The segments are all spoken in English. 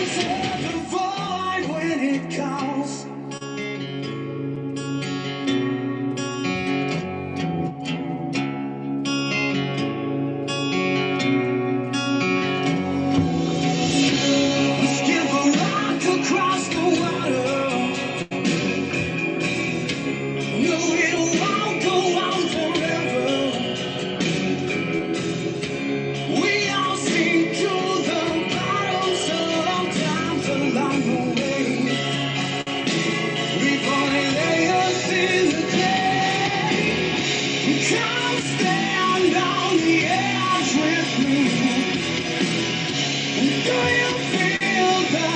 answer the void when it calls. Skip a rock across the water. No, it won't go on forever. We all sink to the bottom sometimes along the way. We've only layers in the day. Come stand on the edge with me. Do you feel the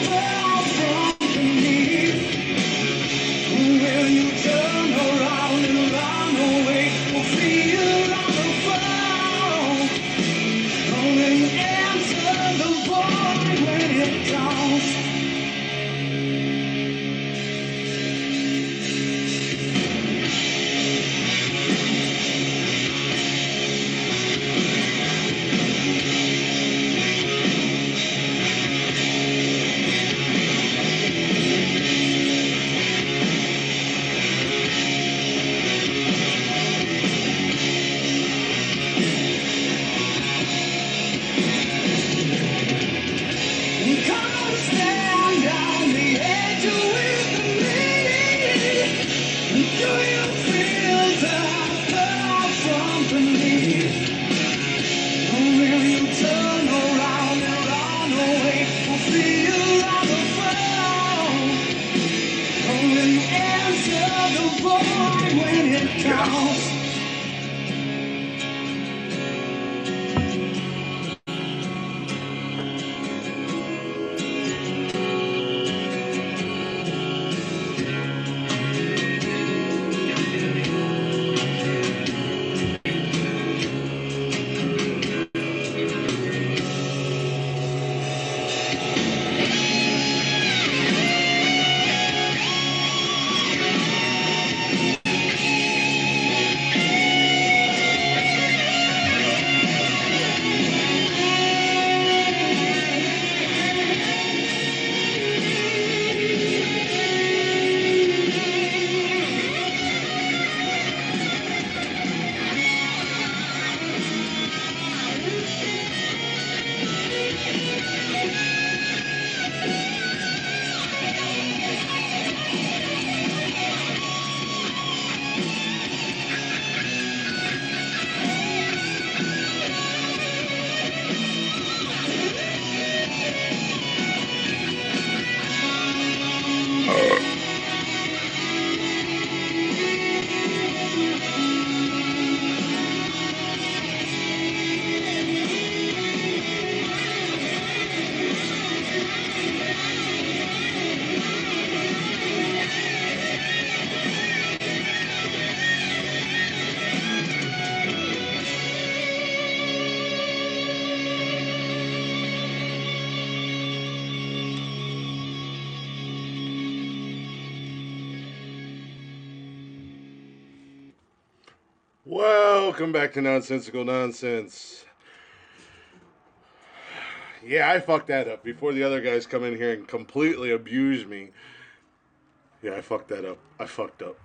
burn from beneath? Will you turn around and run away or feel on the floor? Only answer the void when it calls. Come stand on the edge with me. Do you feel the burn from beneath? Will you turn around and run away or feel on the floor? Only answer the void when it counts. Welcome back to Nonsensical Nonsense. Yeah, I fucked that up before the other guys come in here and completely abuse me. Yeah, I fucked that up. I fucked up.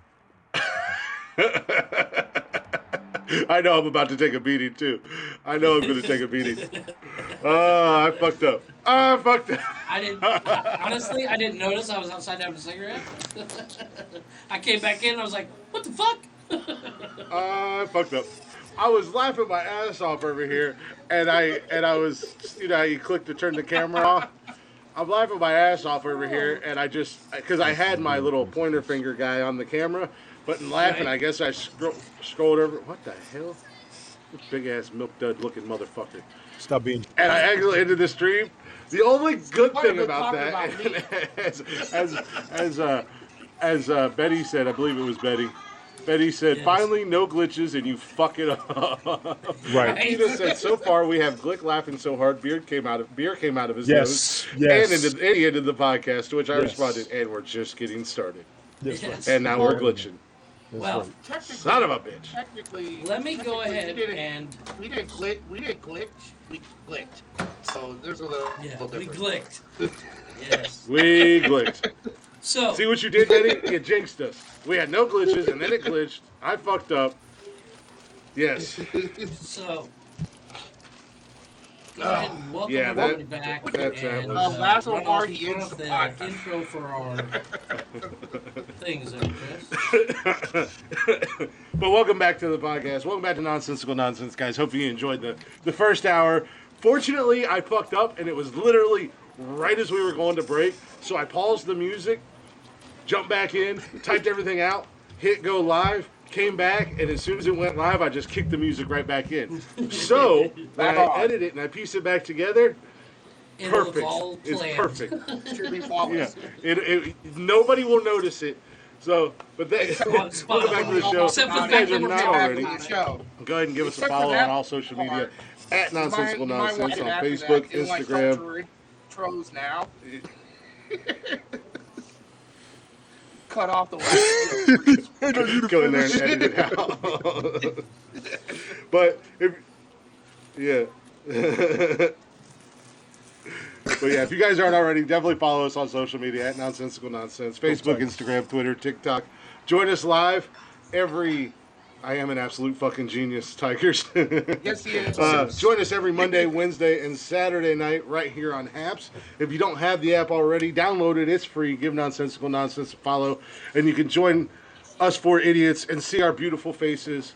I know I'm about to take a beating too. I know I'm going to take a beating. I fucked up. I fucked up. Honestly, I didn't notice I was outside having a cigarette. I came back in and I was like, what the fuck? I fucked up. I was laughing my ass off over here, and I was, you click to turn the camera off. I'm laughing my ass off over here, and I just, because I had my little pointer finger guy on the camera, but in laughing, Right. I guess I scrolled over. What the hell? This big ass milk dud looking motherfucker. Stop being. And I actually ended the stream. The only good Part of thing it about talking that, as Betty said, I believe it was Betty. Betty said, Yes. finally, no glitches, and you fuck it up. Right. Tina said, so far we have Glick laughing so hard, beer came out of his Yes. nose. Yes. And he ended the podcast, to which I Yes. responded, and we're just getting started. Yes. Yes. And now we're glitching. That's Well, right. Technically, Son of a bitch. technically, let me go technically, ahead and we didn't glitch. We didn't glitch. We clicked. So there's a little yeah, we difference. clicked. Yes. We glitched. So See what you did, Eddie? You jinxed us. We had no glitches, and then it glitched. I fucked up. Yes. so go ahead and welcome Yeah, everybody back that and was. Lasso run off party is the the podcast. intro for our things there, Chris. But welcome back to the podcast. Welcome back to Nonsensical Nonsense, guys. Hope you enjoyed the first hour. Fortunately, I fucked up, and it was literally right as we were going to break. So I paused the music, jumped back in, typed everything out, hit go live, came back, and as soon as it went live, I just kicked the music right back in. So when I edit it and I piece it back together, It perfect. was all It's planned. perfect. Should be Yeah, flawless. nobody will notice it. So, but welcome back to the show. Except for If the you guys fact are that not we're already, talking Show. go ahead and give us a Except for follow that on all social media part, at Nonsensical You might want Nonsense to on after Facebook, that, like Instagram. start your intros now. Cut off the last. Go in there and edit it out. But if yeah. But yeah, if you guys aren't already, definitely follow us on social media at Nonsensical Nonsense, Facebook, Instagram, Twitter, TikTok. Join us live every. I am an absolute fucking genius, Tigers. Yes, he is. Join us every Monday, Wednesday, and Saturday night right here on Haps. If you don't have the app already, download it. It's free. Give Nonsensical Nonsense a follow, and you can join us four idiots and see our beautiful faces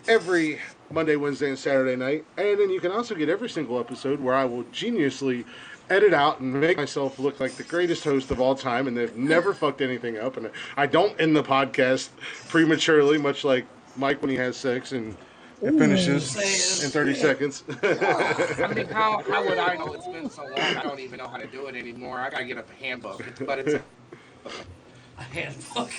every Monday, Wednesday, and Saturday night. And then you can also get every single episode where I will geniusly edit out and make myself look like the greatest host of all time, and they've never fucked anything up. And I don't end the podcast prematurely, much like Mike when he has sex and it finishes in 30 seconds. I mean, how would I know? It's been so long. I don't even know how to do it anymore. I gotta get a handbook, but it's A handbook.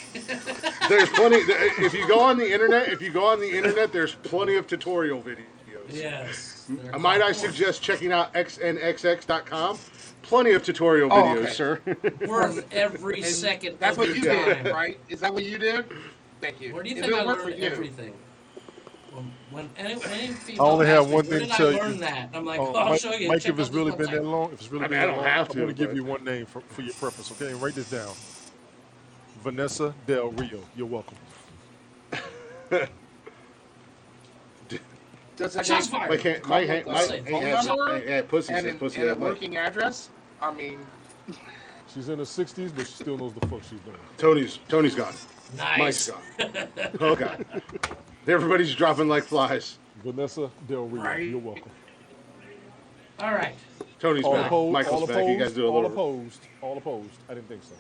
There's plenty. If you go on the internet, there's plenty of tutorial videos. Yes. Might I suggest checking out xnxx.com? Plenty of tutorial videos, okay. sir. Worth every second. that's of what your you time. did, right? Is that what you did? Thank you. Where do you It think I didn't work for learned you. everything? When any female only have asks me, one where thing did to I tell you. learn that? I'm like, Oh, I'll Mike, show you. Mike, Check if it's out this really been website. that long, if it's really I been mean, I that don't long, have I'm to, going to give but- you one name for your preference, okay? And write this down. Vanessa Del Rio. You're welcome. Does that Shots make- fired. My hand, phone number yeah, pussy and, says pussy and a that much. working address? I mean, She's in her 60s, but she still knows the fuck she's doing. Tony's gone. Nice. Mike's gone. Oh god. Everybody's dropping like flies. Vanessa Del Rio. Right. You're welcome. All right. Tony's All back. opposed. Michael's all back. opposed. You guys do a all little. opposed. All opposed. I didn't think so.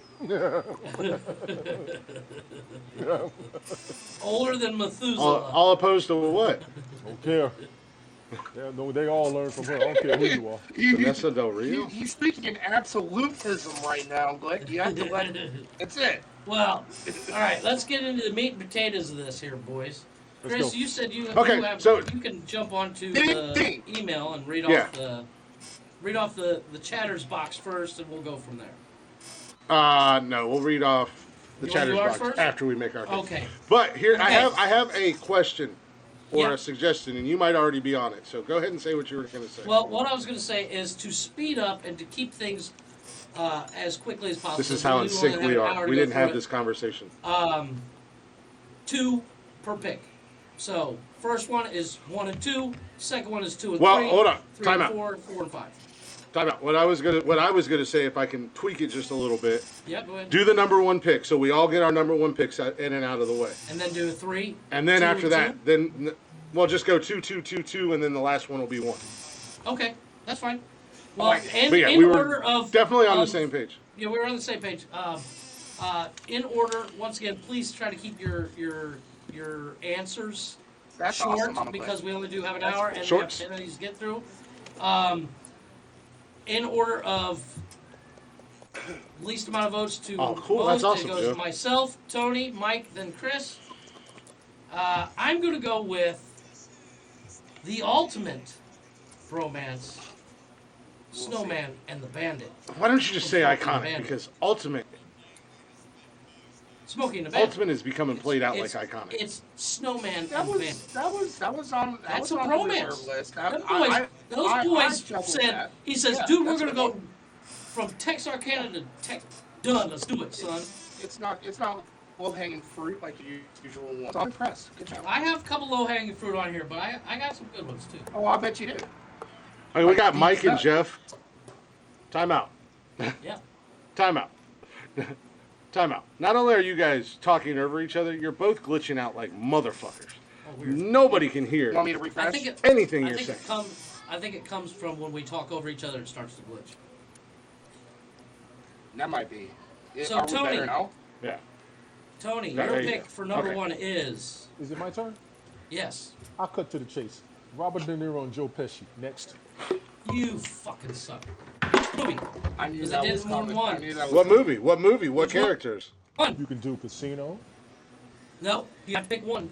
Older than Methuselah. All opposed to what? Don't care. Yeah, no, they all learn from her. I don't care who you are. Vanessa Del Rio? he's speaking in absolutism right now, Glick. You have to let. That's it. Well, all right. Let's get into the meat and potatoes of this here, boys. Let's Chris, go. you said you Okay, have, so- you can jump onto Ding, the ding. email and read Yeah. off the chatters box first, and we'll go from there. No, we'll read off the You wanna chatters do ours box first? after we make our case. Okay. But here Okay. I have a question or Yeah. a suggestion, and you might already be on it. So go ahead and say what you were going to say. Well, what I was going to say is to speed up and to keep things as quickly as possible. this is how in do only sync have we an are. hour to We go didn't have through this conversation. it. 2 per pick. So first one is 1 and 2. Second one is 2 and 3. Well, hold on. 3 Time and out. 4, 4 and 5. Time out. What I was gonna say, if I can tweak it just a little bit, Yeah, go ahead. do the number one pick, so we all get our number one picks in and out of the way. And then do a 3. And then 2 after and that, then we'll just go 2, 2, 2, 2, and then the last one will be 1. 2. Okay, that's fine. Well, in, But yeah, in we order were of definitely on the of- same page. Yeah, we're on the same page. In order, once again, please try to keep your answers That's short awesome. I'm because glad. we only do have an That's hour cool. and Shorts. we have 10 of these to get through. In order of least amount of votes to Oh, cool. most, That's awesome, it goes Joe. myself, Tony, Mike, then Chris. I'm going to go with the ultimate bromance, Snowman and the Bandit. Why don't you just say Fucking iconic? Bandit. Because ultimate. Smokey and the Bandit. Ultimate is becoming played out like It's- iconic. It's Snowman That and was Bandit. on That's the a bromance. reserve list. Those I boys chuckled said, that. he says, Yeah, dude, we're that's going to cool. go from Texarkana to done. Let's do it, son. It's not low hanging fruit like the usual one. So I'm impressed. Good job. I have a couple low-hanging fruit on here, but I got some good ones, too. Oh, I bet you do. Okay, we got Mike and Jeff. Time out. Yeah. Time out. Time out. Not only are you guys talking over each other, you're both glitching out like motherfuckers. Oh, weird. Nobody can hear Want me to I refresh? think it, anything I you're think saying. I think it comes from when we talk over each other, it starts to glitch. That might be. So, Are we Tony. better now? Yeah. Tony, There your you pick go. for number Okay. one is... Is it my turn? Yes. I'll cut to the chase. Robert De Niro and Joe Pesci. Next. You fucking suck. Which movie? I knew Because that I did was more than coming. one. I knew that was What coming. movie? What movie? What Which one? characters? One. You can do Casino. No, you have to pick one.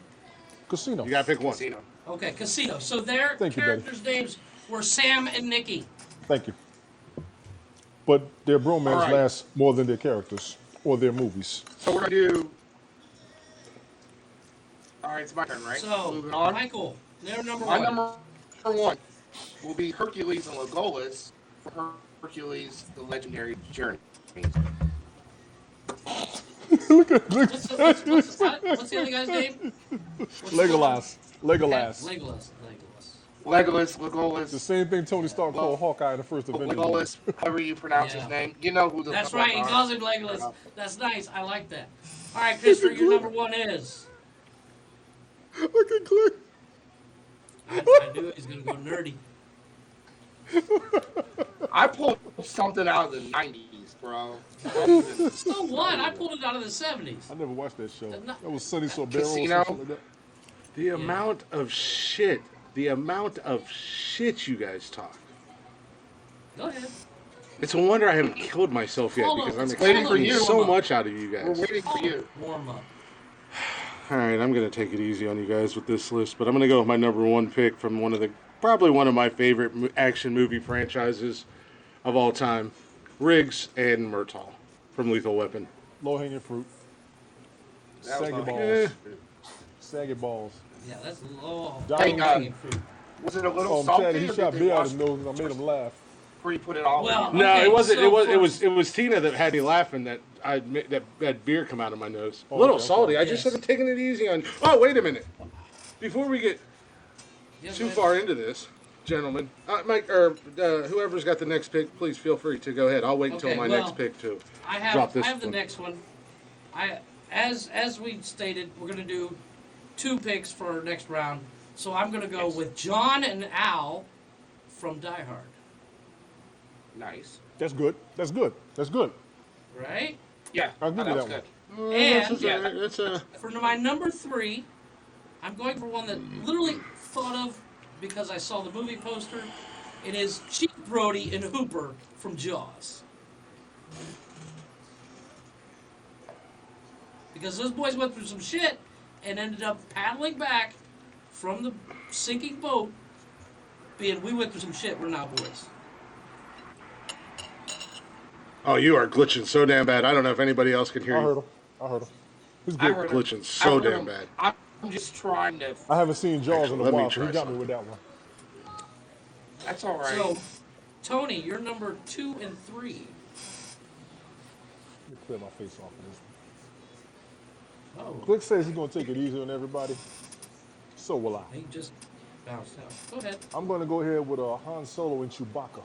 Casino. You gotta pick one. Casino. Okay, Casino. So their Thank you, buddy. characters' names were Sam and Nikki. Thank you. But their bromance All right. lasts more than their characters or their movies. So we're gonna do. All right, it's my turn, right? So, Moving on. Michael, their number My one. number one will be Hercules and Legolas for Hercules: The Legendary Journey. What's the other guy's name? Legolas. Legolas. Legolas. Legolas, The Legolas, same thing Tony Stark called Hawkeye in the first Avengers. Legolas, however you pronounce Yeah. his name. You know who the That's fuck right, he are. calls him Legolas. That's nice. I like that. All right, Christopher, your number one is. Look at Click. I knew he was going to go nerdy. I pulled something out of the 90s, bro. So what? I pulled it out of the 70s. I never watched that show. Not- That was Sonny Sobero or Casino? something like that. The amount of shit. The amount of shit you guys talk. Go ahead. It's a wonder I haven't killed myself yet Hold on, because I'm it's waiting for expecting you. so much out of you We're guys. waiting for you. Warm up. All right, I'm gonna take it easy on you guys with this list, but I'm gonna go with my number one pick from probably one of my favorite action movie franchises of all time, Riggs and Murtaugh from Lethal Weapon. Low hanging fruit. That was Saggy my- balls. Saggy balls. Yeah, that's low. Hey, hanging fruit. Was it a little Oh, salty? Chad, he or shot did they beer out wash his nose and I made him laugh. before you put it all Well, in? No, Okay, it wasn't. so It was Tina that had me laughing that that beer come out of my nose. A Oh, little okay, salty. okay. I just Yes. haven't taken it easy on. Oh, wait a minute. Before we get Yeah, too man. far into this, gentlemen, Mike or whoever's got the next pick, please feel free to go ahead. I'll wait until Okay, my well, next pick to I drop have this the one. next one. As we stated, we're gonna do 2 picks for our next round. So I'm gonna go with John and Al from Die Hard. Nice. That's good. That's good. That's good. Right? Yeah, I'll give you was that good. And Yeah. It's a for my number 3, I'm going for one that literally thought of because I saw the movie poster. It is Chief Brody and Hooper from Jaws. Because those boys went through some shit and ended up paddling back from the sinking boat, being we went through some shit, we're now boys. Oh, you are glitching so damn bad. I don't know if anybody else can hear I heard you. him. I heard him. He's I good. heard him. Glitching so I heard damn him. bad. I'm just trying to. I haven't seen Jaws in Actually, a let me while, so try he got me something. with that one. That's all right. So, Tony, you're number 2 and 3. Let me clear my face off of this one. Oh, Click says he's going to take it easy on everybody. So will I. he just bounced out. Go ahead, I'm going to go ahead with Han Solo and Chewbacca.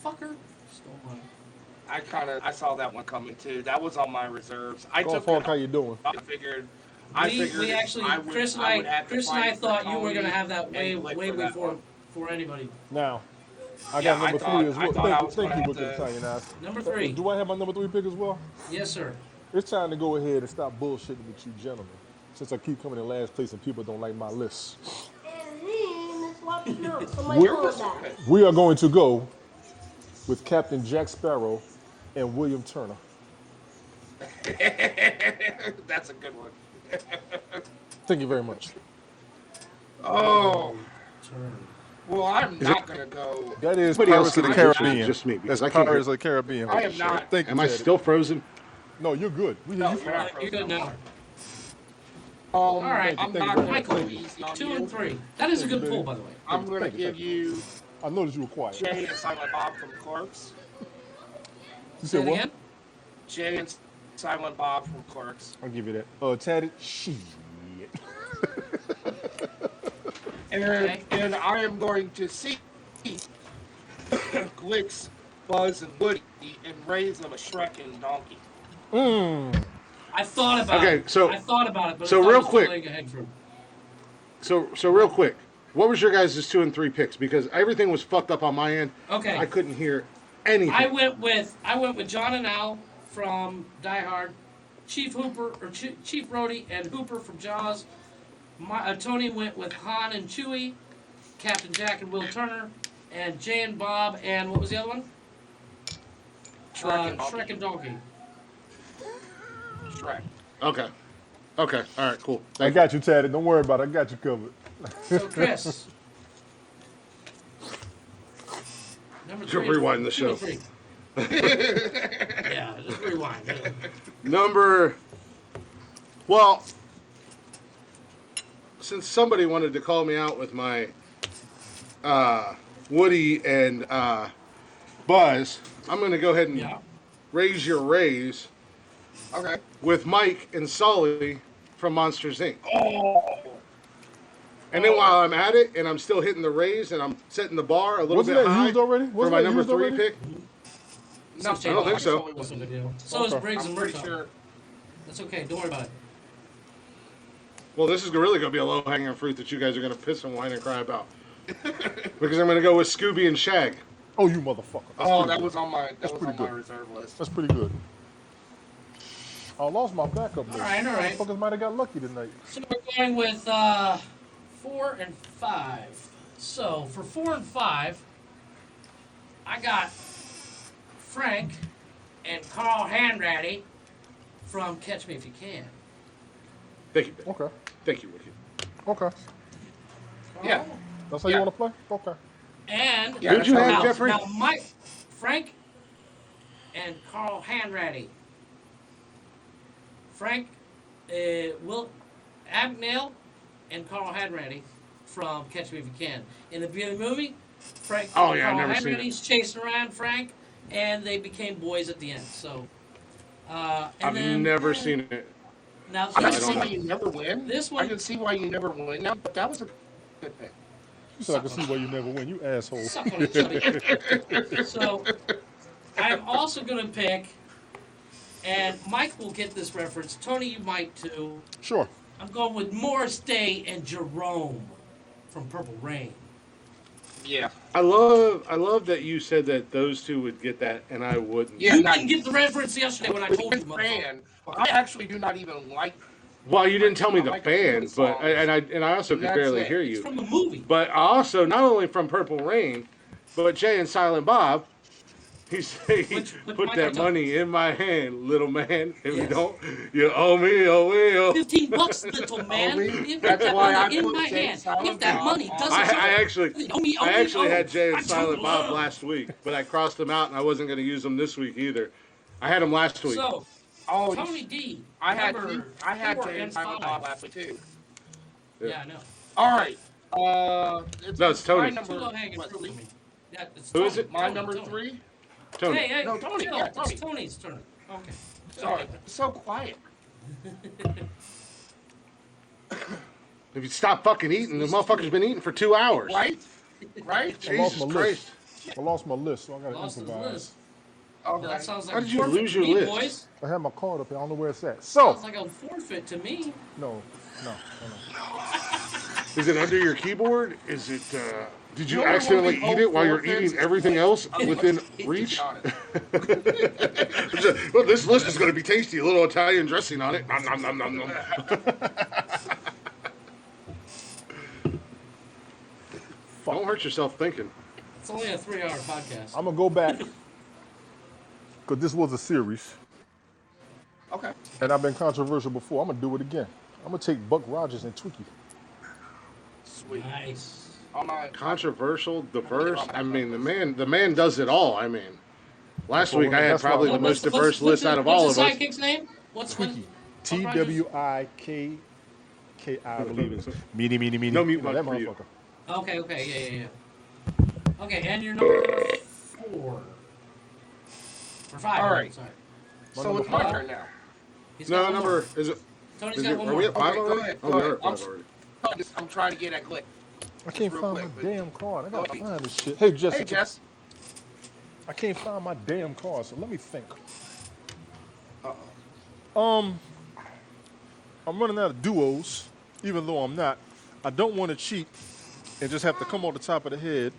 fucker. Stole mine. I saw that one coming too. That was on my reserves. I Golf took Hawk, it. how you doing? I figured. We actually, Chris and I thought you were gonna have that way before anybody. Now, I Yeah, got number 3 as well. I thought I was Thank gonna you, have Wicked to- Italian ass. Number 3. Do I have my number 3 pick as well? Yes, sir. It's time to go ahead and stop bullshitting with you gentlemen. Since I keep coming in last place and people don't like my list. We are going to go with Captain Jack Sparrow and William Turner. That's a good one. Thank you very much. Oh, Turn. well, I'm not gonna go. That is Somebody Pirates else of the can do it, Caribbean. just me, because That's I can't Pirates hear. of the Caribbean. I am not. Thank you, Am I Teddy. still frozen? No, you're good. We hear No, you you're fine. not You're good now. All right. I'm Thank you not very going much. to go Thank you. easy on 2 you. and 3. That is a good Thank you, pull, by the way. I'm going to Thank you, give thank you I noticed you were quiet. Jay and Silent Bob from Clerks. You Say said it what? again. Jay and Silent Bob from Clerks. I'll give you that. Tatted? Shit. Okay. And I am going to see Glitz, Buzz, and Woody and raise them a Shrek and Donkey. I thought about Okay, it. so- I thought about it, but so I thought real it was quick. too late ahead for him. So real quick, what was your guys' 2 and 3 picks? Because everything was fucked up on my end. Okay. I couldn't hear anything. I went with John and Al from Die Hard, Chief Rhodey and Hooper from Jaws. Tony went with Han and Chewie, Captain Jack and Will Turner, and Jay and Bob, and what was the other one? Shrek and Donkey. Shrek. Okay. Okay. All right. Cool. I got you, Tatted. Don't worry about it. I got you covered. So Chris. Number Just 3. rewind the 2 show. and 3. Yeah, just rewind. Number. Well, since somebody wanted to call me out with my Woody and Buzz, I'm going to go ahead and Yeah. raise your raise Okay. with Mike and Sully from Monsters Inc. Oh. And then while I'm at it and I'm still hitting the raise and I'm setting the bar a little Wasn't bit that high used already? for Wasn't my that number used 3 already? pick. No, I don't think so. That's no big deal. So is Okay. Briggs and I'm pretty Murtaugh. sure. That's okay. Don't worry about it. Well, this is really going to be a low-hanging fruit that you guys are going to piss and whine and cry about. Because I'm going to go with Scooby and Shag. Oh, you motherfucker. That's Oh, pretty that good. was on my pretty good. reserve list. That's pretty good. I lost my backup list. All right. Motherfuckers might have got lucky tonight. So we're going with 4 and 5. So for 4 and 5, I got Frank and Carl Hanratty from Catch Me If You Can. Thank you, Ben. Okay. Thank you, Ricky. Okay. Yeah. That's how you Yeah. want to play? Okay. And Yeah, Who'd you have, now, Jeffrey? now Frank and Carl Hanratty. Frank, Will Abagnale and Carl Hanratty from Catch Me If You Can. In the beginning of the movie, Frank Oh, and yeah, I've Carl never seen Hanratty's chasing around Frank, and they became boys at the end. So, and I've then, never seen it. Now, I can this see why one, you never win. This I one- can see why you never win. Now, but that was a good pick. You said I can see why you never win. You asshole. suck on each other. So, I'm also going to pick, and Mike will get this reference. Tony, you might too. Sure. I'm going with Morris Day and Jerome from Purple Rain. Yeah. I love that you said that those two would get that and I wouldn't. Yeah. You not- didn't get the reference yesterday when I told you, Fan. motherfucker. I actually do not even like. Well, you didn't tell me the I like band, the but songs. and I also could That's barely it. hear It's you. from the movie. But I also not only from Purple Rain, but Jay and Silent Bob. He said, Which "Put Mike that I told- money in my hand, little man. If you Yes. don't, you owe me, oh me, oh." $15, little man. Only- If that's that why money I in put my Jay hand. Silent If that Bob money on. doesn't I actually, owe me, had Jay and I Silent told Bob you. last week, but I crossed them out and I wasn't going to use them this week either. I had them last week. So, Oh, Tony D. I had number Jay 4 and and Silent 5. Bob last week too. Yeah, I know. All right. No, it's Tony. My Too number, low hanging what, fruit three? for me. Yeah, it's Who is Tony. it? My Tony, number Tony. 3. Tony. Hey, No, Tony, chill. yeah, Tony. It's Tony's turn. Okay. Sorry, so quiet. If you stop fucking eating, the motherfucker's been eating for 2 hours. Right? Right? I lost Jesus my Christ. list. I lost my list, so I got to Lost his improvise. list. Okay. That sounds like How a did you forfeit lose to your me, list? boys. I have my card up here. I don't know where it's at. So, Sounds like a forfeit to me. no. Is it under your keyboard? Is it, did you You only accidentally want eat me it while you're forfeits? eating everything else within To be reach? honest. Well, this list is going to be tasty. A little Italian dressing on it. Nom, nom, nom, nom, nom. Don't hurt yourself thinking. It's only a 3-hour podcast. I'm going to go back because this was a series, Okay. and I've been controversial before. I'm going to do it again. I'm going to take Buck Rogers and Twinkie. Sweet. Nice. On my Controversial, diverse. I mean, the man does it all. I mean, Last week I had That's why probably I'm the like, most diverse list out of all of What's the us. sidekick's name? What's Twiki. what TWIKKI, I believe it's meanie, meanie, meanie. No mute You know, button that for you. motherfucker. Okay, yeah. Okay, and your number 4. Or 5, All I mean, right. sorry. So it's my turn now. He's got No, one number more. is it? Tony's Is got it one are more. we at 5 Okay, go already? ahead, Oh, go we are ahead. at 5 already. I'm trying to get that click. I can't real find quick, my but- damn card. I gotta find this shit. Hey, Jessica. Hey, Jess. I can't find my damn card, so let me think. Uh-oh. I'm running out of duos, even though I'm not. I don't want to cheat and just have to come off the top of the head.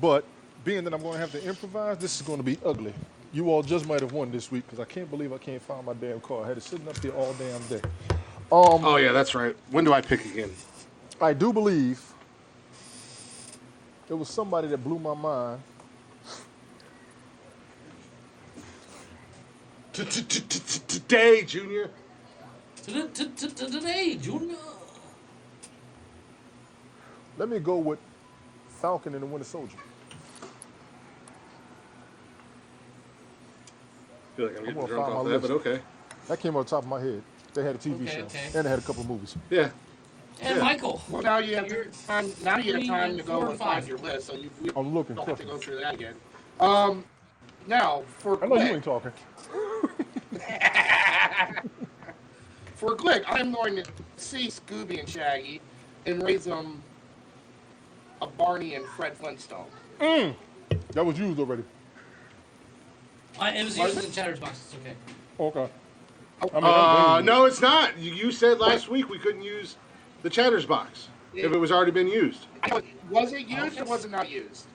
But being that I'm going to have to improvise, this is going to be ugly. You all just might have won this week because I can't believe I can't find my damn card. I had it sitting up here all damn day. Oh yeah, that's right. When do I pick again? I do believe there was somebody that blew my mind. Today, Junior. Today, Junior. Let me go with Falcon and the Winter Soldier. I feel like I'm getting gonna drunk find off my that, but list. okay. That came off the top of my head. They had a TV Okay, show okay. and they had a couple of movies. Yeah. And Yeah. Michael. Well, now you have time. Now you have time to go 4 and and find 5. your list, so you I'm looking don't have to quickly. go through that again. Now for I know you Glick, ain't talking. for Glick, I'm going to see Scooby and Shaggy and raise them a Barney and Fred Flintstone. That was used already. It was used in the Chatter's box. It's okay. Okay. I mean, I'm game No, it's not. You said last week we couldn't use the Chatter's box if it was already been used. Was it used or was it not used?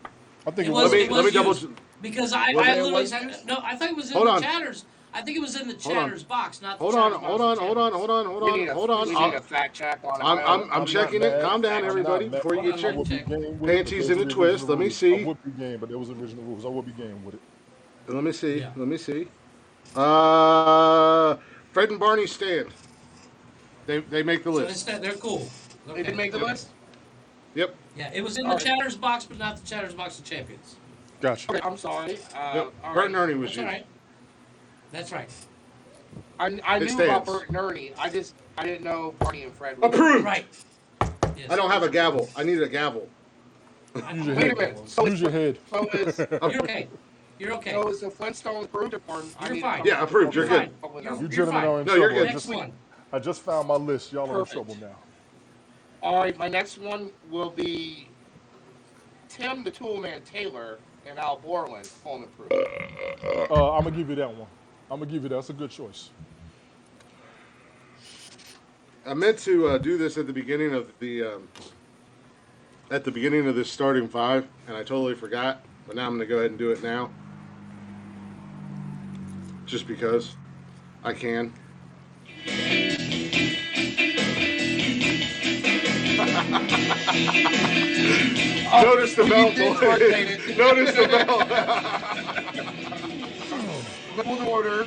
I think It it was. was. Let It me was double. used. Because I Was it- literally was said used? no. I think it was in Hold the on. Chatters. I think it was in the Hold on. Chatters box, not the Hold on, Chatters hold box. on, hold on, hold on, hold We on, need a, hold on. we need a fact check on it. I'm not checking it. mad. Calm down, I'm everybody, not mad. before you get Hold your on, I would be check. game with it, but panties those in a are the twist. original Let me rules. see. I would be game, but there was original rules. I would be game with it. Let me see. Yeah. Let me see. Fred and Barney stand. They make the So list. they're cool. They Okay. didn't make the list? Yep. Yeah, it was in the Alright. Chatters box, but not the Chatters box of Champions. Gotcha. Okay, I'm sorry. Yep. All Bert and right. Ernie was That's used. all right. That's right. I It knew about stands. Bert and Ernie. I didn't know Barney and Fred. were- Approved. Right. Yes. I don't have a gavel. I need a gavel. Use your Wait a head. minute. So Use your head. So is, You're okay. You're okay. so is the Flintstones approved or I You're need fine. to Yeah, approved. You're good. You You're gentlemen fine. are in No, you're trouble. good. Next one. I just found my list. Y'all are in Perfect. trouble now. All right, my next one will be Tim the Toolman Taylor and Al Borland, home improvement. I'm gonna give you that one. I'm gonna give you that. That's a good choice. I meant to do this at the beginning of this starting five, and I totally forgot. But now I'm going to go ahead and do it now, just because I can. Notice the bell, boys. Notice the bell. Good order.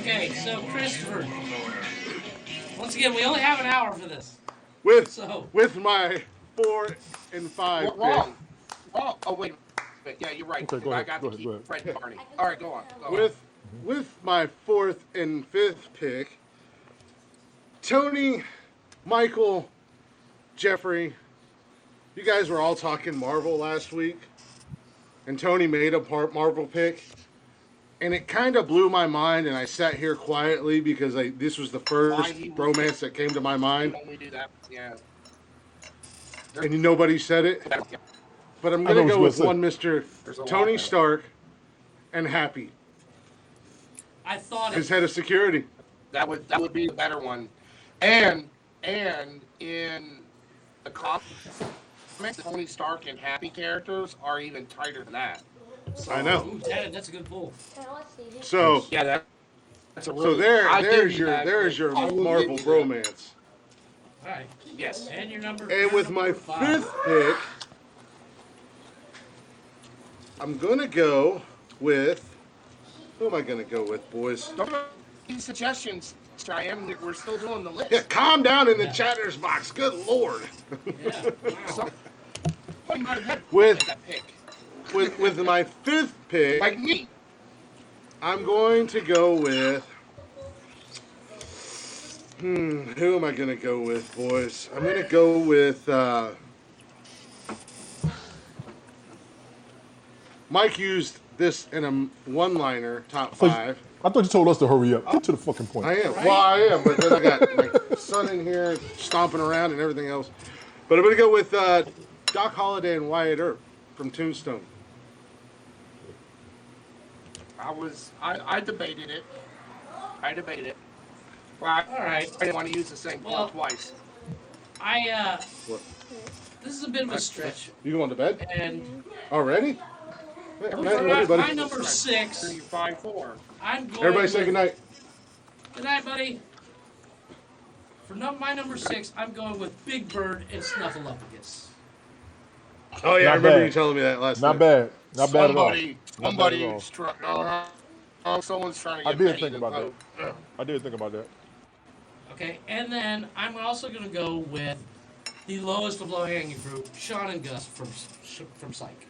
Okay, so Christopher. Once again, we only have an hour for this. So- with my 4 and 5 pick. Wrong. Oh, wait. Yeah, you're right. Okay, go I ahead, got go to ahead, go keep ahead. Fred and Barney. All right, go on. With my 4th and 5th pick, Tony, Michael, Jeffrey, you guys were all talking Marvel last week, and Tony made a Marvel pick, and it kind of blew my mind, and I sat here quietly because this was the first romance that came to my mind, When we do that, yeah. and nobody said it. But I'm I know going to what go you with were one Mr. There's a lot Tony there. Stark and Happy, I thought his it. head of security. That would be the better one. And in the comics, Tony Stark and Happy characters are even tighter than that. So, I know. Ooh, that's a good pull. So, Yeah, that's a really. so I'll give there's you your that. there's your I will Marvel give you that. bromance. All right. Yes. And your number. And your with my number 5. 5th pick, I'm gonna go with. Who am I gonna go with, boys? Don't have any suggestions, Cheyenne. We're still doing the list. Yeah, calm down in the Yeah. chatters box. Good lord. Yeah. Wow. So, what might have With that pick? with my fifth pick, Like me. I'm going to go with. Who am I going to go with, boys? I'm going to go with. Mike used this in a one-liner, top five. I thought you told us to hurry up. Get to the fucking point. I am. Well, I am, but then I got my son in here stomping around and everything else. But I'm going to go with Doc Holliday and Wyatt Earp from Tombstone. I debated it. Well, I All right. didn't want to use the same Well- quote twice. What? This is a bit of a stretch, You going to bed and already? Yeah, for man, my buddy. number 6, 5-4. I'm going. Everybody say with- goodnight. Good night, buddy. For my number 6, I'm going with Big Bird and Snuffleupagus. Oh, yeah, I Not remember bad. you telling me that last Not night. bad. Not bad at all. Somebody, Not bad at all. someone's trying to I get did Betty think to about vote. I did think about that. Okay, and then I'm also going to go with the lowest of low-hanging fruit, Sean and Gus from Psych.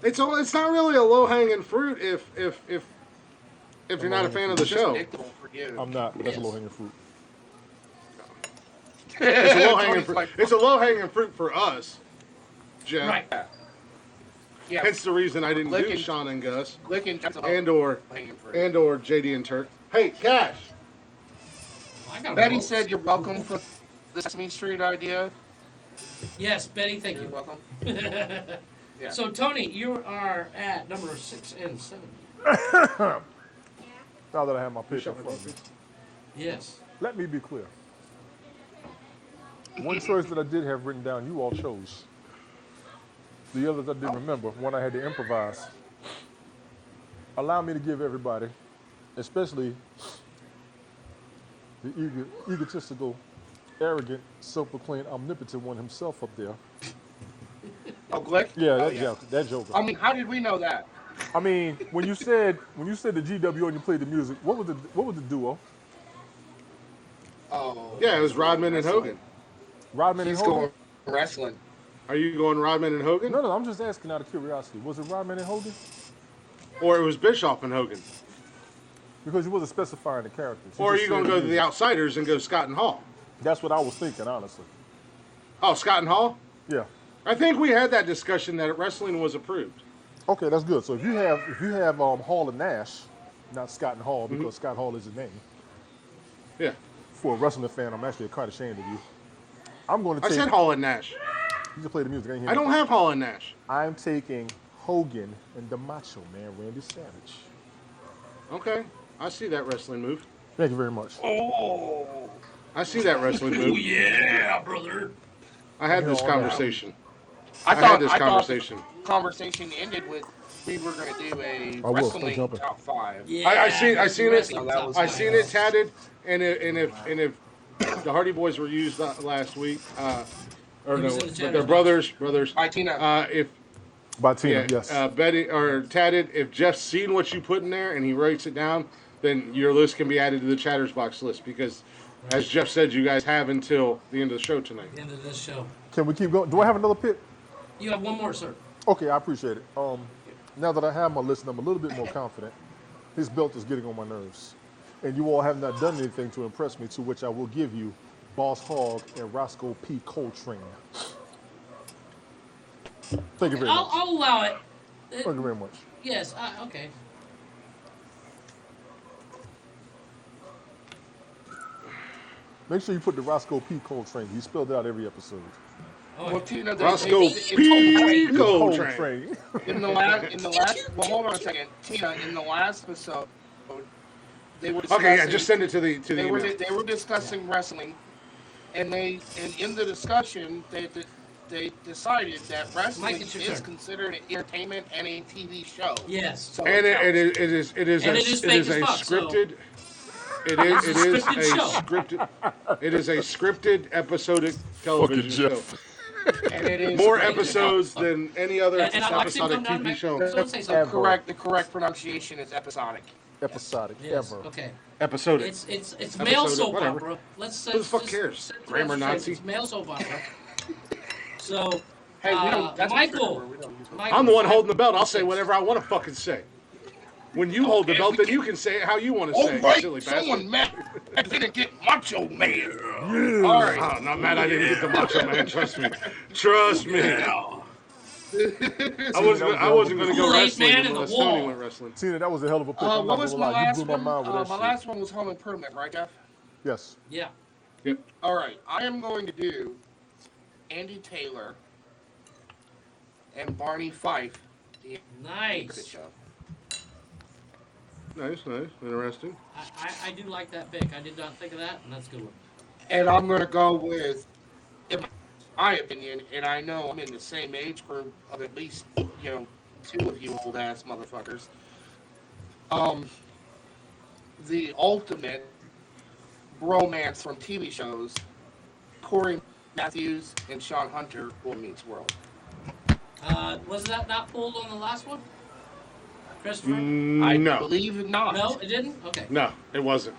It's not really a low hanging fruit if you're not a fan of the Just show. Nick will forgive. I'm not. That's Yes. low hanging fruit. It's a low hanging Tony's fruit. like, It's a low hanging fruit for us, Jeff. Right. yeah, Hence the reason I didn't do Licking- Sean and Gus licking just and or JD and Turk. Hey, Cash. I got Betty votes. said you're welcome for the Sesame Street idea. Yes, Betty, thank You're you. welcome. Yeah. So, Tony, you are at number 6 and 7. Now that I have my pick in front of me, Yes. let me be clear. One choice that I did have written down, you all chose. The others I didn't remember. One I had to improvise. Allow me to give everybody, especially the egotistical, arrogant, self-proclaimed, omnipotent one himself up there. Oh, Glick? Yeah, Oh, that Joker. I mean, how did we know that? I mean, when you said the GWO and you played the music, what was the duo? Oh, Yeah, it was Rodman and Hogan. Rodman he's and Hogan? going wrestling. Are you going Rodman and Hogan? No, I'm just asking out of curiosity. Was it Rodman and Hogan? Or it was Bischoff and Hogan? Because you wasn't specifying the characters. Or are just you going to said go to the music. Outsiders and go Scott and Hall? That's what I was thinking, honestly. Oh, Scott and Hall? Yeah. I think we had that discussion that wrestling was approved. Okay, that's good. So if you have Hall and Nash, not Scott and Hall, because Scott Hall is his name. Yeah. For a wrestling fan, I'm actually quite ashamed of you. I'm going to I take. said Hall and Nash. You can play the music. I, ain't hear I don't me. have Hall and Nash. I'm taking Hogan and the Macho Man, Randy Savage. Okay. I see that wrestling move. Thank you very much. Oh, I see that wrestling move. Yeah, brother. I had this You know, conversation. I had thought this I conversation. thought the conversation ended with we were going to do a I will. wrestling I'm jumping. top 5. Yeah, I seen it. wrestling that top was I five. seen it tatted, and if the Hardy Boys were used last week, or He no, was in the but Chatters they're brothers. By Tina. If By Tina, yes. Betty or tatted, if Jeff's seen what you put in there and he writes it down, then your list can be added to the Chatters Box list because, as Jeff said, you guys have until the end of the show tonight. End of this show. Can we keep going? Do I have another pick? You have one more, sir. Okay, I appreciate it. Now that I have my list, and I'm a little bit more confident. This belt is getting on my nerves, and you all have not done anything to impress me. To which I will give you, Boss Hogg and Roscoe P. Coltrane. Thank you very much. I'll allow it. Thank you very much. Yes, okay. Make sure you put the Roscoe P. Coltrane. He spelled it out every episode. Oh, Well, Tina, Roscoe it's P. Coltrane. in the last, well, hold on a second, Tina. In the last episode, they were discussing, Okay, yeah, just send it to the they were email. they were discussing wrestling, and in the discussion they decided that wrestling Mike, it's your is turn. considered an entertainment and a TV show. Yes. So And counts. it is And it is fake as a fuck, so- scripted. It is It's a a scripted show. scripted. It is a scripted episodic television show. Jeff. And it is More rated. episodes than any other And I'd like to episodic come down TV back. show. So say The something. correct pronunciation is episodic. Episodic, Yes. ever. Okay. Episodic. It's male Episode, soap whatever. opera. Let's Who the fuck just cares? set the Grammar record straight. Nazi. It's male soap opera. So Hey, we don't. That's Michael. we don't use it. Michael. I'm the one holding the belt. I'll say whatever I want to fucking say. When you hold the belt, then you can say it how you want to say it, you right, silly someone bastard. mad didn't get Macho Man. All right. Oh, not mad I didn't get the Macho Man. Trust me. Trust me. I wasn't going to go Kool-Aid wrestling Man in the unless Tony wall. went wrestling. Tina, that was a hell of a pick. I'm not What was gonna my lie. You last blew my one? mind with that My shit. last one was Home Improvement, right, Jeff? Yes. Yeah. Yep. All right. I am going to do Andy Taylor and Barney Fife. The Nice. show. Nice. Interesting. I do like that pick. I did not think of that, and that's a good one. And I'm going to go with, in my opinion, and I know I'm in the same age group of at least, two of you old ass motherfuckers. The ultimate bromance from TV shows, Corey Matthews and Sean Hunter, Boy Meets World. Was that not pulled on the last one, Christopher? I No. believe not. No, it didn't. Okay. No, it wasn't.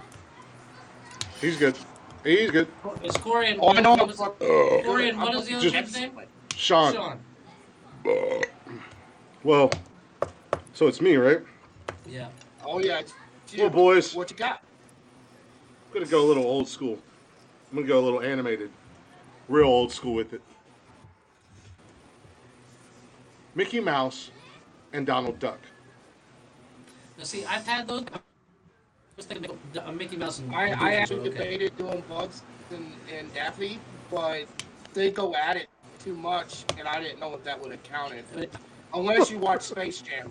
He's good. He's good. It's Corey and Oh, I know. Corey and what is the other Just- kid's name? Sean. Sean. Well, so it's me, right? Yeah. Oh, yeah. It's you. Well, boys. What you got? I'm going to go a little old school. I'm going to go a little animated. Real old school with it. Mickey Mouse and Donald Duck. Now, see, I've had those. I was thinking Mickey Mouse and I Goofy, actually but okay. debated doing Bugs and Daffy, but they go at it too much, and I didn't know if that would have counted. Unless you watch Space Jam.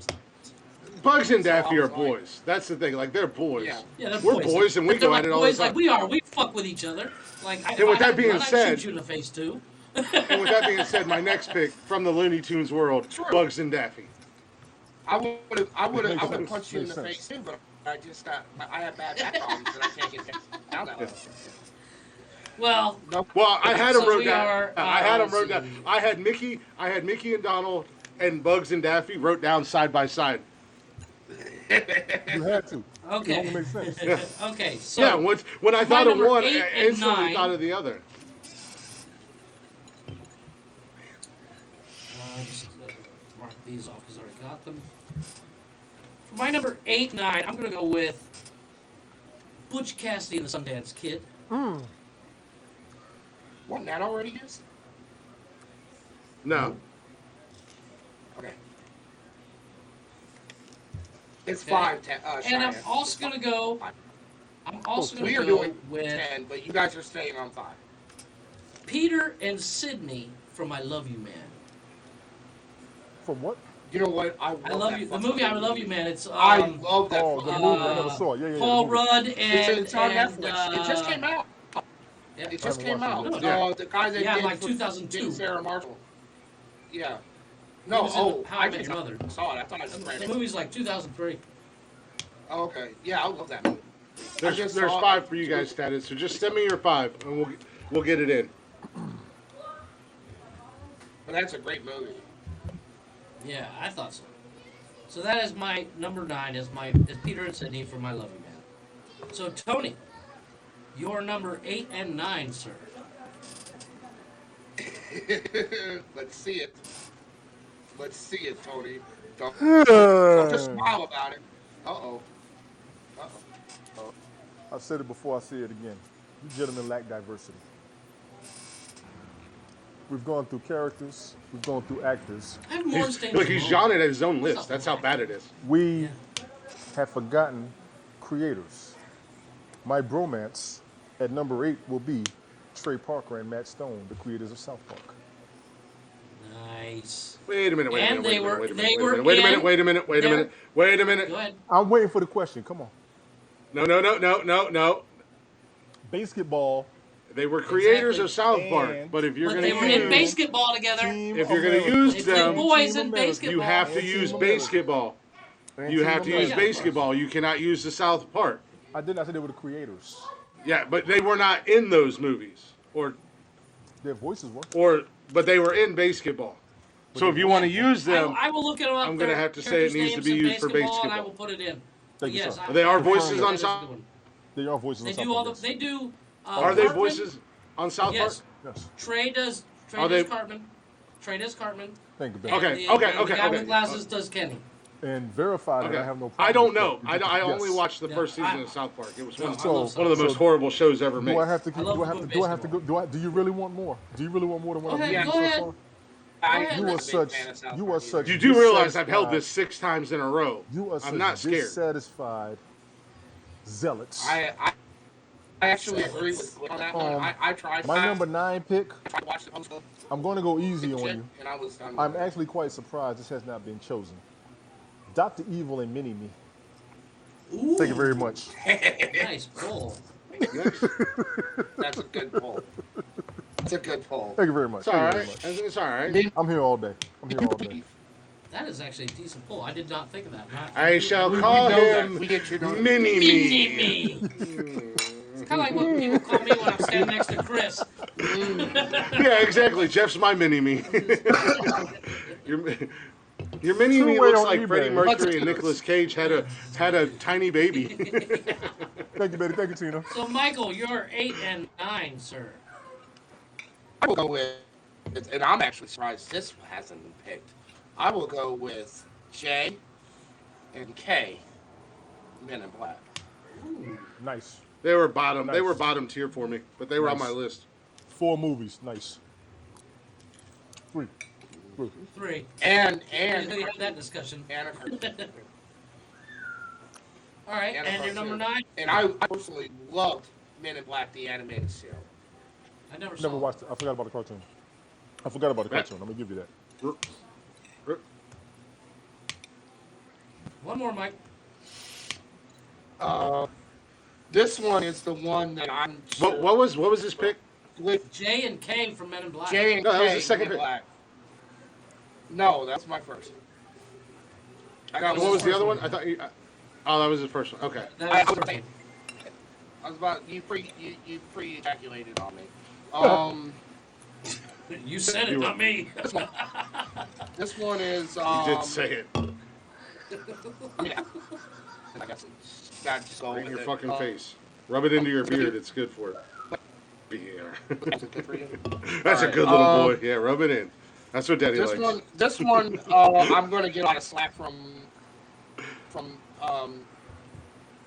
Bugs and Daffy So I are was like- boys. That's the thing. Like, they're boys. Yeah. Yeah, they're We're boys and we But they're go like at it all the boys time. like we are. We fuck with each other. Like, And with that being I'd said- shoot you in the face too. And with that being said, my next pick from the Looney Tunes world, True. Bugs and Daffy. I would Makes have sense. punched you in Makes the sense. face too, but I have bad back problems and I can't get down that way. Well, Well, I had them So wrote we down. are, I had them wrote let's down. see. I had Mickey and Donald and Bugs and Daffy wrote down side by side. You had to. It only okay. makes sense. Okay, so Yeah, when I thought of number one, 8 I and instantly 9. thought of the other. just mark these off because I already got them. For my number 8, 9, I'm gonna go with Butch Cassidy and the Sundance Kid. Wasn't that already used? No. Okay. It's Okay. 5, And I'm Cheyenne. also gonna go. I'm also We gonna are go doing with 10, but you guys are staying on 5. Peter and Sydney from I Love You Man. From what? You know what? I love that you. The fucking movie I Love You Man. It's I love that. Oh, the fucking movie. I never saw it. Yeah, yeah. Paul the movie. Rudd and It's on and, Netflix. It just came out. Yeah. It just I came haven't out. watched it. Yeah. The guy that Yeah, did like 2002. did Sarah Marshall. Yeah. He No, was in oh, How I I Met just Your Mother. saw it. I thought I was The read it. movie's like 2003. Oh, okay. Yeah, I love that movie. There's just 5 saw- for you guys, status. So just send me your 5, and we'll get it in. But that's a great movie. Yeah, I thought so. So that is my number 9. Is Peter and Sydney from I Love You Man. So Tony, your number 8 and 9, sir. Let's see it. Let's see it, Tony. Don't just smile about it. Uh-oh. Uh-oh. I've said it before, I'll say it again. You gentlemen lack diversity. We've gone through characters, we've gone through actors. I have more He's, stains look, than he's most. John at his own list. That's how bad it is. We Yeah. have forgotten creators. My bromance at number 8 will be Trey Parker and Matt Stone, the creators of South Park. Nice. Wait a minute. Wait a And minute. they Wait a were- minute. they Wait a were minute. Wait a minute. in Wait a minute. Wait a their- minute. Wait a minute. Go ahead. I'm waiting for the question. Come on. No. Basketball. They were creators Exactly. of South Park, And- but if you're But going they to were in use, basketball together. Team if you're going to America. use They played them, boys Team in America. basketball. you have to And use Team America. basketball. And You Team have to use America. basketball. You cannot use the South Park. I didn't. I said they were the creators. Yeah, but they were not in those movies, Their voices were. but they were in basketball. So if you want to use them, I will look it up. I'm gonna their have to say it characters' needs to names be in used for and I basketball. will put it in. Thank you, Yes, sir. They are I- voices that on is a South- good one. They are voices. They on South do all the. Park, They do. are they Cartman. voices on South Yes. Park? yes. Trey does. Trey Are does they- Cartman. Trey does Cartman. Thank you, Ben. And Okay, the, okay, the okay, guy okay. with glasses does Kenny. And verify that Okay. I have no problem. I don't with know. that. I only Yes. watched the Yeah, first season I- of South Park. It was No, one, I So- love one of the South most Park. horrible shows ever made. Do I have to I keep? love Do I have to? Do I have to go? Do you really want more? Do you really want more than what Go I'm ahead, getting go so ahead. far? I ahead. You am are a big such. fan of South You Park are such. You do realize I've held dissatisfied- this 6 times in a row. You are such I'm not scared. dissatisfied zealots. I actually agree with Glenn on that one. I tried. My number 9 pick. I tried to watch the homeschool I'm going to go easy on shit, you. and I was done. I'm with it. actually quite surprised this has not been chosen. Dr. Evil and Mini Me. Ooh, Thank you very much. nice pull. That's a good pull. That's a good pull. Thank you very much. It's all Thank you right. very much. It's all right. I'm here all day. I'm here all day. That is actually a decent pull. I did not think of that. I shall We call know that. him We get you know. Mini Mini Me. me. It's kind of like what people call me when I'm standing next to Chris. Yeah, exactly. Jeff's my Mini Me. Your Mini Me Two-way looks on like eBay. Freddie Mercury and Nicolas Cage had a tiny baby. Thank you, Betty. Thank you, Tina. So, Michael, you're 8 and 9, sir. I will go with, and I'm actually surprised this hasn't been picked. I will go with J and K, Men in Black. Nice. They were bottom. They Nice. were bottom tier for me, but they were on Nice. my list. 4 movies. Nice. 3. 3. And We had that discussion. and a cartoon. All right, And a and your number cartoon. 9? And I personally loved Men in Black, the animated series. I never saw Never it. watched it. I forgot about the cartoon. I forgot about the Right. cartoon. I'm going to give you that. One more, Mike. This one is the one that I'm sure What was his pick? with J and K from Men in Black. J and No, that was K, the second Men in pick. Black. No, that's my first. I got And what was the first other one? I thought you. Oh, that was his first one. Okay. That I was was three. I was about you pre ejaculated on me. You said it, You were- not me. This one is You did say it. I mean, I guess it's got to go Right in with your it. fucking face. Rub it into your beard. It's good for it. Beer. Is it good for you? That's a Alright, good little boy. Yeah, rub it in. That's what Daddy likes. This one, I'm going to get a lot of slack from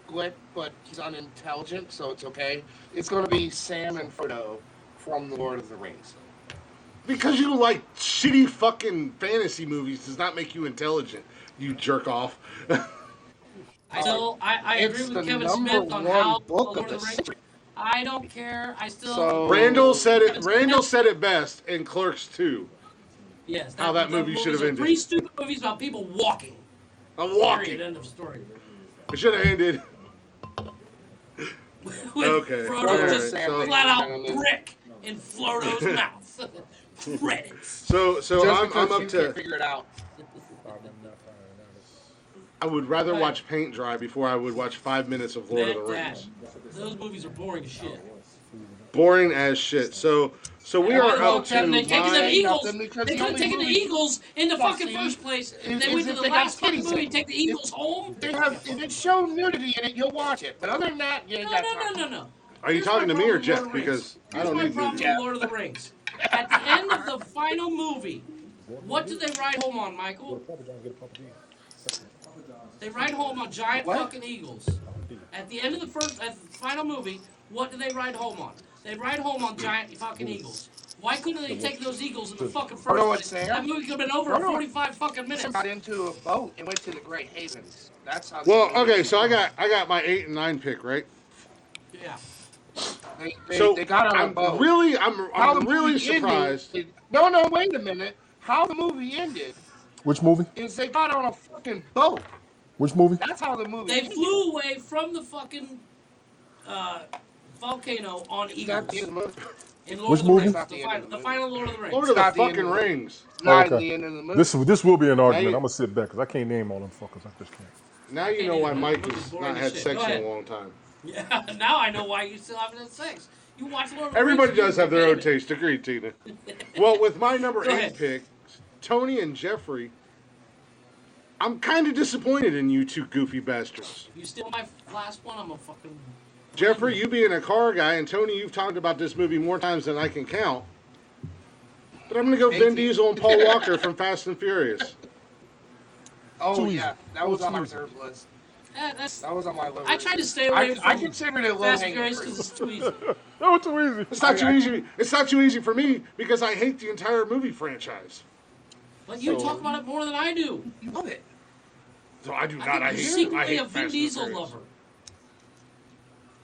Glick, but he's unintelligent, so it's okay. It's going to be Sam and Frodo from The Lord of the Rings. Because you like shitty fucking fantasy movies does not make you intelligent. You jerk off. I agree It's with the Kevin number Smith on one how book Lord of of the the Rings. century. I don't care. I still. So- Randall said it. Randall said it best in Clerks 2. Yes. how that movie should have movies are ended. 3 stupid movies about people walking. I'm Period. walking. End of story. It should have ended. With Okay, Frodo alright, just so- flat out brick in Frodo's mouth. Credits. So Just I'm because up you to. can't figure it out. I would rather Right. watch paint dry before I would watch 5 minutes of Lord of the Dad, Rings. those movies are boring as shit. Boring as shit. So we are up to They taking the my. Eagles. nothing because They the could have only taken the movie- Eagles in the Well, fucking see, first place. is They went to if the they got last fucking titties in movie it. and take the Eagles home. If it show nudity in it, you'll watch it. But other than that, you ain't got time. No. Are you Here's talking my to me or problem with Jeff? Lord of the Because Rings. I Here's don't my need problem to. with Lord of the Rings. At the end of the final movie, what do they ride home on, Michael? They ride home on giant What? fucking eagles. At the end of the final movie, what do they ride home on? They ride home on giant fucking eagles. Why couldn't they take those eagles in the fucking first know what, place? Sam? That movie could have been over in Frodo- 45 fucking minutes. Got into a boat and went to the Great Havens. That's how. Well, okay, so I got my 8 and 9 pick, right? Yeah. They got on a I'm boat. really How the I'm really movie surprised. ended- no, wait a minute. How the movie ended Which movie? is they got on a fucking boat. Which movie? That's how the movie They ended. flew away from the fucking volcano on That's eagles. the end of the movie. In Lord Which of the movie? Rings. Not the end of the The movie. final Lord of the Rings. Lord of the Not the end fucking of the- rings. Not Okay. the end of the movie. This will be an argument. you- I'm gonna sit back because I can't name all them fuckers. I just can't. Now you know why Mike has Boring not as had shit. sex Go in ahead. a long time. Yeah, now I know why you still haven't had sex. You watch Lord of the Everybody Rings, does you're have their own committed. taste. Agreed, Tina. Well, with my number Go 8 ahead. pick, Tony and Jeffrey, I'm kind of disappointed in you two goofy bastards. If you steal my last one, I'm a fucking. Jeffrey, you being a car guy, and Tony, you've talked about this movie more times than I can count. But I'm gonna go Vin 18. Diesel and Paul Walker from Fast and Furious. Oh Too easy. yeah, that was Oh, on my too easy. reserve list. That's. That was on my list. I tried to stay away I from considered it low Fast and hanging Furious because fruit. it's too easy. That was too easy. It's not too easy. It's not too easy for me because I hate the entire movie franchise. But you So- talk about it more than I do. You love it. So I do I not. think I you're hate. I secretly hate a Vin Fast and Diesel Furious. lover.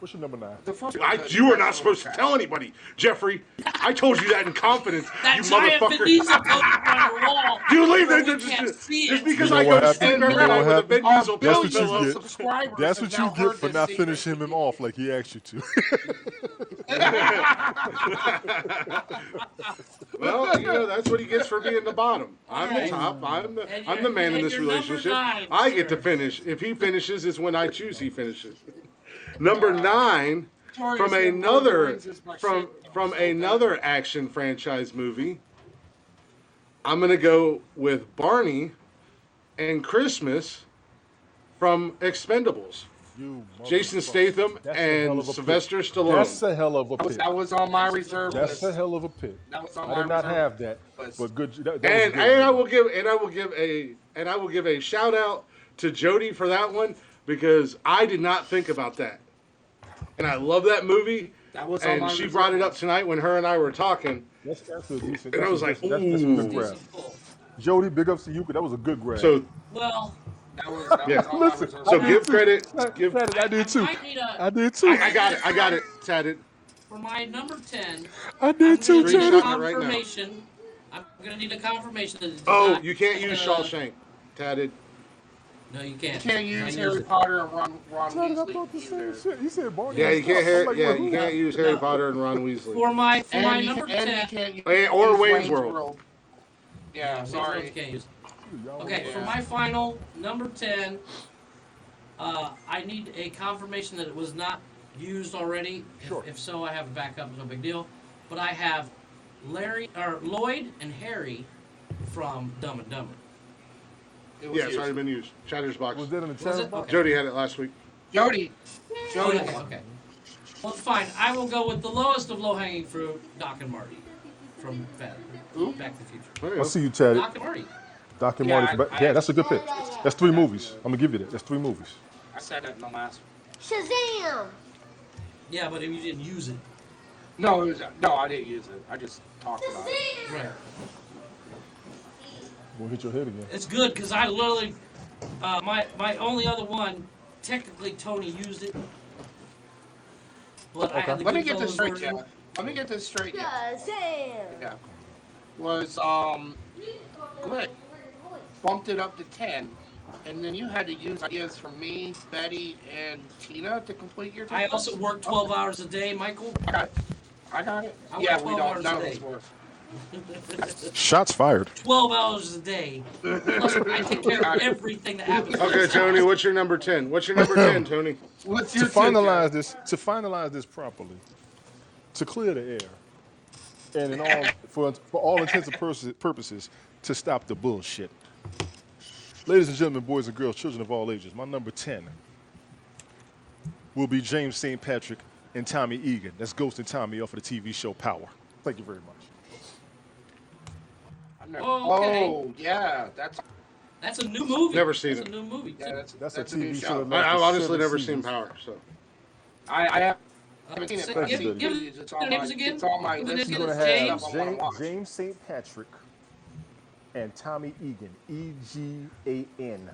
What's your number 9? The first You are not supposed to tell anybody, Jeffrey. I told you that in confidence, That you giant Vin motherfucker. Diesel poster on your wall. You leave where it we just, can't just, see just it. because You know I go what to sleep happened? every You know night what with a happened? Vin Diesel That's pillow. what you Billions get. of subscribers That's have what now you get heard for this not secret. finishing him off like he asked you to. Well, that's what he gets for being the bottom. I'm the Alright. top. I'm And the man in and this your number relationship. 9, I get to sir. finish. If he finishes, is when I choose he finishes. Number 9 from another action franchise movie. I'm gonna go with Barney and Christmas from Expendables. You Jason motherfucker. Statham That's a hell and of a Sylvester pick. Stallone. That's a hell of a pick. That was on my reserve That's list. a hell of a pick. That was on I my did not reserve have that, list. but good. That was And good. I will give a shout out to Jody for that one because I did not think about that, and I love that movie. That was on And my she reserve brought it up list. tonight when her and I were talking. That's a decent. And I was that's like, a good ooh. grab. Jody, big ups to you, 'cause that was a good grab. So Well, That was Yeah. on my Listen, reserve So list. give credit. I did too. might need a, I did too. I got it. Tatted. for my number 10, I I'm did too, going to need Screenshot a it right now. confirmation. I'm going to need a confirmation that it's Oh, not, you can't use uh, Shawshank. Tatted. No, you can't. You can't I use use Harry it. Potter and Ron Tatted, I Weasley thought the same either. shit. He said Barney. Yeah, and you can't stuff. I'm like, yeah, who? you can't use Harry No. Potter and Ron Weasley. For my And you number can't 10, use Or use Wayne's World. Yeah, Wayne's sorry. World you can't use. Y'all Okay, know. for my final number 10, I need a confirmation that it was not used already. Sure. If so, I have a backup. No big deal. But I have Lloyd and Harry from Dumb and Dumber. It was Yeah, it's used. already been used. Chatter's box. Was that in the Was chat it? box? Okay. Jody had it last week. Jody. Jody. Okay. Well, fine. I will go with the lowest of low-hanging fruit, Doc and Marty from Back to the Future. There you I go. see you, Tatted. Doc and Marty. Doc and Yeah, Marty. Yeah, that's a good pick. That's 3 movies. I'm gonna give you that. That's 3 movies. I said that in the last. Shazam! Yeah, but if you didn't use it. No, I didn't use it. I just talked about it. Right. We'll hit your head again. It's good because I literally, my only other one, technically Tony used it, but I had the Let me get this Goodfellas straight, version. yeah. Let me get this straight, yeah. Shazam! Yeah. Was Glick bumped it up to 10, and then you had to use ideas from me, Betty, and Tina to complete your. I also work 12 hours a day, Michael. I got it. I Yeah, work we 12 don't. hours None a of day. us work. Shots fired. 12 hours a day. Plus, I take care of everything that happens. Okay, Tony, what's your number 10? What's your number 10, Tony? What's To your finalize this properly, to clear the air, and in all for all intents and purposes, to stop the bullshit. Ladies and gentlemen, boys and girls, children of all ages, my number 10 will be James St. Patrick and Tommy Egan. That's Ghost and Tommy off of the TV show Power. Thank you very much. Oh, okay. Oh, yeah, That's a new movie. Never seen That's it. a new movie. yeah, too. That's a new TV show. I've honestly 7 never seasons. seen Power, so. I haven't seen it, So but I've give- seen give movies. It's the on names my, again. it's on my Give the list names You're of going to again. stuff have I want to watch. James St. Patrick and Tommy Egan, E-G-A-N.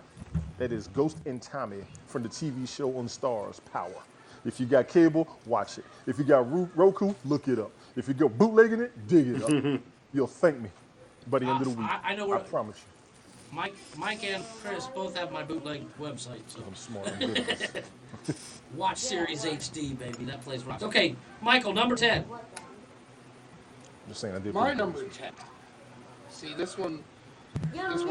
That is Ghost and Tommy from the TV show on Stars, Power. If you got cable, watch it. If you got Roku, look it up. If you go bootlegging it, dig it up. You'll thank me by the end of the week. I know where- I promise you. Mike and Chris both have my bootleg website, so I'm smart. I'm good at this. watch Series HD, baby. That place rocks. Okay, Michael, number 10. I'm just saying I did. My pretty good. number 10. See, this one has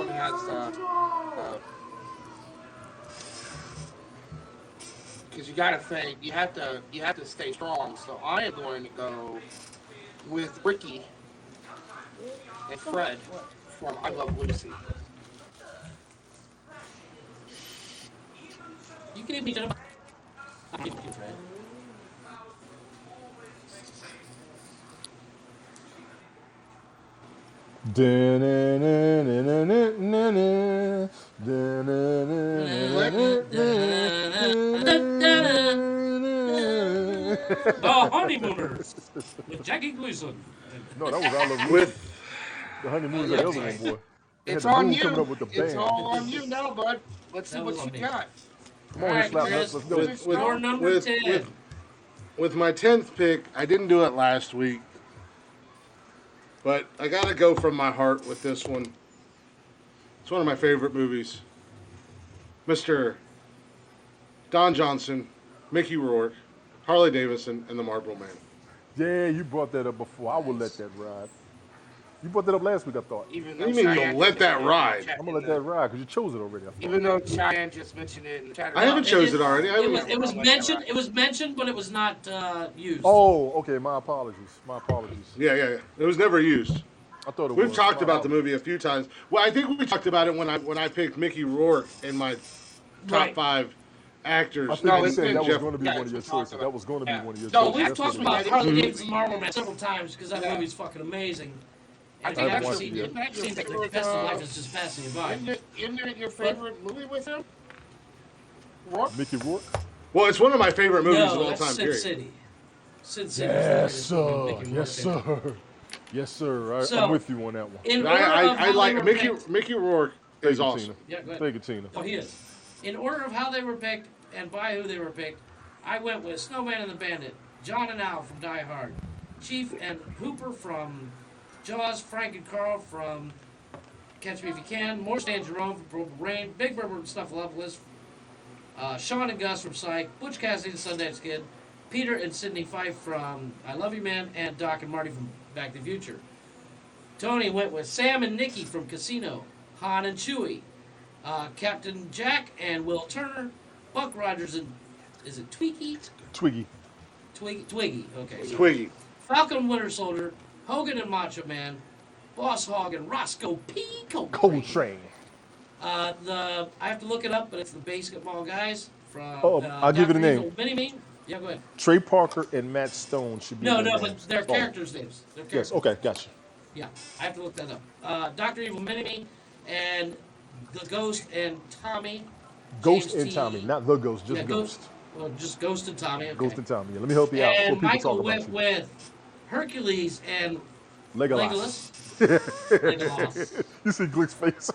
because you gotta think, you have to stay strong. So I am going to go with Ricky and Fred from I Love Lucy. You can even I'll give it to you, Fred. The Honeymooners with Jackie Gleason. No, that was I Love Lucy. With The honeymooners Oh, are the yeah, other one, sorry. boy. They had It's the on dude coming you. up with the It's band. all on you now, bud. Let's see That what was you on me. got. Come All on here, right, Slap. Chris. Let's go. with Your number with 10. with my 10th pick, I didn't do it last week, but I gotta go from my heart with this one. It's one of my favorite movies. Mr. Don Johnson, Mickey Rourke, Harley Davidson, and the Marlboro Man. Yeah, you brought that up before. I will let that ride. You brought that up last week, I thought. Even What do though you mean Cheyenne you'll let just that mentioned it in ride? the chat- I'm gonna let that ride because you chose it already. I thought. Even though Cheyenne just mentioned it in the chat. I haven't chose it already. I It haven't- was, it was I'll let that mentioned. ride. It was mentioned, but it was not used. Oh, okay. My apologies. My apologies. Yeah. It was never used. I thought it was. We've talked My about the apologies. movie a few times. Well, I think we talked about it when I picked Mickey Rourke in my top Right. 5 actors. I think No, you it's said been that was Jeff- going to be yeah, one of your we talked choices. about- That was going to be yeah. one of your No, choices. we've That's talked what it about was. Harley Mhm. Davidson Marlboro Man several times because that Yeah. movie's fucking amazing. I And think to haven't actually watched see it it, yet. it seems like the best of life is just passing you by. Isn't it your favorite movie with him? Rourke? Mickey Rourke. Well, it's one of my favorite movies of No, all that's time. Sin Period. City. Sin City. Yes, is sir. my favorite movie, Yes, Mickey Rourke. sir. Yes, sir. So- I'm with you on that one. In But order of I how like they were Mickey picked, Mickey Rourke Thank is you, awesome. Tina. Yeah, go ahead. Thank you, Tina. Oh, he is. In order of how they were picked and by who they were picked, I went with Snowman and the Bandit, John and Al from Die Hard, Chief and Hooper from Jaws, Frank and Carl from Catch Me If You Can, Morris and Jerome from Purple Rain, Big Bird and Snuffleupagus, Sean and Gus from Psych, Butch Cassidy and Sundance Kid, Peter and Sidney Fife from I Love You Man, and Doc and Marty from Back to the Future. Tony went with Sam and Nikki from Casino, Han and Chewie, Captain Jack and Will Turner, Buck Rogers and is it Twiggy? Twiggy. Twiggy. Okay. So Twiggy. Falcon Winter Soldier, Hogan and Macho Man, Boss Hogg and Roscoe P. Coltrane. I have to look it up, but it's the Basketball Guys from. Oh, I'll give you the Dr. name. Evil Mini-Me. Yeah, go ahead. Trey Parker and Matt Stone should be. No, their no, names. but their Oh, characters' names. Their Yes. characters. Okay. Gotcha. Yeah, I have to look that up. Dr. Evil Mini-Me and the Ghost and Tommy. Ghost James and T. Tommy, not the Ghost, just Yeah, Ghost. Well, just Ghost and Tommy. Okay. Ghost and Tommy. Yeah, let me help you out. And Before people Michael talk went about you. with Hercules and Legolas. Legolas. You see Glick's face.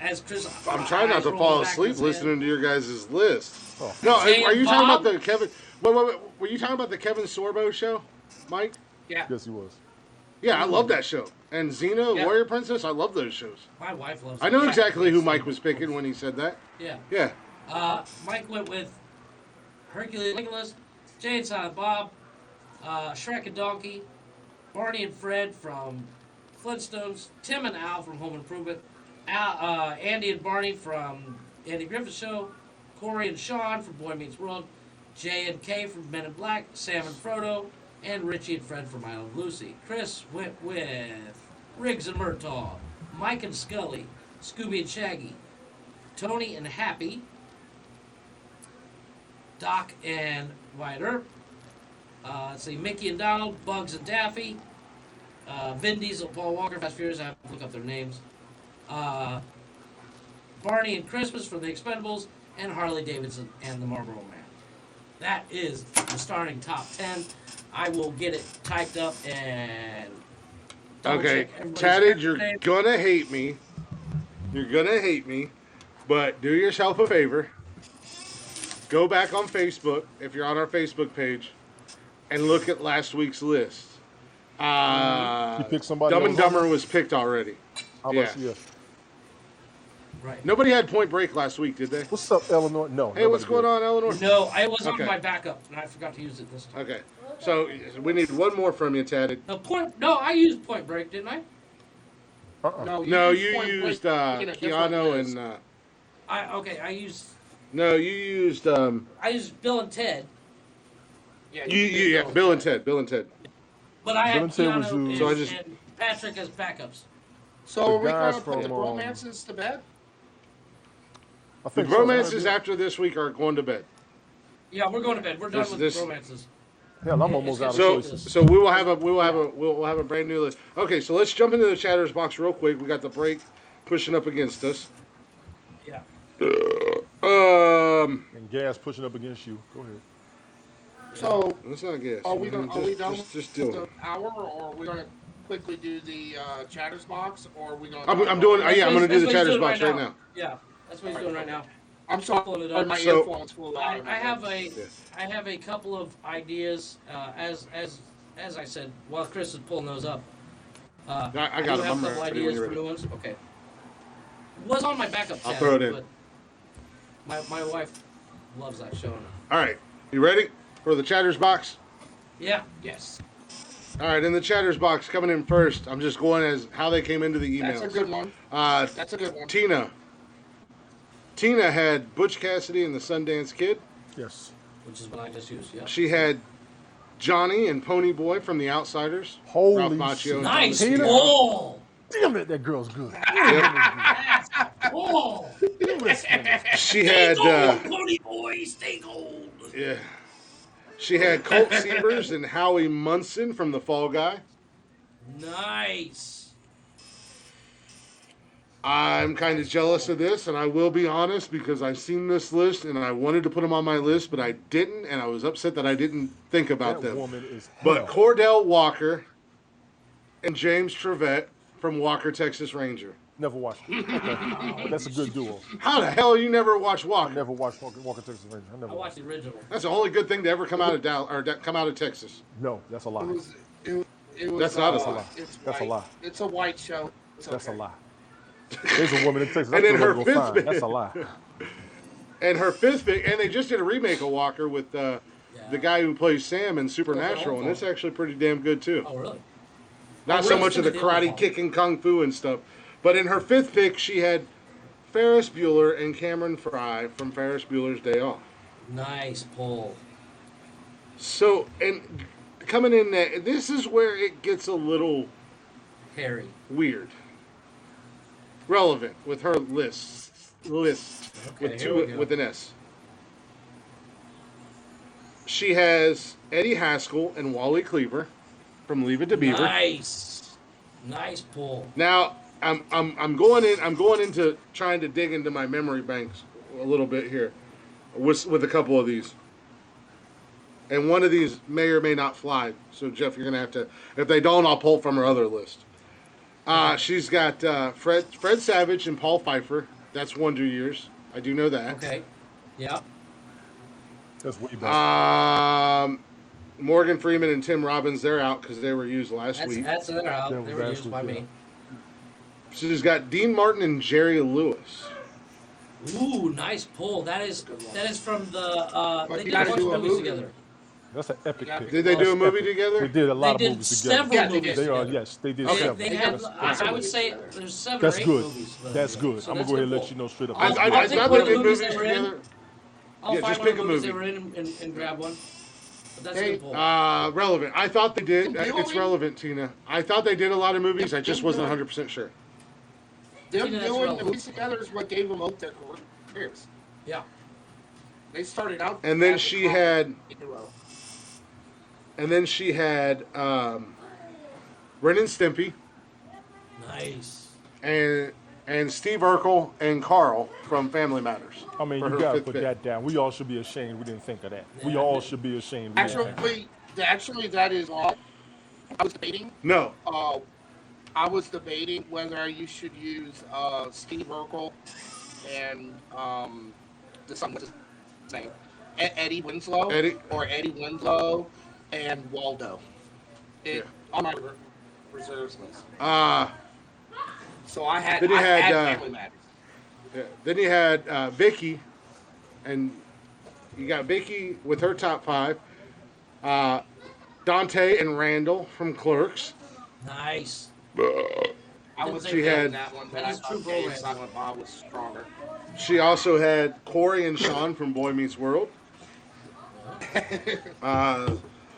As Chris. I'm trying not to fall asleep listening to your guys' list. Oh. No, Hey, are you talking Bob? about the Kevin? Wait. Were you talking about the Kevin Sorbo show, Mike? Yeah. Yes, he was. Yeah, I love that show. And Xena, Yeah. Warrior Princess, I love those shows. My wife loves. I know it. exactly who Mike was picking when he said that. Yeah. Yeah. Mike went with Hercules, Legolas, Jay and Silent Bob, Shrek and Donkey, Barney and Fred from Flintstones, Tim and Al from Home Improvement, Andy and Barney from Andy Griffith Show, Corey and Sean from Boy Meets World, Jay and Kay from Men in Black, Sam and Frodo, and Richie and Fred from I Love Lucy. Chris went with Riggs and Murtaugh, Mike and Scully, Scooby and Shaggy, Tony and Happy, Doc and Wyatt Earp, let's see, Mickey and Donald, Bugs and Daffy, Vin Diesel, Paul Walker, Fast Furious, I have to look up their names, Barney and Christmas from The Expendables, and Harley Davidson and the Marlboro Man. That is the starting top 10. I will get it typed up and Okay, double-check everybody's Tatted, you're name. gonna hate me. You're gonna hate me, but do yourself a favor. Go back on Facebook if you're on our Facebook page, and look at last week's list. You picked somebody Dumb and else? Dumber was picked already. How Yeah. about you? Right. Nobody had Point Break last week, did they? What's up, Eleanor? No. Hey, what's nobody going did. on, Eleanor? No, I was Okay. on my backup, and I forgot to use it this time. Okay, so we need one more from you, Tatted. No, I used Point Break, didn't I? Uh-uh. No, you Point Break used in a different Keanu list. and I used no, you used Bill and Ted, Yeah, yeah, Bill and Ted. but I Bill had and Ted was Keanu used. and, So I just- and Patrick as backups. So The are we guys going to put the from, romances to bed? I the think so. romances after this week are going to bed. Yeah, we're going to bed. We're done This- with this- romances. Hell, I'm It's almost gonna out of be choices. this. So we'll have a brand new list. Okay, so let's jump into the chatters box real quick. We got the break pushing up against us. Yeah. And gas pushing up against you. Go ahead. So, Let's not guess. are we gonna are we done Just with do the it. hour, or are we gonna quickly do the chatters box, or are we gonna? I'm talk doing. about- Yeah, I'm gonna do That's the what he's chatters doing box right now. Yeah, that's what he's doing right now. I'm Pulling sorry, it up. my So- earphones flew out. of my I have head. a couple of ideas. As I said, while Chris is pulling those up. I got do them. have I'm a couple ready when ideas you're for ready. new ones. Okay. Was on my backup I'll tab, throw it in. but my wife loves that show. All right, you ready for the chatters box? Yeah. Yes, All right, in the chatters box coming in first. I'm just going as how they came into the emails. that's a good one. Uh, That's a good one. Tina. Tina had Butch Cassidy and the Sundance Kid. Yes. Which is what I just used. Yeah. She had Johnny and Pony Boy from The Outsiders. Holy Ralph Macchio shit. and Nice Thomas Tina. Tina. pull. Damn it, that girl's good. Pull. She had Pony boy, stay gold. yeah. She had Colt Sievers and Howie Munson from The Fall Guy. Nice. I'm kind of jealous of this, and I will be honest because I've seen this list and I wanted to put them on my list, but I didn't, and I was upset that I didn't think about That them. woman is But hell. Cordell Walker and James Trevette from Walker, Texas Ranger. Never watched it. Okay. That's a good duo. How the hell you never watched Walker? Never watched Walker Texas Ranger. I never I watched the original. That's the only good thing to ever come out of come out of Texas. No, that's a lie. It was. That's not a uh, lie. It's That's a white. lie. It's a white show. It's That's okay. a lie. There's a woman in Texas. I And then still her never go fifth find. pick. That's a lie. And her fifth pick, and they just did a remake of Walker with the guy who plays Sam in Supernatural, and it's actually pretty damn good too. Oh, really? Not Oh, so really? much of the It's in the karate old kicking kung fu and stuff. But in her fifth pick, she had Ferris Bueller and Cameron Fry from Ferris Bueller's Day Off. Nice pull. So, and coming in there, this is where it gets a little Harry. weird. Relevant with her list Okay, with here we two go. with an S. She has Eddie Haskell and Wally Cleaver from Leave It to Beaver. Nice. Nice pull. Now I'm going into trying to dig into my memory banks a little bit here with a couple of these. And one of these may or may not fly. So Jeff, you're gonna have to. If they don't, I'll pull from her other list. She's got Fred Savage and Paul Pfeiffer. That's Wonder Years. I do know that. Okay. Yeah. That's way better. Morgan Freeman and Tim Robbins, they're out because they were used last week. That's their out. Them They were used bastards, by yeah. me. She's got Dean Martin and Jerry Lewis. Ooh, nice pull. That is from the But they you did a gotta bunch do of a movies movie. together. That's an epic Yeah. pick. Did they do a That's movie epic. together? They did a lot They of did movies together. several Yeah, they movies did. They are, together. yes, they did Okay. several. They had, That's I would say there's 7 That's or 8 good. movies. That's good. So I'm that's gonna go ahead a and good let you know straight up. I'll- I I'll take thought one they of did the movies movies they were in. together. I'll Yeah, find just one pick of a the movies movie. they were in and grab one. But that's Hey, a good pull. Relevant. I thought they did. Really? It's relevant, Tina. I thought they did a lot of movies. I just wasn't 100% sure. Them Tina, that's doing the relevant. movies together is what gave them both their careers. Yeah. They started out. And then as a she comedy had- duo. And then she had Ren and Stimpy Nice. and Steve Urkel and Carl from Family Matters. I mean, for you her gotta fifth put pick. that down. We all should be ashamed we didn't think of that. We Yeah. all should be ashamed. We didn't think of that. Actually, that is all. I was debating. No. I was debating whether you should use Steve Urkel and the son what's his name, Eddie Winslow, Eddie. or Eddie Winslow and Waldo. Yeah. On my reserves list. So I had. Then you I had, had Family Matters. Yeah. Then you had Vicky, and you got Vicky with her top 5. Dante and Randall from Clerks. Nice. I was She had- that one, but That I is thought true Dave romance. Silent Bob was stronger. She also had Corey and Sean from Boy Meets World.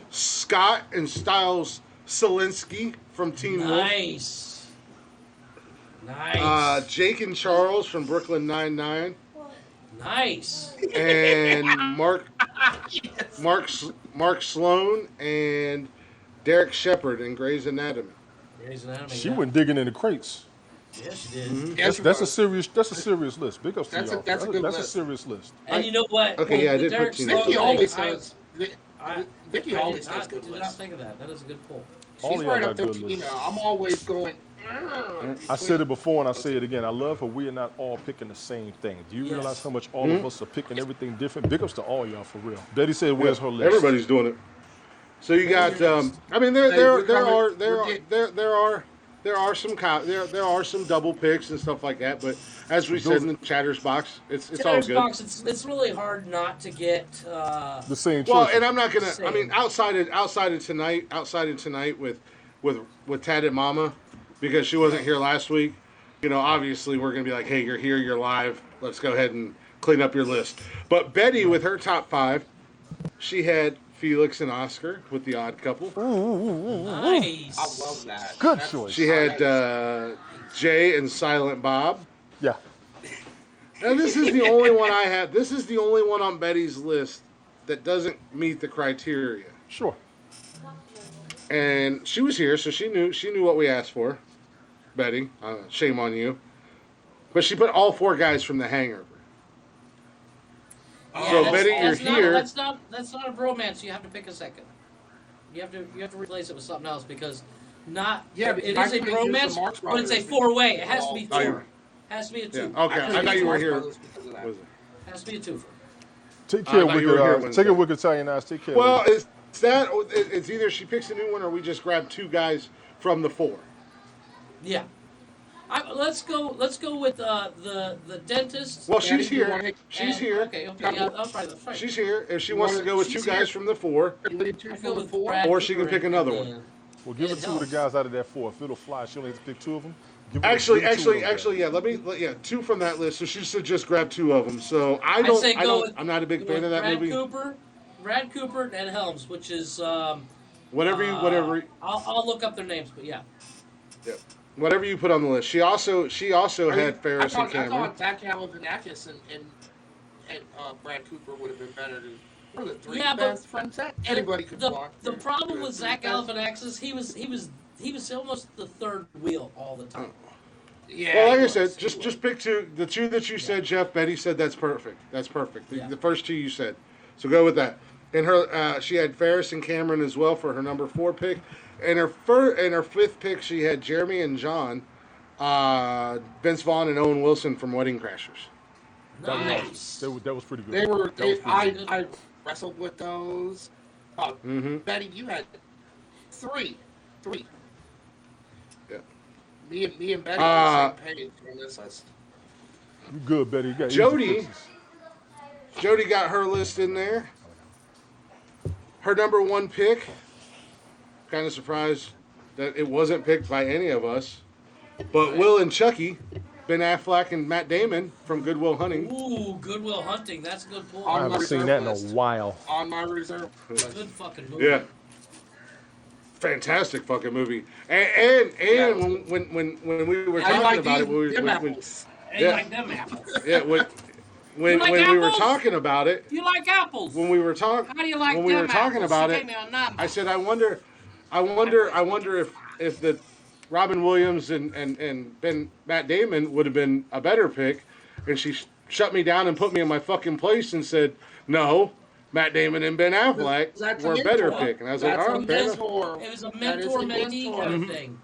Scott and Styles Selinsky from Teen Wolf. Nice. Nice. Jake and Charles from Brooklyn Nine-Nine. Nice. and Mark Sloan and Derek Shepard in Grey's Anatomy. Grey's Anatomy. She yeah. went digging in the crates. Yeah, she did. Yes, That's a was. serious list. Big ups to That's a- y'all. that's a good That's a list. serious list. And you know what? Okay, yeah, I did Derek put Tina Sloan Vicky Sloan. thing, always I- does. I, Vicky I always did does not, good did not lists. think of that. That is a good pull. All She's of y'all right got up there good with lists. Tina. I'm always going. I said it before and I say it again. I love how we are not all picking the same thing. Do you Yes. realize how much all of us are picking everything different? Big ups to all y'all for real. Betty said, "Where's her list?" Everybody's doing it. So you got. I mean, Hey, we're coming- there are some there are some double picks and stuff like that. But as we said in the chatters box, it's all Chatter's good. box, it's really hard not to get. The same Well, choices. and I'm not gonna. I mean, Same. outside of tonight with Tad and Mama, because she wasn't here last week. You know, obviously we're gonna be like, hey, you're here, you're live. Let's go ahead and clean up your list. But Betty with her top 5, she had Felix and Oscar with The Odd Couple. Nice. I love that. Good That's- choice. She had Jay and Silent Bob. Yeah. And this is the only one I have. This is the only one on Betty's list that doesn't meet the criteria. Sure. And she was here, so she knew what we asked for. Betty, shame on you. But she put all 4 guys from the Hangover. Yeah, So, that's- Betty, that's you're not, here. That's not a bromance. You have to pick a second. You have to replace it with something else because not. Yeah, but it I is a couldn't use the bromance, Marx but it's a Brothers 4-way. It has to be Oh, 2. you're- Has to be a 2. Yeah. Okay, I thought you were here. Because of that. Was it? Has to be a 2. Take care, I thought you wicked were here eyes. Wednesday. Take it, wicked Italian eyes. Take care. Well, lady. it's either she picks a new one or we just grab 2 guys from the 4. Yeah. Let's go with the dentist. Well, Betty, she's you here. wanna- She's here. Okay. Yeah, that's right. She's here. If she wants to go with 2 She's guys here. from the 4, You leave 2 I from go the with 4. Brad Or she can Cooper pick and, another one. Well, give it it 2 of the helps. guys out of that 4. If it'll fly, she only has to pick 2 of them. Give it Actually, give it 2 of them actually, guys. yeah. 2 from that list. So she should just grab 2 of them. So I say go with. I'm not a big go fan with of that movie. Brad Cooper and Helms, which is Whatever I'll look up their names, but yeah. whatever you put on the list. She also had Ferris and I Cameron. thought Zach Galifianakis and Brad Cooper would have been better than one of the 3 Yeah, but best friends that anybody could want. The problem with Three Zach best- Galifianakis, he was almost the 3rd wheel all the time. Yeah. Well, like he I was, said, he just was. pick 2. The 2 that you said, Jeff. Betty said that's perfect. That's perfect. Yeah. The first 2 you said. So go with that. And her, she had Ferris and Cameron as well for her number 4 pick. And her 5th pick, she had Jeremy and John, Vince Vaughn and Owen Wilson from Wedding Crashers. Nice. That was pretty good. They were. That was pretty good. I wrestled with those. Betty, you had 3. Yeah. Me and Betty on the same page on this list. You good, Betty. You got easy Jody. fixes. Jody got her list in there. Her number 1 pick. Kind of surprised that it wasn't picked by any of us. But Will and Chucky, Ben Affleck and Matt Damon from Good Will Hunting. Ooh, Good Will Hunting. That's a good pull. I On haven't my seen that in a reserve list. while. On my reserve list. Good fucking movie. Yeah. Fantastic fucking movie. And Yeah. when we were How you talking like about these? it, when we, Them when, apples. Hey, you Yeah. like them apples? yeah, when like we were apples? talking about it, You like apples? when we were talking, How do you like when we them were talking apples? about She it, gave me a number. I said, I wonder if the Robin Williams and Matt Damon would have been a better pick, and she shut me down and put me in my fucking place and said, no, Matt Damon and Ben Affleck That's a were a better mentor. pick, and I was like, That's all a right, fair enough. mentor. It was a That is a mentor-mentee mentor. kind of thing.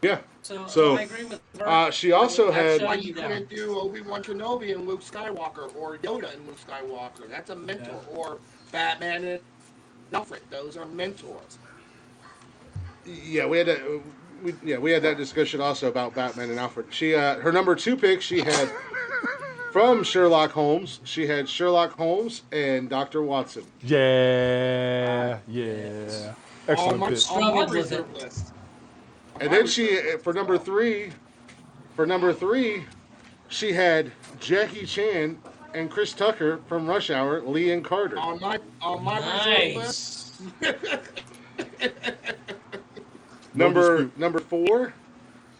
Yeah. So I agree with her. She also That's had. Why shutting you down. couldn't do Obi-Wan Kenobi and Luke Skywalker, or Yoda and Luke Skywalker. That's a mentor. Or Batman and Alfred. Those are mentors. Yeah, we had that. We had that discussion also about Batman and Alfred. She her number 2 pick she had from Sherlock Holmes. She had Sherlock Holmes and Dr. Watson. Yeah. Excellent pick. On my Struggled with reserve it. list. And then she for number 3, she had Jackie Chan and Chris Tucker from Rush Hour, Lee and Carter. On my reserve list. Nice. Number 4,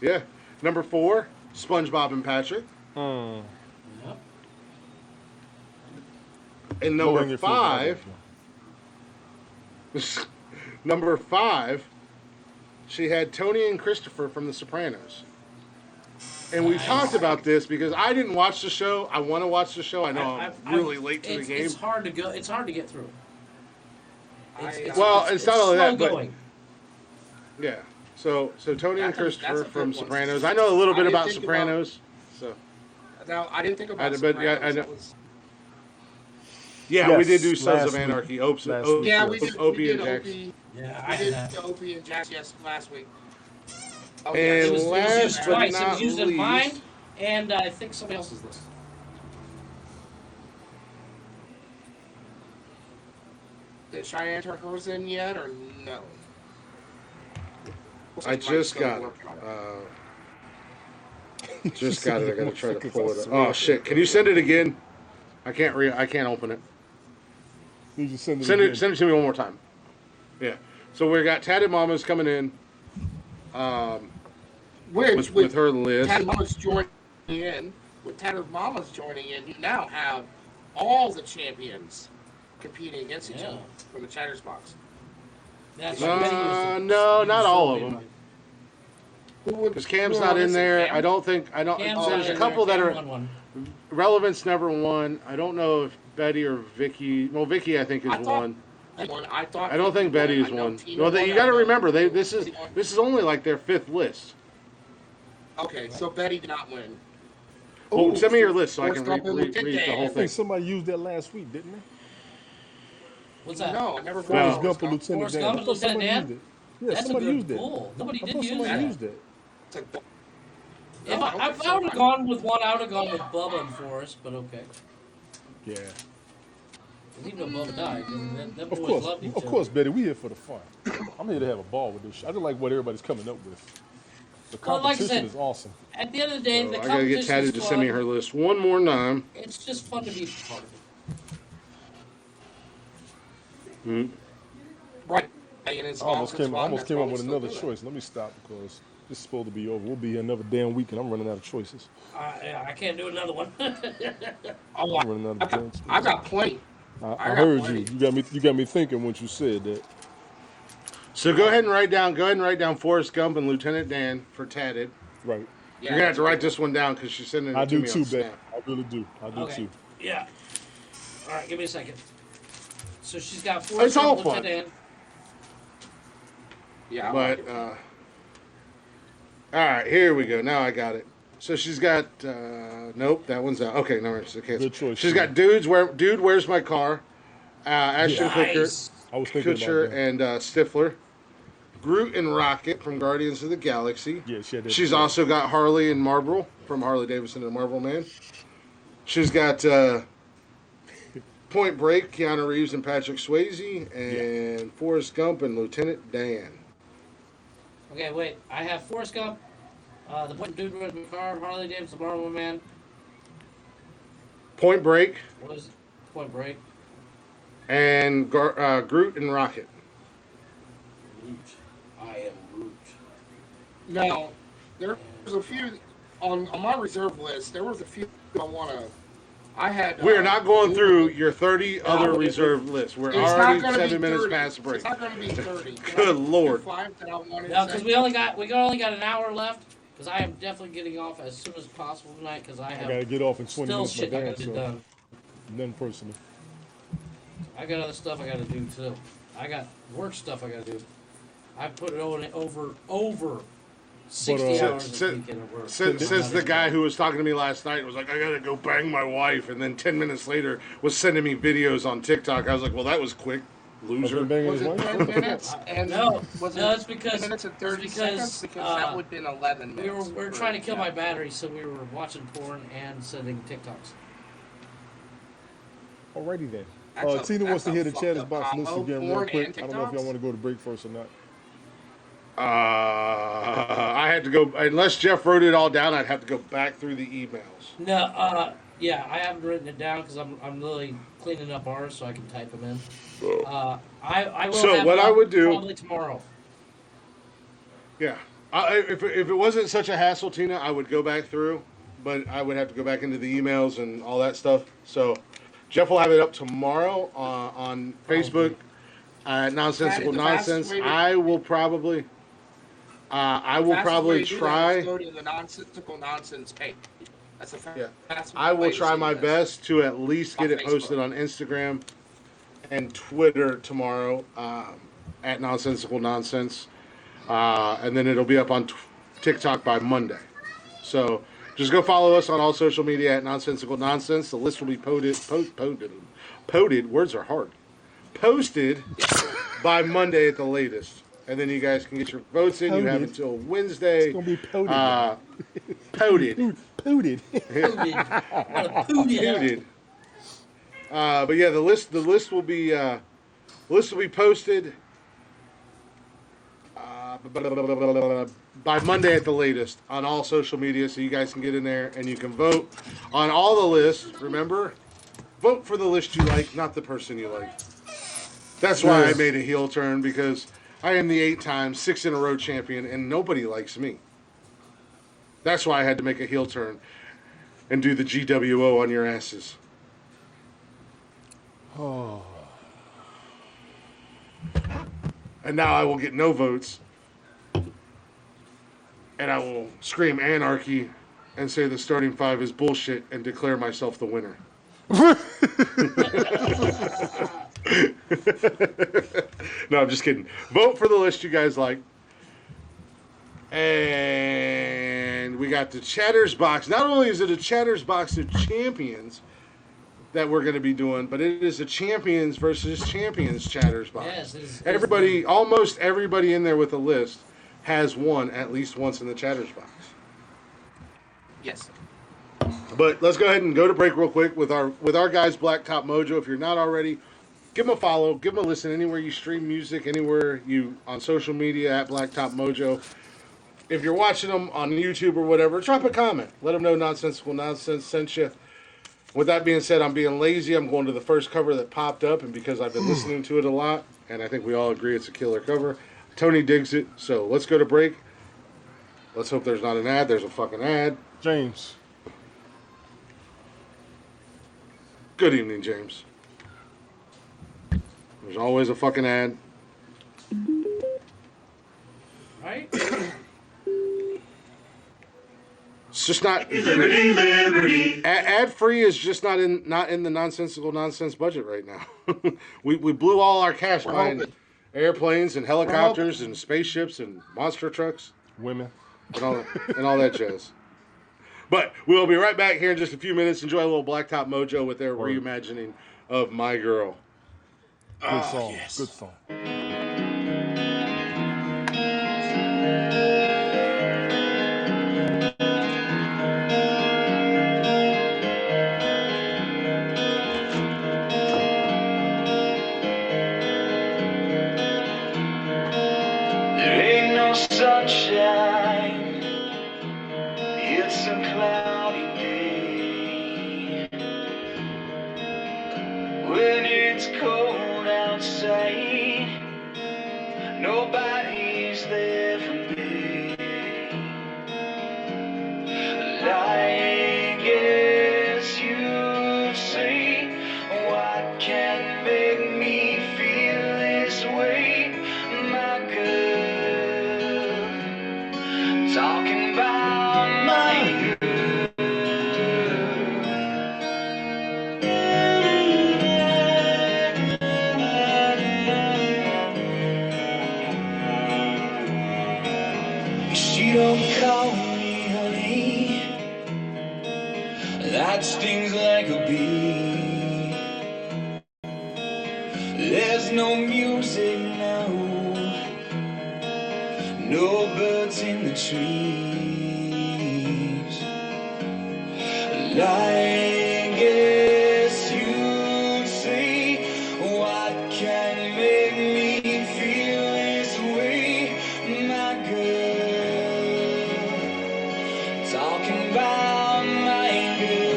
yeah, number 4, SpongeBob and Patrick. Yep. And Lower in your field, I got you. number 5, she had Tony and Christopher from The Sopranos. And we talked about this because I didn't watch the show. I want to watch the show. I know I'm really late to the game. It's hard to go. It's hard to get through. It's not only that, but going. yeah. So Tony and Christopher that's a from good one. Sopranos. I know a little bit didn't about think Sopranos. So Now, I didn't think about but yeah, I Sopranos. know. That was- Yeah, we Yes, did do Sons last of week. Anarchy. Last week. Yeah, we did. Opie we and did Jax. Opie. Yeah, We I did that. Opie and Jax last week. Oh, And It was last used but twice. It not was used in least- mine, and I think somebody else's list. Did Cheyenne turn hers in yet, or no? Looks I like Mike's just still got it. working on Just got it. I gotta try to pull it up. Oh shit! Can you send it again? I can't open it. You just send it. Send again. it to me one more time. Yeah. So we got Tatted Mamas coming in. Which, with her list. Tatted Mama's joining in. With Tatted Mama's joining in, you now have all the champions competing against each Yeah. other from the Chatters box. That's No, not all of them. Because Cam's not in there. Cam? I don't. There's a couple that are Relevance never won. I don't know if Betty or Vicky. Well, Vicky I think is one. I don't think Betty is one. Well, you got to remember this is only like their 5th list. Okay, so Betty did not win. Well, send me your list so I Forrest can Gump and read the Lieutenant whole Dan. I thing. think somebody used that last week, didn't they? What's that? No, I never voted Forrest for Gump and Forrest Gump. Lieutenant Forrest Dan. Gump I and thought somebody Lieutenant used it. Yeah, That's a somebody good used it. pull. Nobody I did thought use somebody that. used it. It's like, If No, I would have gone with one, I would have gone with Bubba and Forrest, but okay. Yeah. Even though Bubba died, them Of boys course, loved each of other. course, Betty. We here for the fun. I'm here to have a ball with this shit. I just like what everybody's coming up with. The Well, like I competition said, is awesome. At the end of the day, So the I gotta get competition Tatted is to fun. send me her list one more time. It's just fun to be part of it. right. And it's I almost came up with another another choice. Let me stop because this is supposed to be over. We'll be here another damn week and I'm running out of choices. I can't do another one. Oh, I'm running out of damn I got plenty. I got heard plenty. you. You got me thinking when you said that. So go ahead and write down Forrest Gump and Lieutenant Dan for Tatted. Right. Yeah, You're gonna have to write this one down because she's sending it I to do me too, on Ben. Snap. I really do. I do Okay. too. Yeah. All right, give me a second. So she's got It's Forrest all Gump, fun. Lieutenant Dan. Yeah, I But like it. all right, here we go. Now I got it. So she's got nope, that one's out. Okay, no, it's okay. Good choice, She's Sean. got Dude, Where's My Car? Ashton Nice. I was thinking Kutcher about that. and Stifler. Groot and Rocket from Guardians of the Galaxy. Yeah, she had that She's too. also got Harley and Marlboro from Harley Davidson and Marlboro Man. She's got Point Break, Keanu Reeves and Patrick Swayze, and Forrest Gump and Lieutenant Dan. Okay, wait. I have Forrest Gump, the Point Dude with my car, Harley Davidson, Marvel Man. Point Break What is it? Point Break? and Groot and Rocket. Root. I am Root. Now, there's a few on my reserve list. There was a few I had. We are not going through your 30 other No, reserve lists. We're It's not already gonna be 7 minutes 30. past the break. It's not going to be 30. Good Lord. Five that I wanted No, to because say. we only got an hour left. Because I am definitely getting off as soon as possible tonight. Because I I have gotta get off in 20 still minutes, my shit I dad. got to So get done. nothing personal. I got other stuff I got to do too. I got work stuff I got to do. I put it over 60 hours this weekend of work. Says the guy who was talking to me last night and was like, I gotta go bang my wife, and then 10 minutes later was sending me videos on TikTok. I was like, well, that was quick, loser. Husband banging Was his it wife? 10 minutes? And No, was no, it it's because 10 minutes and it's 30 because, seconds? Because that would have been 11 we minutes. were trying to kill my battery, so we were watching porn and sending TikToks. Alrighty then. That's Tina wants to hear the fucked Chatters up box list combo, again real porn quick. and I don't know if y'all TikToks? want to go to break first or not. I had to go, unless Jeff wrote it all down, I'd have to go back through the emails. No, yeah, I haven't written it down because I'm literally cleaning up ours so I can type them in. I will So have what it I up would do- probably tomorrow. Yeah. If it wasn't such a hassle, Tina, I would go back through, but I would have to go back into the emails and all that stuff. So Jeff will have it up tomorrow on Facebook Nonsensical The fastest Nonsense. way to- I will probably fastest way to do that try. is go to the Nonsensical Nonsense page. That's the Yeah, fastest I way will to try see my this. best to at least get On it posted Facebook. on Instagram and Twitter tomorrow at Nonsensical Nonsense, and then it'll be up on TikTok by Monday. So just go follow us on all social media at Nonsensical Nonsense. The list will be posted. Words are hard. Posted by Monday at the latest, and then you guys can get your votes in. You have Poded. until Wednesday. It's gonna be poded. Poded. Pooted. Muted. But yeah, the list will be posted by Monday at the latest on all social media, so you guys can get in there and you can vote on all the lists. Remember, vote for the list you like, not the person you like. That's why I made a heel turn, because I am the 8-time, 6-in-a-row champion, and nobody likes me. That's why I had to make a heel turn and do the GWO on your asses. Oh. And now I will get no votes. And I will scream anarchy and say the starting 5 is bullshit and declare myself the winner. No, I'm just kidding. Vote for the list you guys like. And we got the Chatters box. Not only is it a Chatters box of champions that we're going to be doing, but it is a champions versus champions Chatters box. Yes, it's Everybody, almost everybody in there with a list has won at least once in the Chatters box. Yes. But let's go ahead and go to break real quick with our guys Blacktop Mojo. If you're not already, give them a follow, give them a listen anywhere you stream music, anywhere you on social media at Blacktop Mojo. If you're watching them on YouTube or whatever, drop a comment. Let them know Nonsensical Nonsense sent you. With that being said, I'm being lazy. I'm going to the first cover that popped up, and because I've been listening to it a lot, and I think we all agree it's a killer cover, Tony digs it. So let's go to break. Let's hope there's not an ad. There's a fucking ad. James. Good evening, James. There's always a fucking ad. right. It's just not ad free is just not in the Nonsensical Nonsense budget right now. we blew all our cash buying airplanes and helicopters and spaceships and monster trucks Women. and all that jazz. But we'll be right back here in just a few minutes. Enjoy a little Blacktop Mojo with their reimagining of My Girl. Good song. Yes. Good song. There ain't no sunshine, it's a cloudy day. When it's cold outside, nobody's there for me. I guess you'd say, what can make me feel this way, my girl? Talking about my girl. She don't call me honey, that stings like a bee. There's no music now, no birds in the trees. I guess you'd say, what can make me feel this way, my girl? Talking about my girl.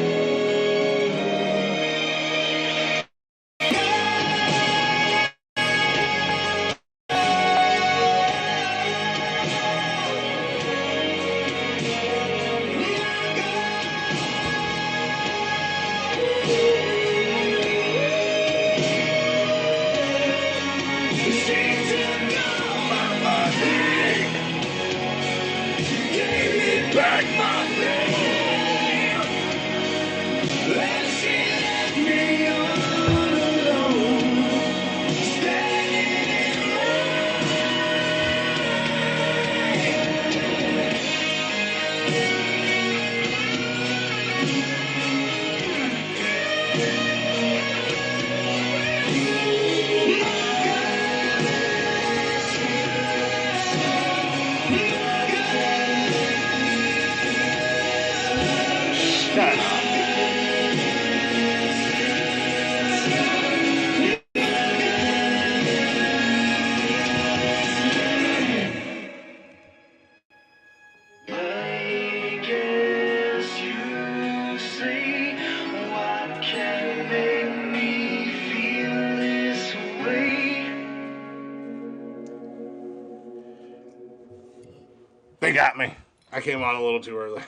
They got me. I came on a little too early.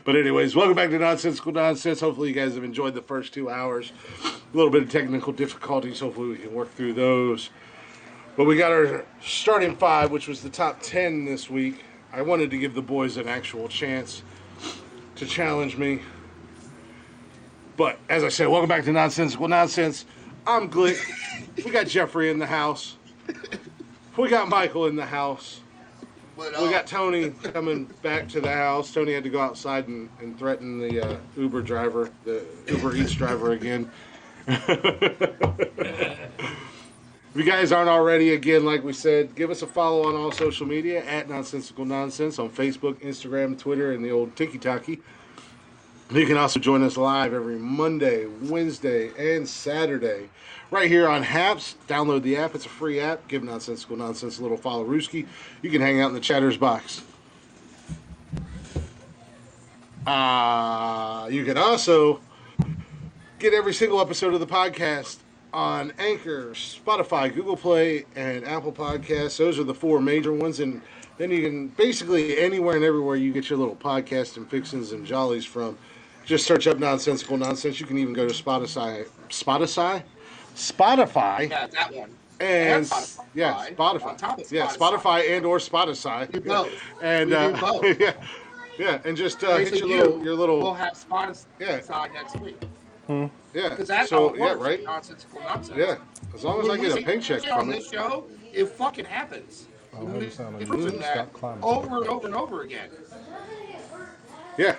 But anyways, welcome back to Nonsensical Nonsense. Hopefully you guys have enjoyed the first 2 hours. A little bit of technical difficulties. Hopefully we can work through those. But we got our starting 5, which was the top 10 this week. I wanted to give the boys an actual chance to challenge me. But as I said, welcome back to Nonsensical Nonsense. I'm Glick. We got Jeffrey in the house. We got Michael in the house. We got Tony coming back to the house. Tony had to go outside and threaten the Uber driver, the Uber Eats driver again. If you guys aren't already, again, like we said, give us a follow on all social media at Nonsensical Nonsense on Facebook, Instagram, Twitter, and the old TikTok. You can also join us live every Monday, Wednesday, and Saturday right here on Haps. Download the app. It's a free app. Give Nonsensical Nonsense a little follow rooski. You can hang out in the chatters box. You can also get every single episode of the podcast on Anchor, Spotify, Google Play, and Apple Podcasts. Those are the 4 major ones. And then you can basically anywhere and everywhere you get your little podcast and fixins and jollies from. Just search up Nonsensical Nonsense. You can even go to Spotify. Yeah, that one. And Spotify. yeah, Spotify. On top of Yeah, Spotify and or Spotify. We do both. And We do both. yeah, and just hit your little. We'll have Spotify Yeah. next week. Yeah. Because that's So how it works. right. Nonsensical Nonsense. Yeah. As long as I get a paycheck on from this it. show, it fucking happens. Oh, We you sound like do you that stop climbing. over and over and over again. Yeah.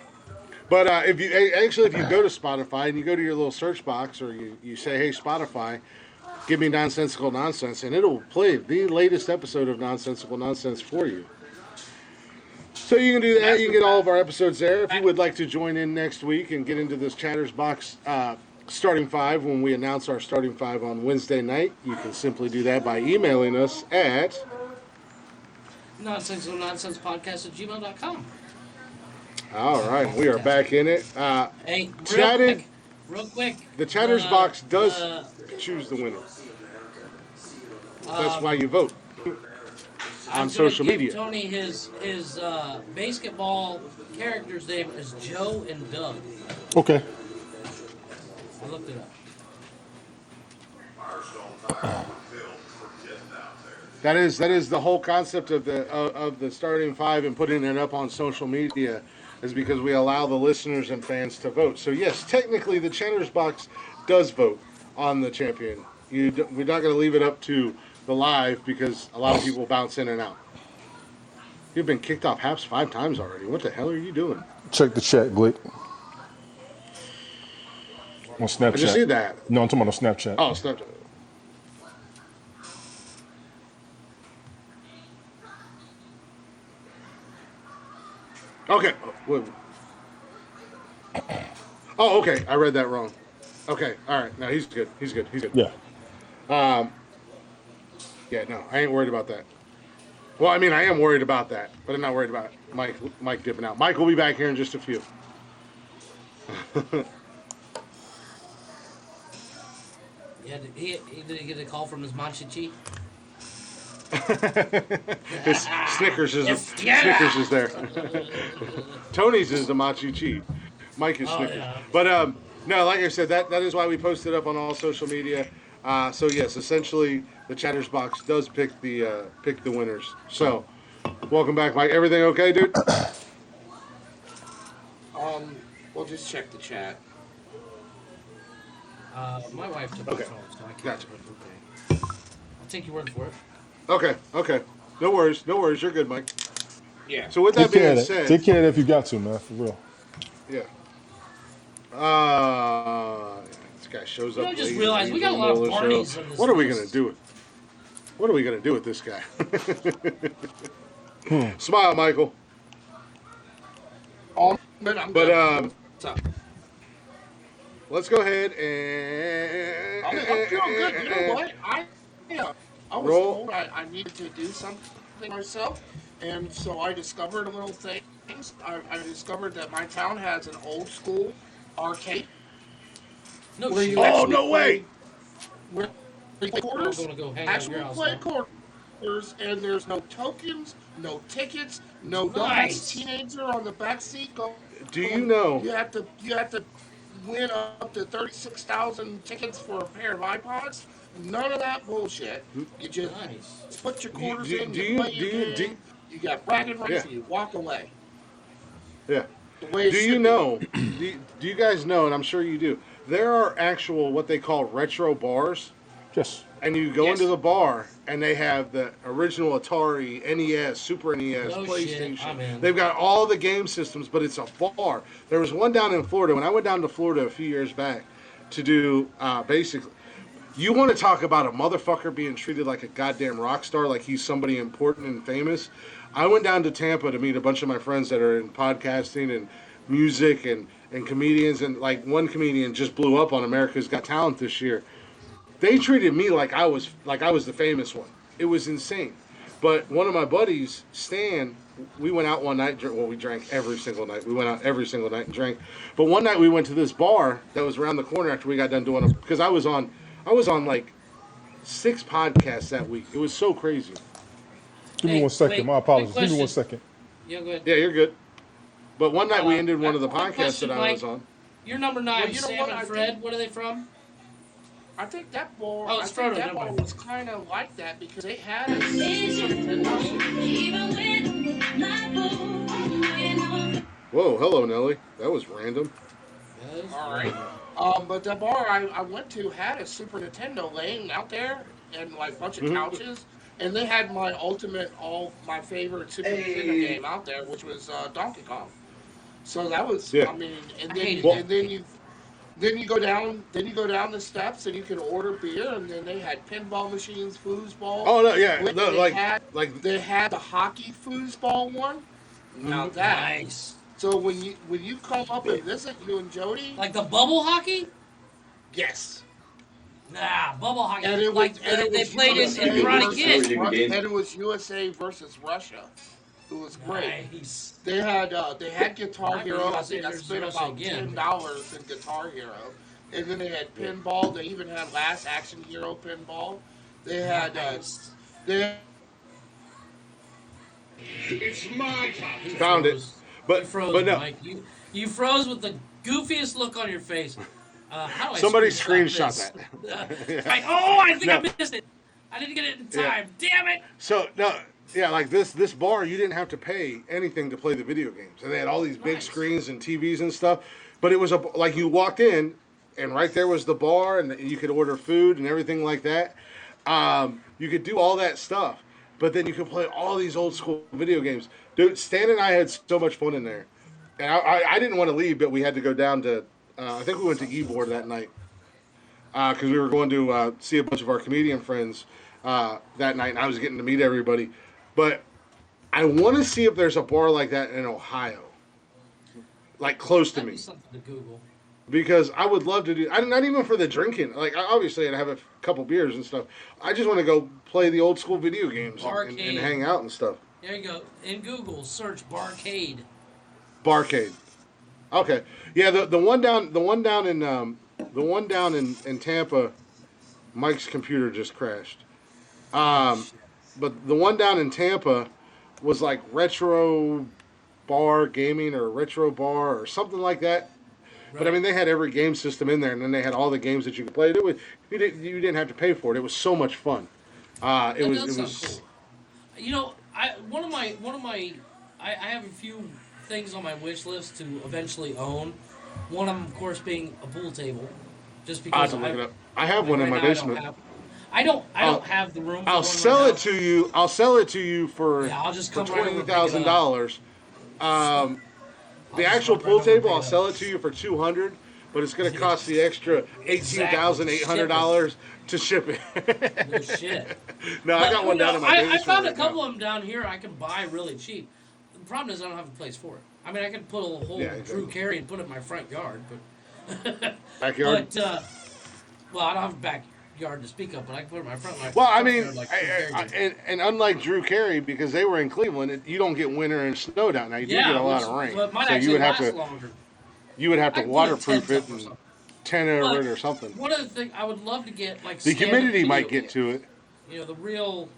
But if you go to Spotify and you go to your little search box or you say, hey, Spotify, give me Nonsensical Nonsense, and it'll play the latest episode of Nonsensical Nonsense for you. So you can do that. You can get all of our episodes there. If you would like to join in next week and get into this chatters box starting 5 when we announce our starting 5 on Wednesday night, you can simply do that by emailing us at nonsensicalnonsenspodcast@gmail.com. all right, we are back in it. Hey, real quick. The chatters box does choose the winner. That's why you vote on social media. Tony, his basketball character's name is Joe and Doug. Okay. I looked it up. That is the whole concept of the starting 5 and putting it up on social media, is because we allow the listeners and fans to vote. So yes, technically the chatters box does vote on the champion. We're not going to leave it up to the live because a lot of people bounce in and out. You've been kicked off Haps 5 times already. What the hell are you doing? Check the chat, Glick. On Snapchat. I just see that. No, I'm talking about on Snapchat. Oh, Snapchat. Okay. Oh, okay. I read that wrong. Okay. All right. No, he's good. He's good. Yeah. Yeah, no, I ain't worried about that. Well, I mean, I am worried about that, but I'm not worried about Mike dipping out. Mike will be back here in just a few. Yeah, did he get a call from his Manchichi? His Snickers is there. Tony's is the Machi Chi. Mike is Snickers. Yeah. But no, like I said, that is why we post it up on all social media. So yes, essentially the chatters box does pick the winners. So welcome back, Mike. Everything okay, dude? We'll just check the chat. My wife took Okay. my phone, so I can't. Gotcha. Okay. I'll take your word for it. Okay. No worries. You're good, Mike. Yeah. So with that Take care being of that. said, Take care of that if you got to, man. For real. yeah. This guy shows up. I just late, realized we leaves got in a the lot of middle parties show. on this What are we list. gonna do with? What are we gonna do with this guy? Smile, Michael. I'm good. I'm But good. What's up? let's go ahead and I'm feeling good. You know what? I was Roll. told I needed to do something myself, and so I discovered a little things. I discovered that my town has an old school arcade. No Where shit. you Oh actually no way! Where you play quarters? I'm gonna go hang out at Actually your house play now. quarters. and there's no tokens, no tickets, no dumbass Nice. teenager on the back seat going. Do you know? You have to win up to 36,000 tickets for a pair of iPods. None of that bullshit. You just Nice. put your Do you, quarters do, in, do you you play do your you do game, you got bragging yeah, rights, and you walk away. yeah. The way it Do you should be. know? Do you guys know? And I'm sure you do. There are actual what they call retro bars, Yes. and you go into Yes. the bar and they have the original Atari, NES, Super NES, No shit. PlayStation. I'm in. They've got all the game systems, but it's a bar. There was one down in Florida. When I went down to Florida a few years back to do basically, you want to talk about a motherfucker being treated like a goddamn rock star, like he's somebody important and famous. I went down to Tampa to meet a bunch of my friends that are in podcasting and music and comedians, and like one comedian just blew up on America's Got Talent this year. They treated me like I was the famous one. It was insane. But one of my buddies, Stan, we went out one night. Well, we drank every single night. We went out every single night and drank. But one night we went to this bar that was around the corner after we got done doing it because I was on like 6 podcasts that week. It was so crazy. Give me Hey, 1 second. wait, My quick apologies. Give me 1 question. second. Yeah, go ahead. Yeah, you're good. But one night we ended one of the quick podcasts question, that I Mike. was on. You're number 9, Well, you know Sam what? and I Fred. think What are they from? I think that bar. Oh, I it's think Frodo. that Never bar mind. was kind of like that because they had a Super Nintendo. Whoa, hello, Nelly. That was random. That is All right. right. But the bar I went to had a Super Nintendo laying out there and like a bunch of couches, and they had my favorite Super Nintendo game out there, which was Donkey Kong. So that was, Yeah. I mean, I hated that game. then you go down the steps and you can order beer, and then they had pinball machines, foosball. Oh no, yeah, Wait, no, like they had the hockey foosball one. Now that Nice. so when you come up and visit you and Jody, Like the bubble hockey? yes. Nah, bubble hockey. And it was, Like and it they was played in USA Karate versus Kid. And it was USA versus Russia. It was great. Nice. They had Guitar Might be Hero. I USA think I versus spent Russia about again. $10 in Guitar Hero, and then they had pinball. They even had Last Action Hero pinball. They had Nice. they It's my He time. found it. froze. But You froze, but no, Mike. You froze with the goofiest look on your face. How do I somebody screenshot screenshot this? that. I think I No. missed it. I didn't get it in Yeah. time. Damn it! So no, yeah, like this bar, you didn't have to pay anything to play the video games, and they had all these big Nice. screens and TVs and stuff. But it was like you walked in, and right there was the bar, and you could order food and everything like that. You could do all that stuff, but then you could play all these old school video games. Dude, Stan and I had so much fun in there, and I didn't want to leave, but we had to go down to. I think we went to Ybor that night because we were going to see a bunch of our comedian friends that night, and I was getting to meet everybody. But I want to see if there's a bar like that in Ohio, like close to That'd me, be something to Google. because I would love to do. Not even for the drinking. Like obviously, I'd have a couple beers and stuff. I just want to go play the old school video games and hang out and stuff. There you go. In Google, search Barcade. Barcade. Okay. Yeah, the one down in Tampa, Mike's computer just crashed. But the one down in Tampa was like retro bar gaming or retro bar or something like that. But I mean, they had every game system in there, and then they had all the games that you could play. You didn't have to pay for it. It was so much fun. That does sound cool. You know, I have a few things on my wish list to eventually own. One of them, of course, being a pool table, just I have because to look it up. I have one in my right now basement. I don't have the room. For I'll one sell right it to you. I'll sell it to you for Yeah, I'll just come for right over and pick it $20,000. The just actual come right pool over and table, pick I'll it sell up. it to you for $200, but it's going to cost the extra $18,800 to ship it. No shit. No, I got one down in my basement. I found a right couple now. of them down here I can buy really cheap. The problem is I don't have a place for it. I mean, I can put a whole Yeah, exactly. Drew Carey and put it in my front yard, but Backyard. well, I don't have a backyard to speak of, but I can put it in my front. Well, I front mean, yard like Drew Carey did. and unlike Drew Carey, because they were in Cleveland, you don't get winter and snow down now. You do get a lot of rain, But it might so actually you would have last to longer. have I to can put a waterproof tent it up or and something. tent over But it or something. one other thing I would love to get, like The standard humidity might video get to it. You know, the real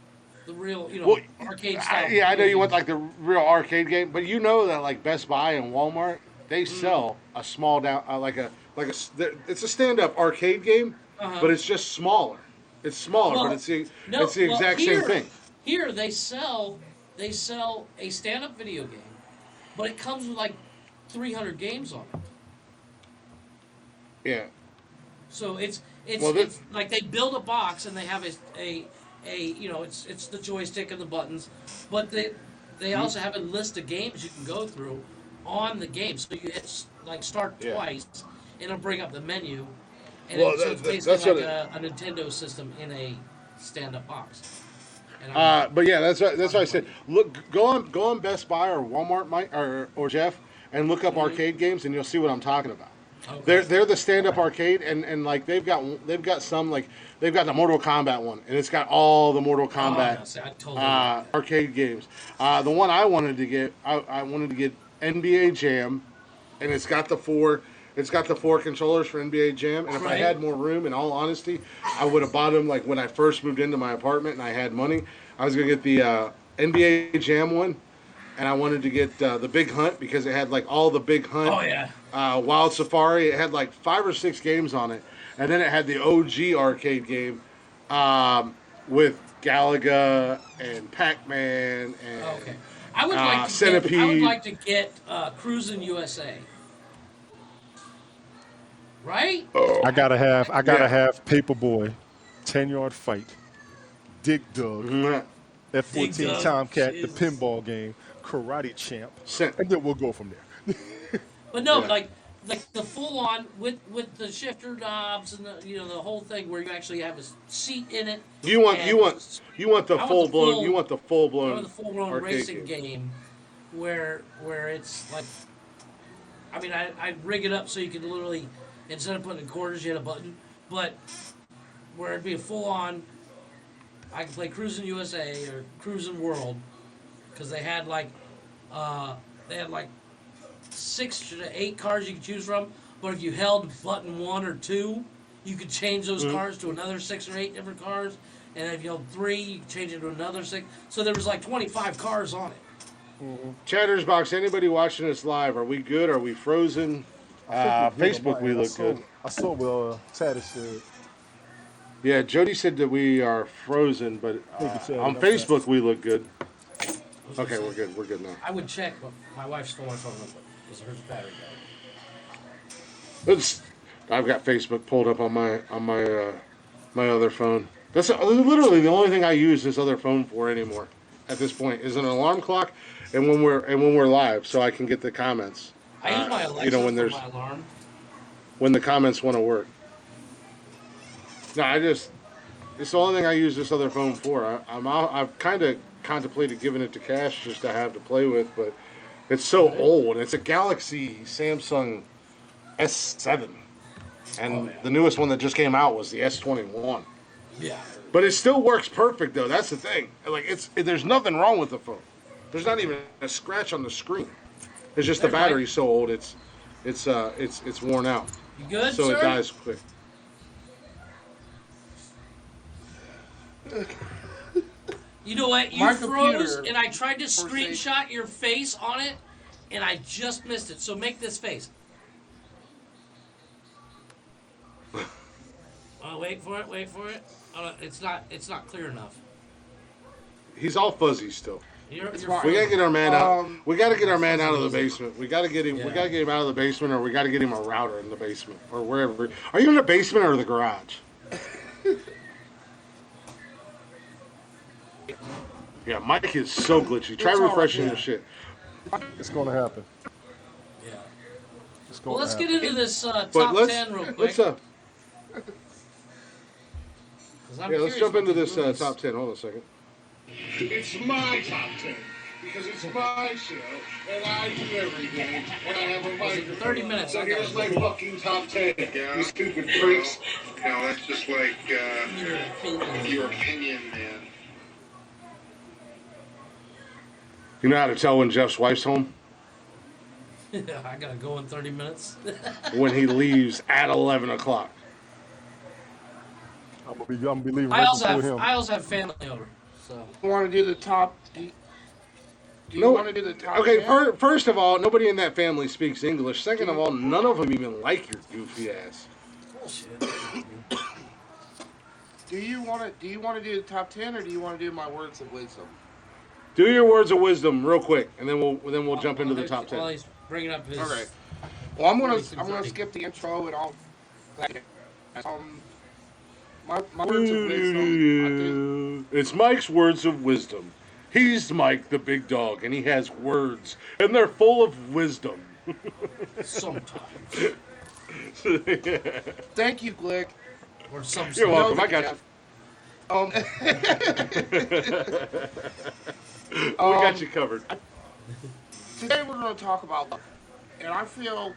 the real, Well, arcade style. yeah, I know video you want games. like the real arcade game, but you know that like Best Buy and Walmart, they sell a small down it's a stand up arcade game, Uh-huh. but it's just smaller. It's smaller, but Well, it's no. the Well, exact same thing. here they sell a stand-up video game, but it comes with like 300 games on it. Yeah. So it's Well, it's like they build a box and they have it's the joystick and the buttons, but they also have a list of games you can go through on the game. So you hit like start Yeah. twice, and it'll bring up the menu, and Well, so it's that's basically what like a Nintendo system in a stand-up box. And But yeah, that's what I said. Look, go on Best Buy or Walmart, Mike or Jeff, and look up arcade games, and you'll see what I'm talking about. Okay. They're the stand up arcade, and like they've got some like they've got the Mortal Kombat one, and it's got all the Mortal Kombat no, see, I totally like that. arcade games. The one I wanted to get, I wanted to get NBA Jam, and it's got the four controllers for NBA Jam. And if I Right. had more room, in all honesty, I would have bought them like when I first moved into my apartment and I had money. I was gonna get the NBA Jam one, and I wanted to get the Big Hunt because it had like all the Big Hunt. Oh yeah. Wild Safari. It had like 5 or 6 games on it, and then it had the OG arcade game with Galaga and Pac-Man and Okay. I would like to I Centipede. would like to get Cruisin' USA. Right? I gotta Yeah. have Paperboy, 10-yard fight, Dig Dug, Mhm. F-14 Dig Dug, Tomcat, Jesus. the pinball game, Karate Champ, Cent- and then we'll go from there. But no, Yeah. like the full on with the shifter knobs and the whole thing where you actually have a seat in it. You want and you want you want the I want full the blown full- you want the full or blown the full blown arcade racing game where it's like, I mean, I'd rig it up so you could literally, instead of putting in quarters, you had a button, but where it'd be a full on. I could play Cruisin' USA or Cruisin' World because they had like 6 to 8 cars you could choose from. But if you held button 1 or 2, you could change those cars to another 6 or 8 different cars. And if you held 3, you could change it to another 6. So there was like 25 cars on it. Chattersbox, anybody watching us live? Are we good? Are we frozen? I think we're good on Facebook, my we end. look good. I saw what Tatis said. Yeah, Jody said that we are frozen, but Thank you, Chad. on I'm Facebook we look good. Okay, we're good. We're good now. I would check, but my wife stole my phone number because her battery died. I've got Facebook pulled up on my other phone. That's literally the only thing I use this other phone for anymore. At this point, is an alarm clock, and when we're live, so I can get the comments. I use my Alexa when for there's my alarm. when the comments want to work. No, it's the only thing I use this other phone for. I've kind of contemplated giving it to Cash just to have to play with, but it's so old. It's a Galaxy Samsung S7, and the newest one that just came out was the S21. Yeah. But it still works perfect though. That's the thing. Like there's nothing wrong with the phone. There's not even a scratch on the screen. It's just the There's Mike. battery's so old. It's worn out, You good, so sir? it dies quick. You know what? You My froze, computer, and I tried to for screenshot your face on it, and I just missed it. So make this face. Oh, wait for it. Wait for it. It's not clear enough. He's all fuzzy still. You're We frozen. gotta get our man out. Um, We gotta get our man out of the basement. We gotta get him. We Yeah. gotta get him out of the basement, or we gotta get him a router in the basement, or wherever. Are you in the basement or the garage? Yeah, Mike is so glitchy. Try It's all refreshing right. your shit. It's gonna happen. Yeah. It's Well, gonna let's happen. get into this But top let's 10 real quick. let's 'cause I'm let's curious jump what into these this movies- top 10. Hold on a second. It's my top 10 because it's my show and I do everything and I have a microphone. 30 minutes, So I got here's it. my fucking top 10. Yeah. You stupid freaks. No, that's just like Your opinion. your opinion, man. You know how to tell when Jeff's wife's home? I gotta go in 30 minutes. When he leaves at 11 o'clock. I'm gonna be leaving I right also before have him. I also have family over. So You want to do the top? Do you No. want to do the top? Okay, 10? first of all, nobody in that family speaks English. Second of all, none of them even like your goofy ass. bullshit. Do you want to? Do you want to do the top 10, or do you want to do my words of wisdom? Do your words of wisdom real quick, and then we'll jump into the top 10. While he's bringing up his. Okay. Well, I'm gonna 2030. skip the intro and all. My words of wisdom. It's Mike's words of wisdom. He's Mike, the big dog, and he has words, and they're full of wisdom. Sometimes. Thank you, Glick. Or some You're welcome. No, I got you. We got you covered. Today we're going to talk about love, and I feel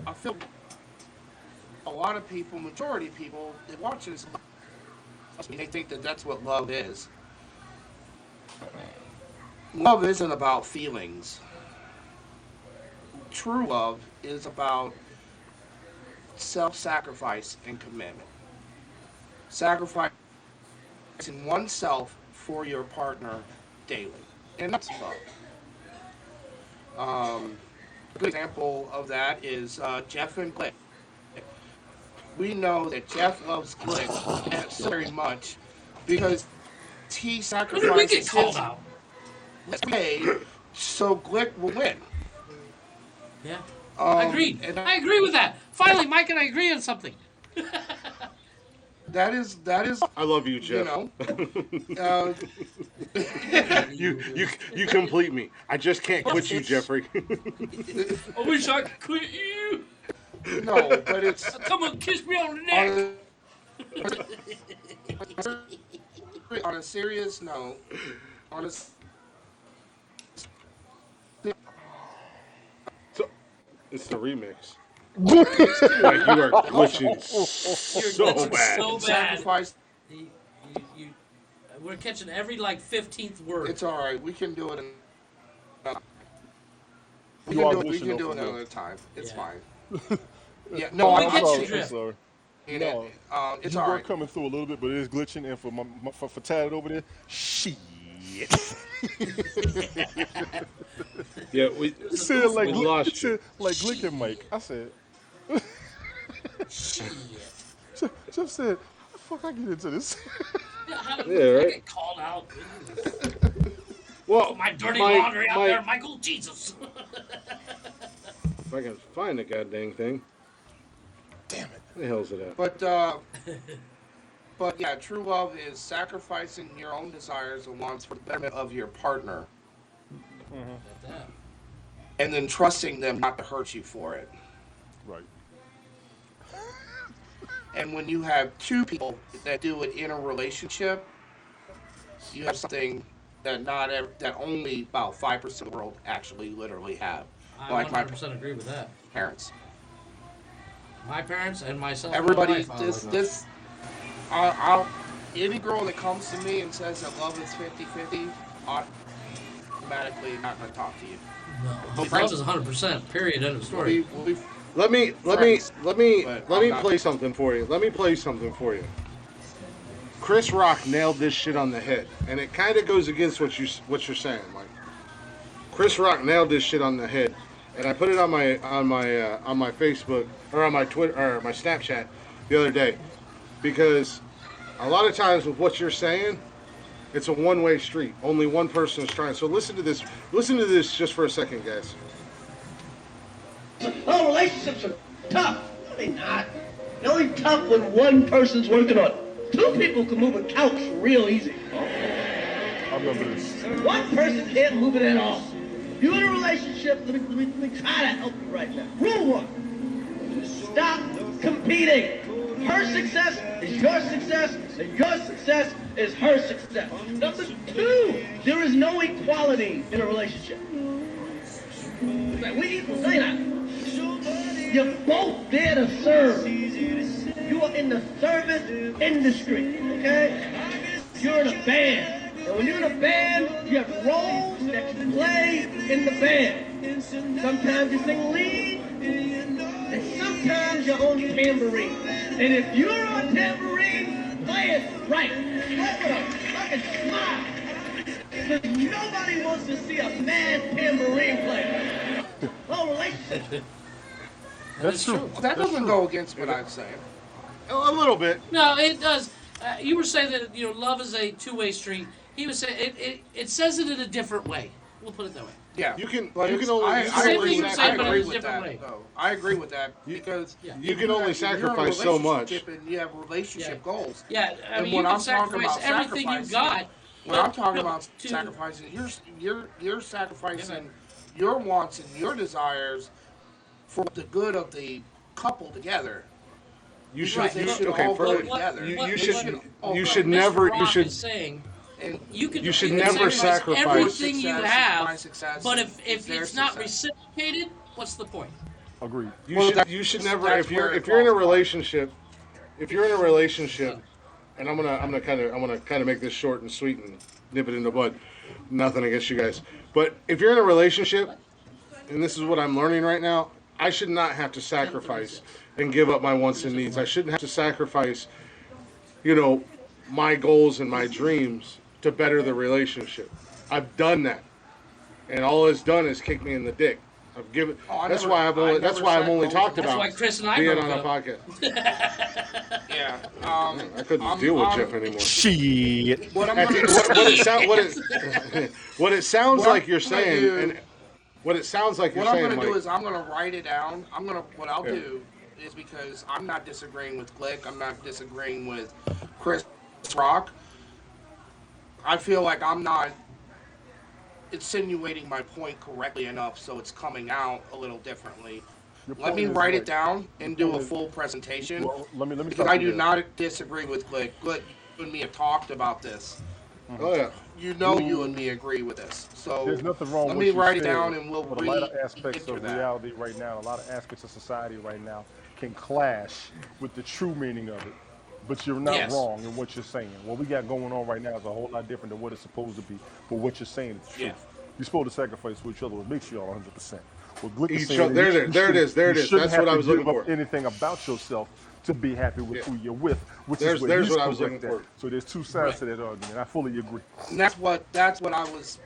a lot of people, majority of people, they watch this, they think that that's what love is. Love isn't about feelings. True love is about self-sacrifice and commitment. Sacrificing oneself for your partner daily. And that's love. A good example of that is Jeff and Glick. We know that Jeff loves Glick so very much because he When did we sacrifices get called his out? pay so Glick will win. Yeah. I agree. and I agree with that. Finally, Mike and I agree on something. That is, I love you, Jeff. you know, You complete me. I just can't quit you, Jeffrey. I wish I could quit you. no, but it's Come on, kiss me on the neck. on a serious note, on a It's the remix. Like you are glitching so glitching bad. so bad. sacrifice, We're catching every like 15th word. it's all right. We can do it. We You are can do it. We glitching can do though, it for real. another time. It's Yeah. fine. Yeah, no, we I'm get you, sorry. Drift. sorry. No, it's You all were right. coming through a little bit, but it is glitching. And for Tad over there, shit. Yeah, we Said like we Glick, lost said you. like Glick and Mike. I said. Shit. Jeff said, "How the fuck I get into this?" How did Yeah, I right. get called out? Well, My dirty Mike- laundry out Mike- there, Michael. Jesus. If I can find the goddamn thing. Damn it. Where the hell's it at? But yeah, true love is sacrificing your own desires and wants for the betterment of your partner, and then trusting them not to hurt you for it. Right. And when you have two people that do it in a relationship, you have something that that only about 5% of the world actually literally have. I Like my 100% agree with that. parents. My parents and myself. Everybody, and my wife, I'll any girl that comes to me and says that love is 50-50, automatically not going to talk to you. No, friends is 100%. Period. End of story. We'll be Let me Friends, but I'm not- play something for you. Let me play something for you. Chris Rock nailed this shit on the head, and it kind of goes against what you're saying, Mike. Chris Rock nailed this shit on the head, and I put it on my Facebook or on my Twitter or my Snapchat the other day, because a lot of times with what you're saying, it's a one-way street. Only one person is trying. So listen to this. Listen to this just for a second, guys. Oh, relationships are tough. No, they're not. They're only tough when one person's working on it. Two people can move a couch real easy. I remember this. One person can't move it at all. You're in a relationship, let me try to help you right now. Rule one, stop competing. Her success is your success, and your success is her success. Number two, there is no equality in a relationship. We equals, they not. You're both there to serve. You are in the service industry, okay? You're in a band. And when you're in a band, you have roles that you play in the band. Sometimes you sing lead, and sometimes you're on tambourine. And if you're on tambourine, play say it right. Right with a fucking smile. Because nobody wants to see a mad tambourine player. Oh, relationship. That's true. Well, that That's doesn't true. go against what I'm saying. A little bit. No, it does. You were saying that love is a two-way street. He was saying it says it in a different way. We'll put it that way. Yeah, You can but you can only I, you I can Same only thing you agree, were I saying, but in agree a with different that. way. Though. I agree with that because Yeah. you can only you're in a sacrifice so much. relationship and you have relationship Yeah. goals. Yeah, I And mean, you when can I'm talking sacrifice about everything you sacrificing, got. when but I'm talking no, about to, sacrificing, you're sacrificing your wants and your desires for the good of the couple together. You Because should they you, should okay all for go But what, together. you, what, you They should what all you go should Mr. never you Rock should is saying, And you should can never sacrifice everything you success is have, my success but and if their it's not success. reciprocated, what's the point? Agreed. Well, you should never that's where it if you're in a falls apart. relationship if you're in a relationship and I'm gonna kind of make this short and sweet and nip it in the bud. Nothing against you guys, but if you're in a relationship, and this is what I'm learning right now, I should not have to sacrifice and give up my wants and needs. I shouldn't have to sacrifice, you know, my goals and my dreams to better the relationship. I've done that, and all it's done is kick me in the dick. I've given. Oh, That's why I've only talked That's about why Chris and I being broke on a up. podcast. Yeah. I couldn't deal with Jeff anymore. Shit. What I'm I gonna think what it sounds What like you're I'm gonna saying, do- and what it sounds like you're What I'm saying, gonna do Mike. is I'm gonna write it down. What I'll Yeah. do is because I'm not disagreeing with Glick. I'm not disagreeing with Chris Rock. I feel like I'm not insinuating my point correctly enough, so it's coming out a little differently. Your Let me point is write right. it down and do a point is- full presentation. Well, let me Because stop I you do there. not disagree with Glick. Glick, you and me have talked about this. Oh yeah. You know you and me agree with this. So There's nothing wrong let with me you write it saying, down and we'll but a lot of aspects enter of that. reality right now, a lot of aspects of society right now can clash with the true meaning of it. But you're not Yes. wrong in what you're saying. What we got going on right now is a whole lot different than what it's supposed to be. But what you're saying is true. Yeah. You're supposed to sacrifice for each other, which makes you all 100%. What Glick is Each saying other- there is it is, there it is, there it you is. shouldn't That's have what I to was give looking up for. anything about yourself to be happy with Yeah. who you're with, which There's- is what there's he's what I was correct looking at. for. So there's two sides to that argument. I fully agree. And that's what I was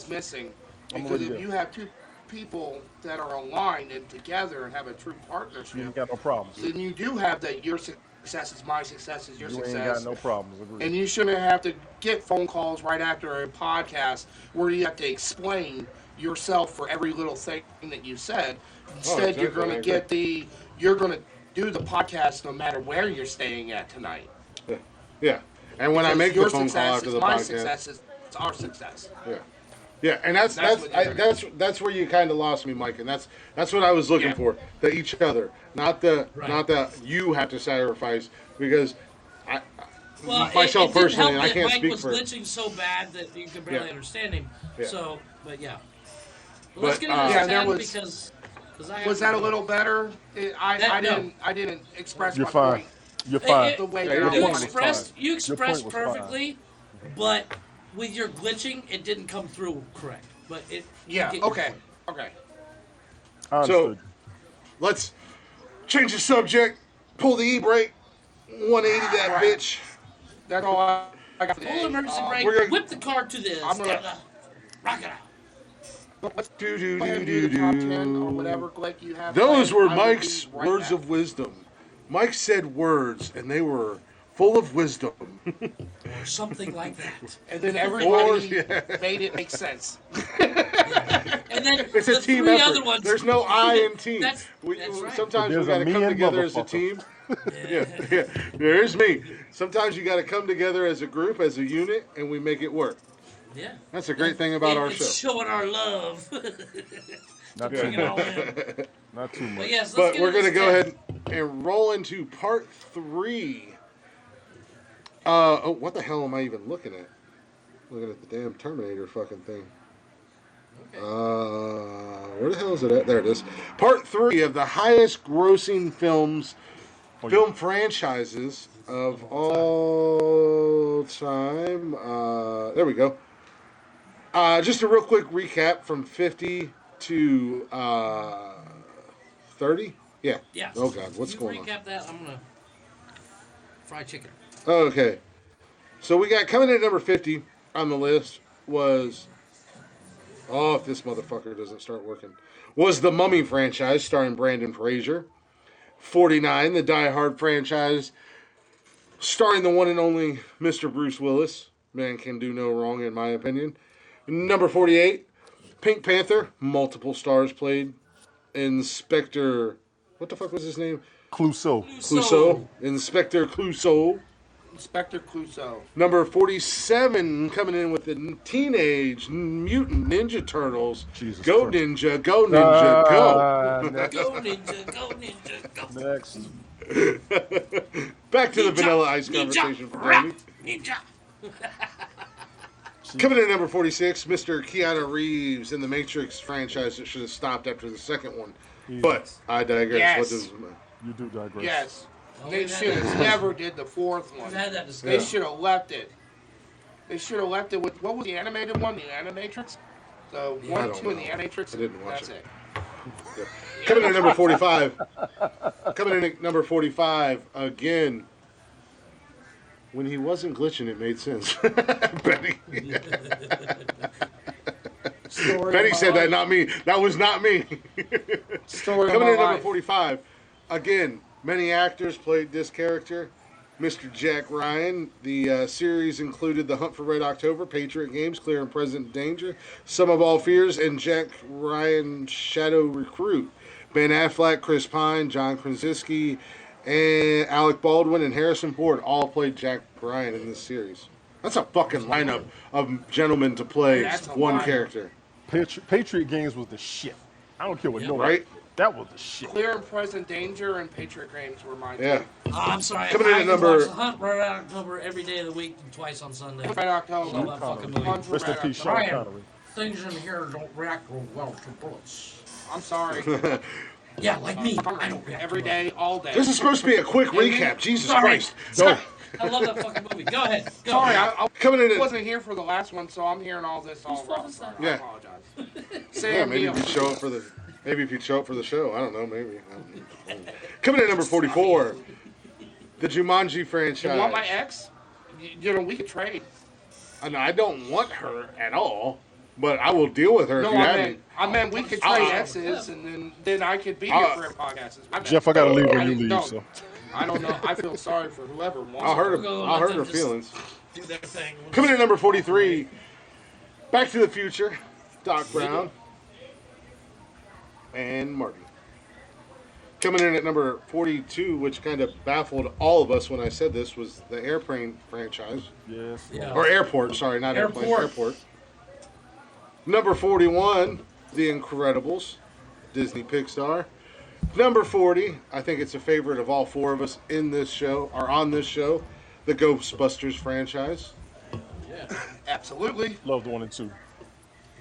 Yes. missing. I'm Because already if there. you have two people that are aligned and together and have a true You ain't partnership, got no problems. then you do have that your success is my success is your You ain't success. got no problems. Agree. And you shouldn't have to get phone calls right after a podcast where you have to explain yourself for every little thing that you said. Instead, exactly, you're going I to agree. get you're going to do the podcast no matter where you're staying at tonight. Yeah. And when I Because make the your phone call success after is the my podcast, success is our success. yeah, yeah, and that's That's what you're that's where you kind of lost me, Mike, and that's what I was looking Yeah. for. The each other, not the Right. not the you have to sacrifice because I Well, myself it didn't personally, help and I that can't Mike speak was for. glitching so bad that you could barely Yeah. understand him. Yeah. So, but yeah. Well, let's But, get into Yeah, this there 10 was- because I have Was to that a go. little better? No. I didn't express You're my fine. point. You're fine. The way Yeah, that your I You point wanted was to. expressed fine. you Your expressed point was fine. perfectly, but with your glitching, it didn't come through correct. But it. Yeah. you get your Okay. point. Okay. I So understood. let's change the subject. Pull the e-brake. 180 that Right. bitch. That's all I got today. Full emergency brake. we're gonna- Whip the car to this. I'm gonna- Rock it out. Let's Do do go ahead do and do do the top 10 or do. whatever, Glick, you have. Those planned. were I will Mike's be right words back. of wisdom. Mike said words, and they were full of wisdom. Or something like that. And then Or, everybody yeah. made it make sense. And then It's a the team three effort. other ones. There's no I in team. That's right. Sometimes we There's a got to me come and together as a motherfucker. team. Yeah. There's me. Sometimes you got to come together as a group, as a unit, and we make it work. Yeah. That's a great thing about our It's show. showing our love. Not Bring too it much. all in. Not too But much. yes, let's But get we're into gonna this go 10. ahead and roll into part 3. What the hell am I even looking at? Looking at the damn Terminator fucking thing. Where the hell is it at? There it is. Part 3 of the highest grossing film franchises of all time. There we go. Just a real quick recap from 50 to 30. Yeah. Yeah. Oh God, what's you going on? recap that. I'm gonna fry chicken. Okay. So we got coming in at number 50 on the list was, oh, if this motherfucker doesn't start working, was the Mummy franchise starring Brandon Fraser. 49, the Die Hard franchise starring the one and only Mr. Bruce Willis. Man can do no wrong, in my opinion. Number 48, Pink Panther. Multiple stars played. Inspector, what the fuck was his name? Clouseau. Clouseau. Inspector Clouseau. Inspector Clouseau. Number 47, coming in with the Teenage Mutant Ninja Turtles. Jesus Go Christ. Ninja, go Ninja, go. Next. Go ninja, go ninja, go. Next. Back to the Ninja, Vanilla Ice ninja, conversation for rap, Jamie. ninja. Coming in at number 46, Mr. Keanu Reeves in the Matrix franchise that should have stopped after the second one. But I digress. Yes. What does You do digress. Yes. Oh, They we've had should that have never did the fourth one. We've had that They discussion. should have left it. They should have left it with, what was the animated one? The Animatrix? The I 1, don't 2, and know. the Animatrix? I didn't watch That's it. it. Coming in at number 45. Coming in at number 45 again. When he wasn't glitching, it made sense. Betty. Story Betty of my said that, life. not me. That was not me. Story Coming of in my at number life. 45. Again, many actors played this character. Mr. Jack Ryan. The series included The Hunt for Red October, Patriot Games, Clear and Present Danger, Sum of All Fears, and Jack Ryan Shadow Recruit. Ben Affleck, Chris Pine, John Krasinski, and Alec Baldwin and Harrison Ford all played Jack Ryan in this series. That's a fucking lineup of gentlemen to play That's a one lineup. character. Patriot Games was the shit. I don't care what Yeah. no Right? That was the shit. Clear and Present Danger and Patriot Games were mine. Yeah. Oh, I'm sorry. Coming in I at can number- watch The Hunt right out October every day of the week and twice on Sunday. Red October. Love that fucking movie. Hunt for Rest in Red peace, October. Sean Ryan. Connery. Things in here don't react real well to bullets. I'm sorry. Yeah, like me. I don't react Every to bullets. day, all day. This is supposed to be a quick recap. Jesus Sorry. Christ. Go. I love that fucking movie. Go ahead. Go. Sorry, I Coming in at, wasn't here for the last one, so I'm hearing all this all Whose fault wrong. is that? I Yeah. apologize. yeah, Sam maybe Neill. if you'd show up for the show. I don't know, maybe. Coming in at number 44, the Jumanji franchise. You want my ex? You know, we could trade. I don't want her at all, but I will deal with her No, if you have I me. meant we could Oh. trade exes, and then I could be your friend podcast. My bad. Jeff, I gotta leave when I you didn't leave, know. so. I don't know. I feel sorry for whoever wants I'll hurt Go her. I'll let hurt them her just- feelings. Do their thing. Coming in at number 43, Back to the Future, Doc Brown, and Marty. Coming in at number 42, which kind of baffled all of us when I said this, was the Airplane franchise. Yes. Yeah. Or Airport, sorry, not Airplane, Airport. Airport. Number 41, The Incredibles, Disney Pixar. Number 40, I think it's a favorite of all four of us in this show, or on this show, the Ghostbusters franchise. Absolutely. Loved 1 and 2.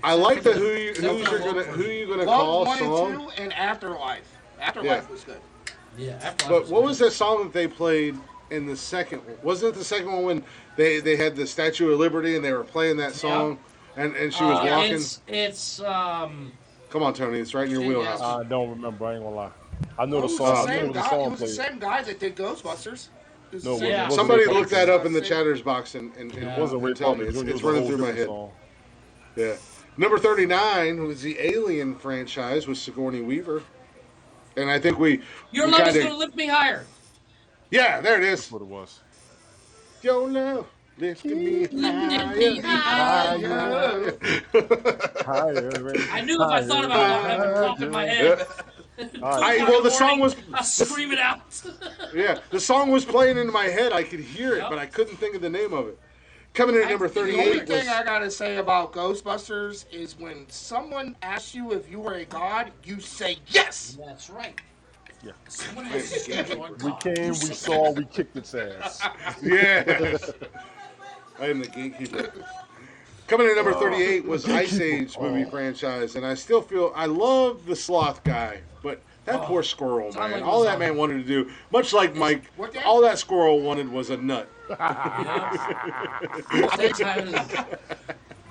I like the who you gonna call Love 1 song. and 2 and Afterlife. Afterlife Yeah. was good. Yeah. After But what was that song that they played in the second one? Wasn't it the second one when they had the Statue of Liberty and they were playing that song and she was walking? It's Come on, Tony, it's right in your Yeah. wheelhouse. I don't remember. I ain't gonna lie. I know the It was song. the I same know the guy. song It was the played. same guy that did Ghostbusters. It was the No, it same- Yeah. wasn't Somebody Ray look that Parker. up in the chatters box and It wasn't Ray tell me. Parker Jr. It's It was a running whole through my different head. song. Yeah. Number 39 was the Alien franchise with Sigourney Weaver. And I think Your we love is kinda- gonna lift me higher. Yeah, there it is. That's what it was. Your love lifted me Lifted me higher. I knew if I thought about it, I would have a pop in my head. Well, the song was I scream it out. yeah, the song was playing in my head. I could hear it, but I couldn't think of the name of it. Coming in at number The only 38 thing was I gotta say about Ghostbusters is when someone asks you if you were a god, you say yes. That's right. Yeah. Someone else is going We came, we saw, we kicked its ass. yes. I am the gatekeeper. Coming in at number 38 was Ice Age movie franchise, and I still feel I love the sloth guy, but that poor squirrel, Sound man. like All a that zombie. man wanted to do, much like Mike, What guy? all that squirrel wanted was a nut.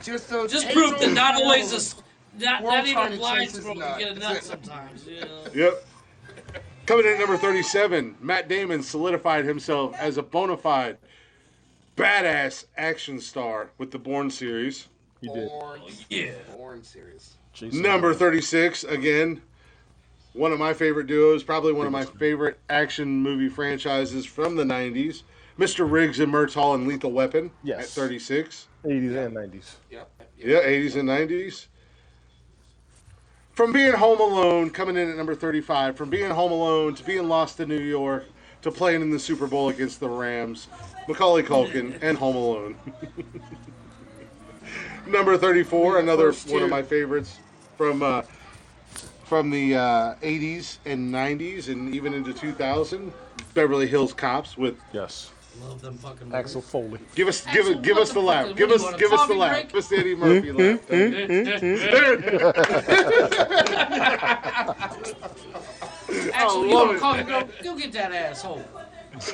Just those Just proof that not always not World even trying to blind chase his squirrel nut. can get a nut sometimes. Yeah. Yep. Coming in at number 37, Matt Damon solidified himself as a bona fide badass action star with the Bourne series. He did. Born series. Jason Number Bourne. 36, again, one of my favorite duos, probably one of my favorite action movie franchises from the 90s. Mr. Riggs and Murtaugh in Lethal Weapon Yes. at 36. 80s and 90s. Yep. Yeah, 80s and 90s. From being home alone, coming in at number 35, from being home alone to being lost in New York to playing in the Super Bowl against the Rams, Macaulay Culkin and Home Alone. Number 34, another one of my favorites from the 80s and 90s and even into 2000, Beverly Hills Cops with Yes. Love them fucking Axel movies. Foley. give us Axel, give what us the the fuck laugh. is- Give what us do you want, a give us the coffee laugh. break? Give us the Eddie Murphy laugh. Axel, you love want it. a coffee break? Go get that asshole.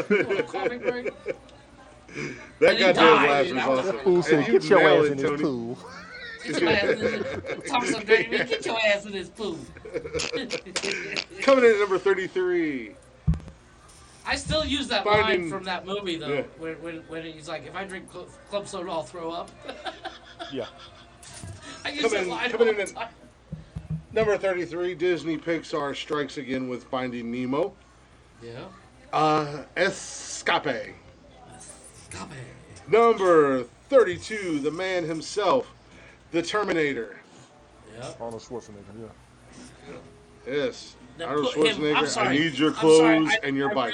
You want a coffee break? That And he goddamn died. laugh is That was awesome. Fool said, And you get your nailed ass it, in his Tony. pool. Get your ass in this. Thompson, baby, get your ass in this pool. Coming in at number 33. I still use that Finding- line from that movie though, Yeah. when he's like, "If I drink club soda, I'll throw up." Yeah. I use that Coming- line coming all in the at- time. Number 33, Disney Pixar strikes again with Finding Nemo. Yeah. Escape. Stop it. Number 32, the man himself, the Terminator. Yeah. Arnold Schwarzenegger, yeah. Yes. Now, Arnold put him- Schwarzenegger, I'm sorry. I need your I'm sorry. clothes and your bike.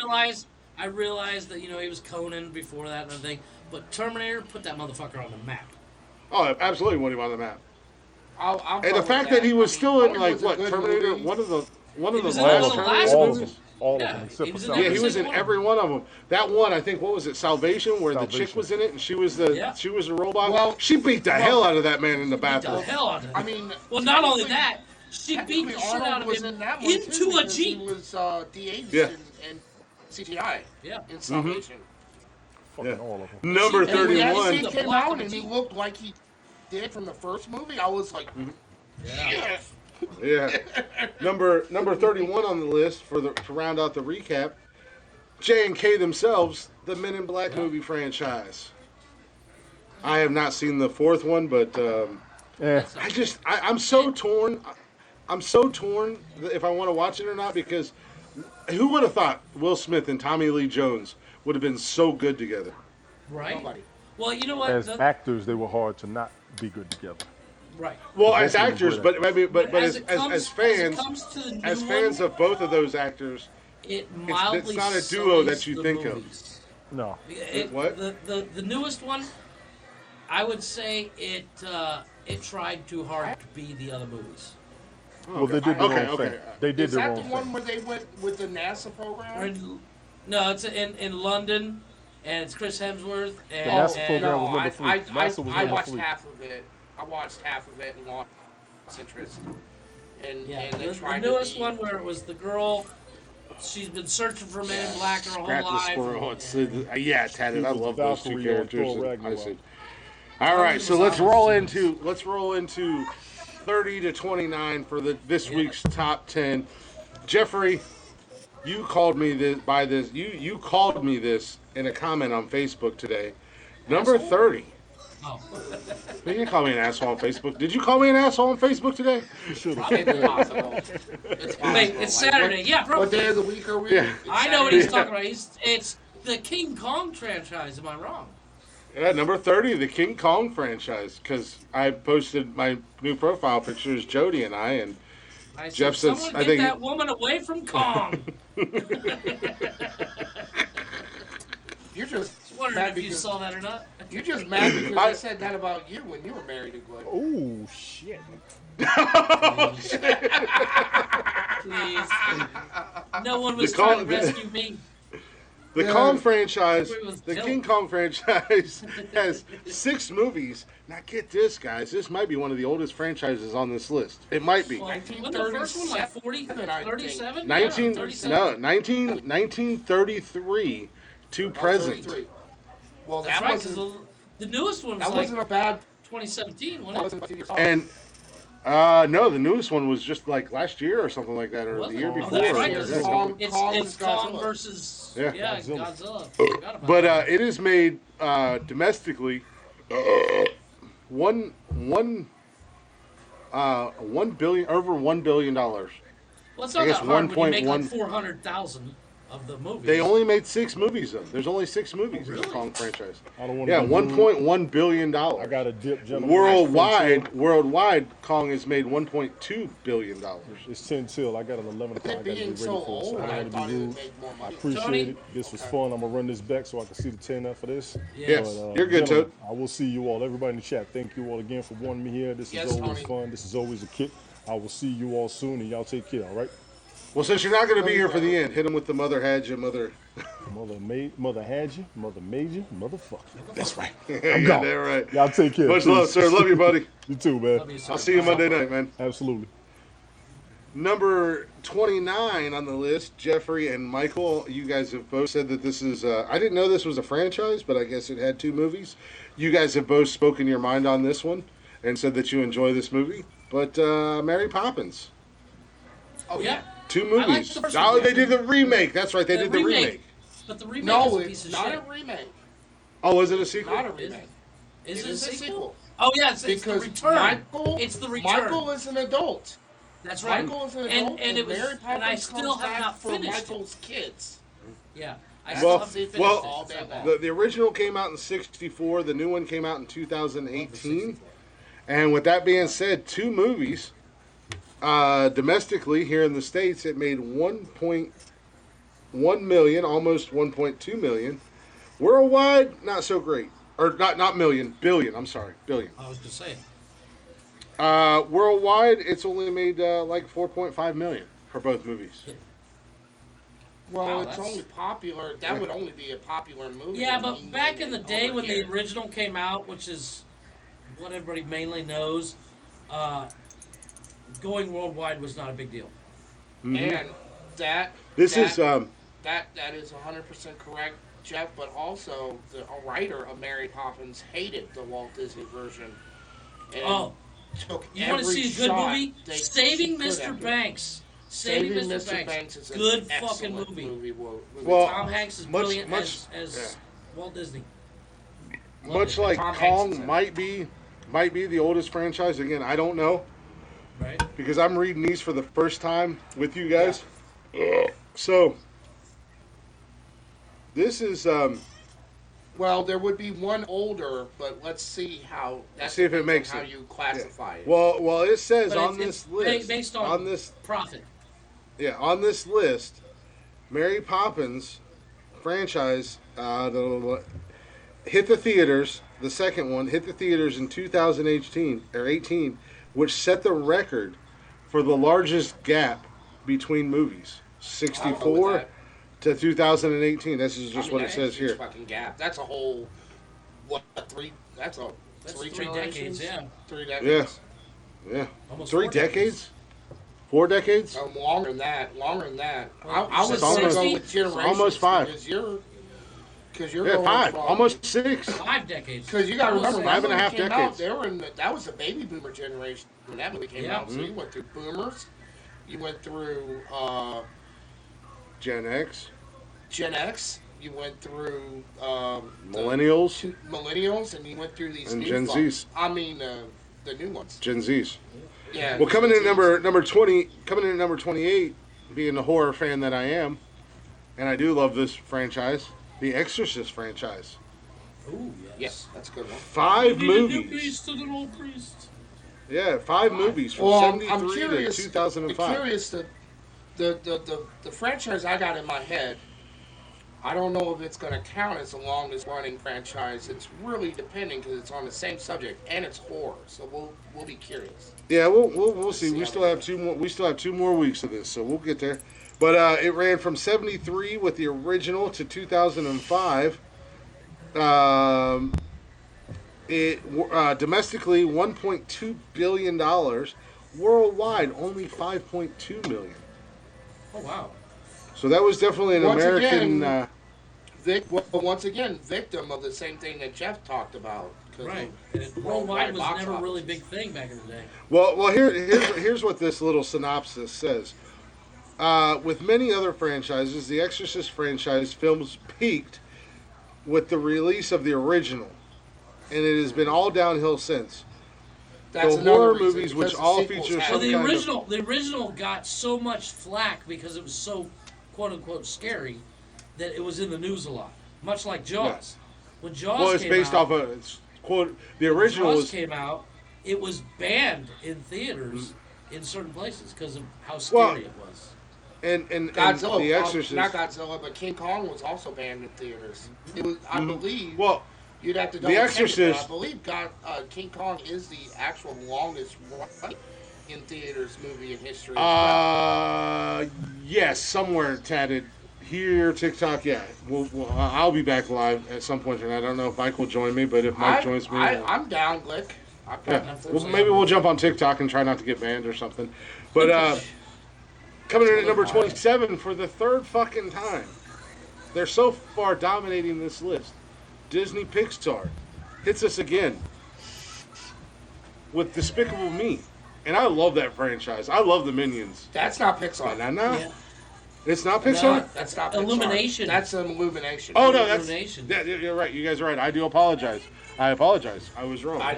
I realized that he was Conan before that and everything, but Terminator put that motherfucker on the map. Oh, absolutely want him on the map. I'm And fine the with fact that he was I mean, still in, Conan like, was a what, good Terminator, movie. one of the He was in last all the Terminator last all of movies? them. All of Yeah, them, except he for was in Salvation. Yeah, he was in One of them. every one of them. That one, I think, what was it, Salvation, where the chick Salvation. was in it and she was the Yeah. she was a robot. Well- she beat the hell out of that man in the Beat the bathroom. hell out of him. I mean, well, not only technically- that, she beat the technically shit out Arnold of was him in that one too, into a because jeep. He was de-aged Yeah. in CGI. Yeah. In Salvation. Fucking Yeah. all of them. Number She- And when that 31. scene The came block out of and he the looked like he did from the first movie, I was like, yes. Yeah. Number 31 on the list to round out the recap. J&K themselves, the Men in Black movie franchise. I have not seen the fourth one, but Yeah. I'm so torn. I'm so torn if I want to watch it or not, because who would have thought Will Smith and Tommy Lee Jones would have been so good together? Right. Nobody. Well, you know what? As actors, they were hard to not be good together. Right. Well, as Eventually actors, would but have. I mean, but as as fans, comes to the new as fans one, of both of those actors, it mildly not a duo that sullies you the think of. movies. No. What? The newest one, I would say it tried too hard to be the other movies. Well, they did their Okay, own okay. thing. They did Is their that own the thing. one where they went with the NASA program? No, it's in London, and it's Chris Hemsworth. And, The NASA and- program No, was number I, 3. I, NASA was I number watched 3. half of it. I watched half of it and lost interest. And, Yeah, and they the tried newest to be, one where it was the girl. She's been searching for Men in Black her whole Scrap the life. squirrel. Yeah, Tatted. I was love those two Valkyrie on characters. Thor I Ragnarok. see. All right, so let's roll into 30 to 29 for this week's top 10. Jeffrey, you called me this. You called me this in a comment on Facebook today. Number 30. Oh, You didn't call me an asshole on Facebook. Did you call me an asshole on Facebook today? it's possible. It's possible. wait, it's Saturday. Yeah, bro. What day of the week are we? Yeah. I know what he's talking about. It's the King Kong franchise. Am I wrong? Yeah, number 30, the King Kong franchise. Because I posted my new profile pictures, Jody and I, and I said, Jeff says, someone I get think- that woman away from Kong. You're just Wondering mad if you because saw that or not. you're just mad because I said that about you when you were married to Glenn. Oh, shit. Please. No one was The trying to Kong- rescue me. the Yeah. Kong franchise, It was the killed. King Kong franchise has 6 movies. Now get this, guys. This might be one of the oldest franchises on this list. It might be. Well, wasn't the first one like 40, 37? 19, Yeah, 37. no, 1933 to present. 33. Well, That's that right, because wasn't the newest one was that like wasn't a bad. 2017, That wasn't it? wasn't a few years off. And No, the newest one was just like last year or something like that, or Was the it? year Oh, before. that's right. Yeah. 'Cause it's Kong it's and Kong Godzilla. versus Yeah. Godzilla. Forgot about But that. it is made domestically one 1 billion, over $1 billion. Well, it's I not guess that hard when you make like 1.1. 400,000 of the movies. They only made 6 movies though. There's only 6 movies in the Really? Kong franchise. I don't want to Yeah, be rude. $1.1 billion. I got a dip, gentlemen. Worldwide, Kong has made $1.2 billion. It's 10 till. I got an 11 o'clock. I got to be Being ready so for. So old, I I don't thought want to it be would rude. make more I money. appreciate Tony? it. This was fun. I'm gonna run this back so I can see the 10 after this. Yes, you're good, gentlemen, Toad. I will see you all. Everybody in the chat, thank you all again for wanting me here. This Yes, is always Tony. fun. This is always a kick. I will see you all soon, and y'all take care. All right. Well, since you're not going to be here for the end, hit him with the mother had you, mother. Mother had you, mother made you, motherfucker. That's right. Yeah, gone. damn right. Y'all take care. Much Peace. love, sir. Love you, buddy. You too, man. Love you, sir. I'll see you Monday night, man. Absolutely. Number 29 on the list, Jeffrey and Michael. You guys have both said that this is. I didn't know this was a franchise, but I guess it had 2 movies. You guys have both spoken your mind on this one and said that you enjoy this movie. But Mary Poppins, Oh Yeah. 2 I like movies. the first Oh, one. they did the remake. That's right, they did the remake. But the remake No, is a piece it's of not shit. a remake. Oh, was it a sequel? Not a remake. Is It it a is a sequel? sequel. Oh yeah, it's the Because return. Michael, It's the return. Michael is an adult. That's right. Michael is an adult, and it was, Mary Poppins and I still comes have back not for finished Michael's kids. it. Yeah, I That's still Well, haven't finished well, it. all day long. The original came out in '64. The new one came out in 2018. And with that being said, 2 movies. Domestically here in the States, it made 1.1 million, almost 1.2 million. Worldwide, not so great. Or not million, billion. I'm sorry, billion. I was just saying. Worldwide, it's only made like 4.5 million for both movies. Well, Wow, it's that's- only popular. That would only be a popular movie. Yeah, if but he back made in the it day over when here. the original came out, which is what everybody mainly knows, going worldwide was not a big deal. And that This that, is that is 100% correct, Jeff. But also, the writer of Mary Poppins hated the Walt Disney version. And Oh, took you want to every see a good shot movie? they Saving could Mr. have. Banks. Saving Saving Mr. Banks is an good fucking excellent movie. Well, Tom Hanks is much- brilliant much- as Walt Disney. much it. like Tom Hanks is in Kong it. might be the oldest franchise. Again, I don't know Right? because I'm reading these for the first time with you guys. So this is Well, there would be one older, but let's see how. That's see if it makes how it. you classify it. well it says But on it's this ba- list based on this profit. on this list, Mary Poppins franchise hit the theaters. The second one hit the theaters in 2018, which set the record for the largest gap between movies. I'll go 64 with that. to 2018. This is just I mean, what it that's says a huge here. Fucking gap. That's a whole three. That's That's three 3 generations? decades, yeah. 3 decades. Yeah, Almost 3 4 decades, 4 decades. Longer than that. Longer than that. Well, I was it's going to almost- go with it's generations. almost 5. Because you're Yeah, going 5, from, almost 6. 5 decades. Because you got to remember, Five and a when half it came decades. out, they were in that was the baby boomer generation when that movie came Yeah. out. So you went through boomers, you went through Gen X, Gen X, you went through millennials, millennials, and you went through these And new Gen folks. Zs. I mean, the new ones. Gen Zs. Yeah. Well, coming Gen in Zs. number 20, coming in at number 28, being the horror fan that I am, and I do love this franchise, the Exorcist franchise. Ooh, Yes, that's a good one. 5 We need a new movies. priest and an old priest. Yeah, 5 movies from Well, I'm 73 curious. to 2005. I'm curious that the franchise I got in my head. I don't know if it's going to count as the longest running franchise. It's really depending because it's on the same subject and it's horror. So we'll be curious. Yeah, we'll see. We how still they have 2 more. We still have 2 more weeks of this, so we'll get there. But it ran from 73 with the original to 2005. It domestically $1.2 billion, worldwide only 5.2 million. Oh, wow. So that was definitely an Once American. again, Well, once again, victim of the same thing that Jeff talked about. 'Cause Right. of And worldwide was box never a really office. big thing back in the day. Well, here's what this little synopsis says. With many other franchises, the Exorcist franchise films peaked with the release of the original, and it has been all downhill since. That's The another horror reason, movies, which because the all sequels feature have- Well, some the kind original got so much flack because it was so quote unquote scary that it was in the news a lot. Much like Jaws. Yes. When Jaws Well, it's came based out, off of it's quote. The when original Jaws was came out, it was banned in theaters in certain places because of how Well, scary it was. and Godzilla, the Exorcist. not Godzilla, but King Kong was also banned in theaters. It was, I believe. Well, You'd have to The double check it, but Exorcist- I believe King Kong is the actual longest running in theaters movie in history. yes, somewhere tatted here, TikTok. Yeah, I'll be back live at some point, and I don't know if Mike will join me, but if Mike joins me, I'm down, Glick. I've got yeah. nothing Well, to say. maybe we'll jump on TikTok and try not to get banned or something. But coming in at number 27 for the third fucking time, they're so far dominating this list. Disney Pixar hits us again with Despicable Me. And I love that franchise. I love the Minions. That's not Pixar. No. Yeah. It's not No, Pixar? That's not Pixar. Illumination. That's an Illumination. Oh, no, that's... Illumination. Yeah, you're right. You guys are right. I do apologize. I apologize. I was wrong. I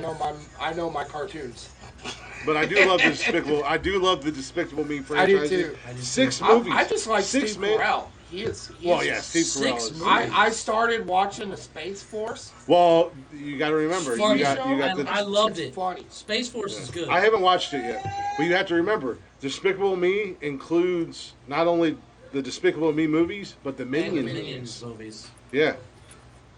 know my cartoons. But I do love the Despicable... I do love the Despicable Me franchise. too. Six movies. I just like Six Steve man- Carell. He is Well, yeah, Steve Carell Six is... movies. I started watching the Space Force. Well, you got to remember. Funny You got show. the... I loved It's it. funny. Space Force is good. I haven't watched it yet, but you have to remember, Despicable Me includes not only the Despicable Me movies, but the And the Minions. Minions movies. Yeah,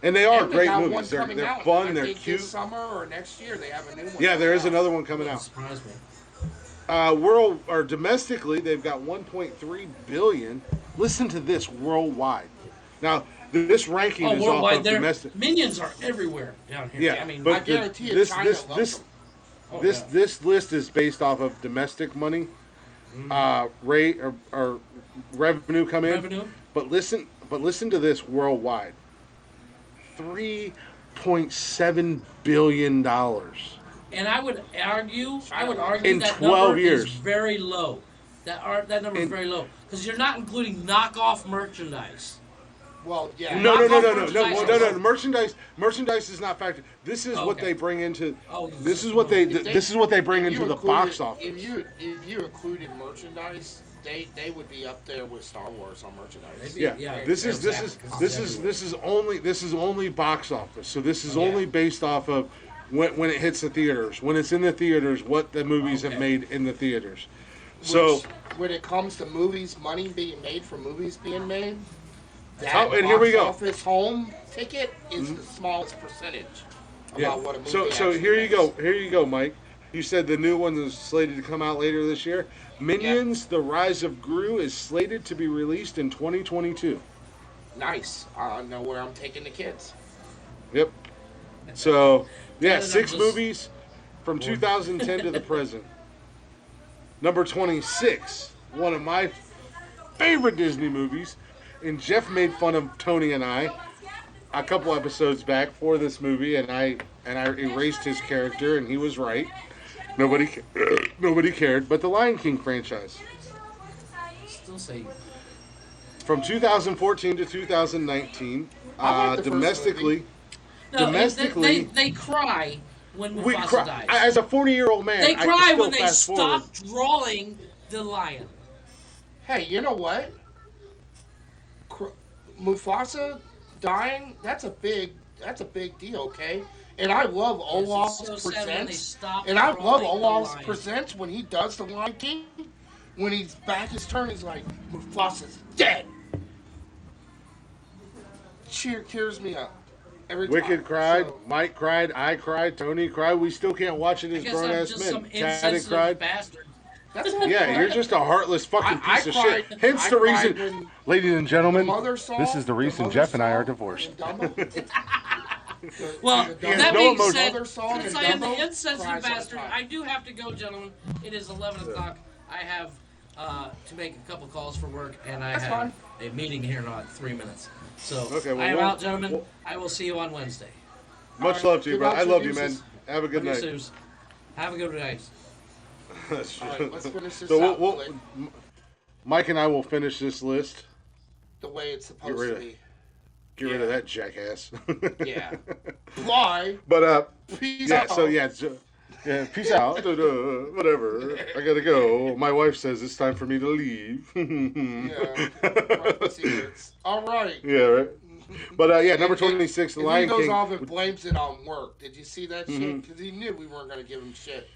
and they are And they great got one movies. They're coming they're out. fun. I They're think cute. This summer or next year they have a new one. Yeah, there is coming another one coming Wouldn't out. surprise me. World or domestically, they've got 1.3 billion. Listen to this worldwide. Now, this ranking Oh, is off worldwide, of they're domestic. Minions are everywhere down here. Yeah, I mean, but I guarantee you this China this loves this them. oh, this yeah. this list is based off of domestic money, rate or revenue come in. Revenue? But listen to this worldwide. $3.7 billion. And I would argue In that 12 number years. is very low. That number is very low because you're not including knockoff merchandise. Well, yeah. No. merchandise. Merchandise is not factored. This is what Okay. they bring into. Oh, This is what they. If This is what they bring if you into the included- box office. If you included merchandise, they would be up there with Star Wars on merchandise. Yeah. Yeah, This is only box office. So this is only based off of when it hits the theaters. When it's in the theaters, what the movies have Okay. made in the theaters. So Which, when it comes to movies, money being made from movies being made, that Oh, and here we box go. office home ticket is the smallest percentage about what a movie So actually here you makes. go. Here you go, Mike. You said the new one is slated to come out later this year. Minions: The Rise of Gru is slated to be released in 2022. Nice. I know where I'm taking the kids. Yep. So, yeah, and I'm 6 just- movies from 2010 to the present. Number 26, one of my favorite Disney movies, and Jeff made fun of Tony and I a couple episodes back for this movie, and I erased his character, and he was right. Nobody cared, but the Lion King franchise. Still say From 2014 to 2019, I like the first domestically, no. Domestically- they cry when we Mufasa cry. dies. As a 40-year-old man, They I can cry still when they fast forward. stop drawing the lion. Hey, you know what? Mufasa dying, that's a big deal, okay? And I love Olaf's so sad when they Presents. stop And I love drawing the Olaf's lion. Presents when he does the Lion King. When he's back his turn, he's like, Mufasa's dead. Cheers me up. Every time. Wicked cried, So, Mike cried, I cried, Tony cried. We still can't watch it I as guess grown I'm ass just some men. Chad insensitive cried. bastard. that's all Yeah, right. you're just a heartless fucking I piece of cried- shit. Hence I the cried reason, when ladies and gentlemen, Mother song, this is the reason Mother Jeff and I are song divorced. in Dumbo. Well, The has that no being emotion. said, Mother song since in I am the Dumbo insensitive cries all the bastard, time. I do have to go, gentlemen. It is 11 o'clock. I have to make a couple calls for work, and I That's have fine. a meeting here in about 3 minutes. So Okay, well, I am we'll- out, gentlemen. we'll- I will see you on Wednesday. Much All right, love to you, give bro. out I your love you, man. deuces. Have a good Love you, night. Suze. Have a good night. That's All true. right, let's finish this So out Mike and I will finish this list. the way it's Get supposed rid to of be. Get rid of that jackass. Yeah. Bye. But Peace yeah. out. So yeah. Yeah, peace out. Whatever. I gotta go. My wife says it's time for me to leave. Yeah. My pussy hurts. All right. Yeah, right. But yeah, number 26, The And Lion he goes King. off and blames it on work. Did you see that Mm-hmm. shit? Because he knew we weren't going to give him shit.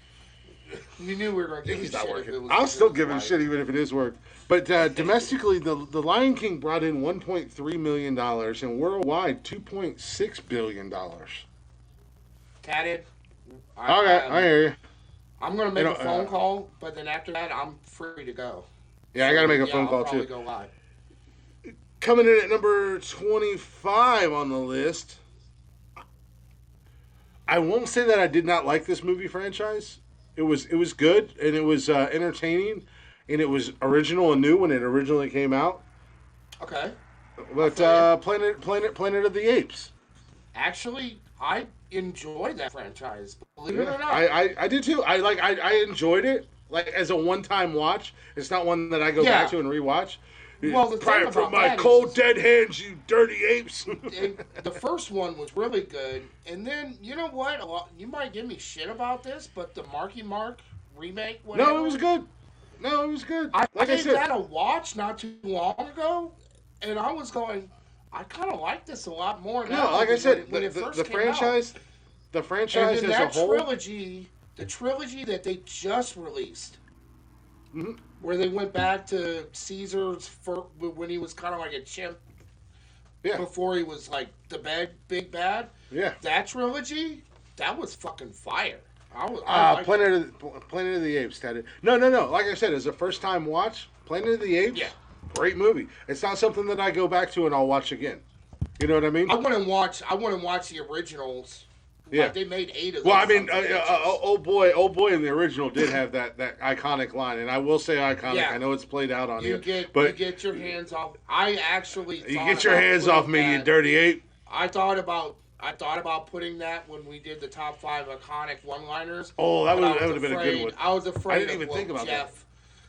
He knew we were going to give him He's shit. not if working. it was I'll still give him right. shit even if it is work. But domestically, the Lion King brought in $1.3 million and worldwide $2.6 billion. Tatted. Okay, I hear you. I'm going to make You know, a phone call, but then after that, I'm free to go. Yeah, I gotta make a Yeah, phone I'll call probably too. go live. Coming in at number 25 on the list. I won't say that I did not like this movie franchise. It was good and it was entertaining and it was original and new when it originally came out. Okay. But Planet of the Apes. Actually, I enjoy that franchise. Believe it or not. I did too. I enjoyed it like as a one-time watch. It's not one that I go back to and rewatch. Well, the thing Prior about from my that cold is- dead hands, you dirty apes. And the first one was really good, and then you know what? You might give me shit about this, but the Marky Mark remake, whatever. No, it was good. No, it was good. I Like I gave said, that a watch not too long ago, and I was going, I kind of like this a lot more now. no, like I than said, when it the first came franchise, the out. franchise And as then a that whole. trilogy, the trilogy that they just released, where they went back to Caesar's when he was kind of like a chimp Yeah, before he was like the big bad. yeah. That trilogy, that was fucking fire. I liked it. Planet of the Apes, Ted. No. Like I said, as a first-time watch, Planet of the Apes, Yeah. great movie. It's not something that I go back to and I'll watch again. You know what I mean? I want to watch the originals. Yeah. Like they made 8 of them. Well, I mean, old boy in the original did have that iconic line, and I will say iconic. Yeah. I know it's played out on you here, but get your hands off. I actually you thought get your about hands off putting me, you that- dirty ape. I thought about putting that when we did the top 5 iconic one-liners. Oh, that but would I was have been a good afraid- one. I was afraid didn't of even woke think about Jeff.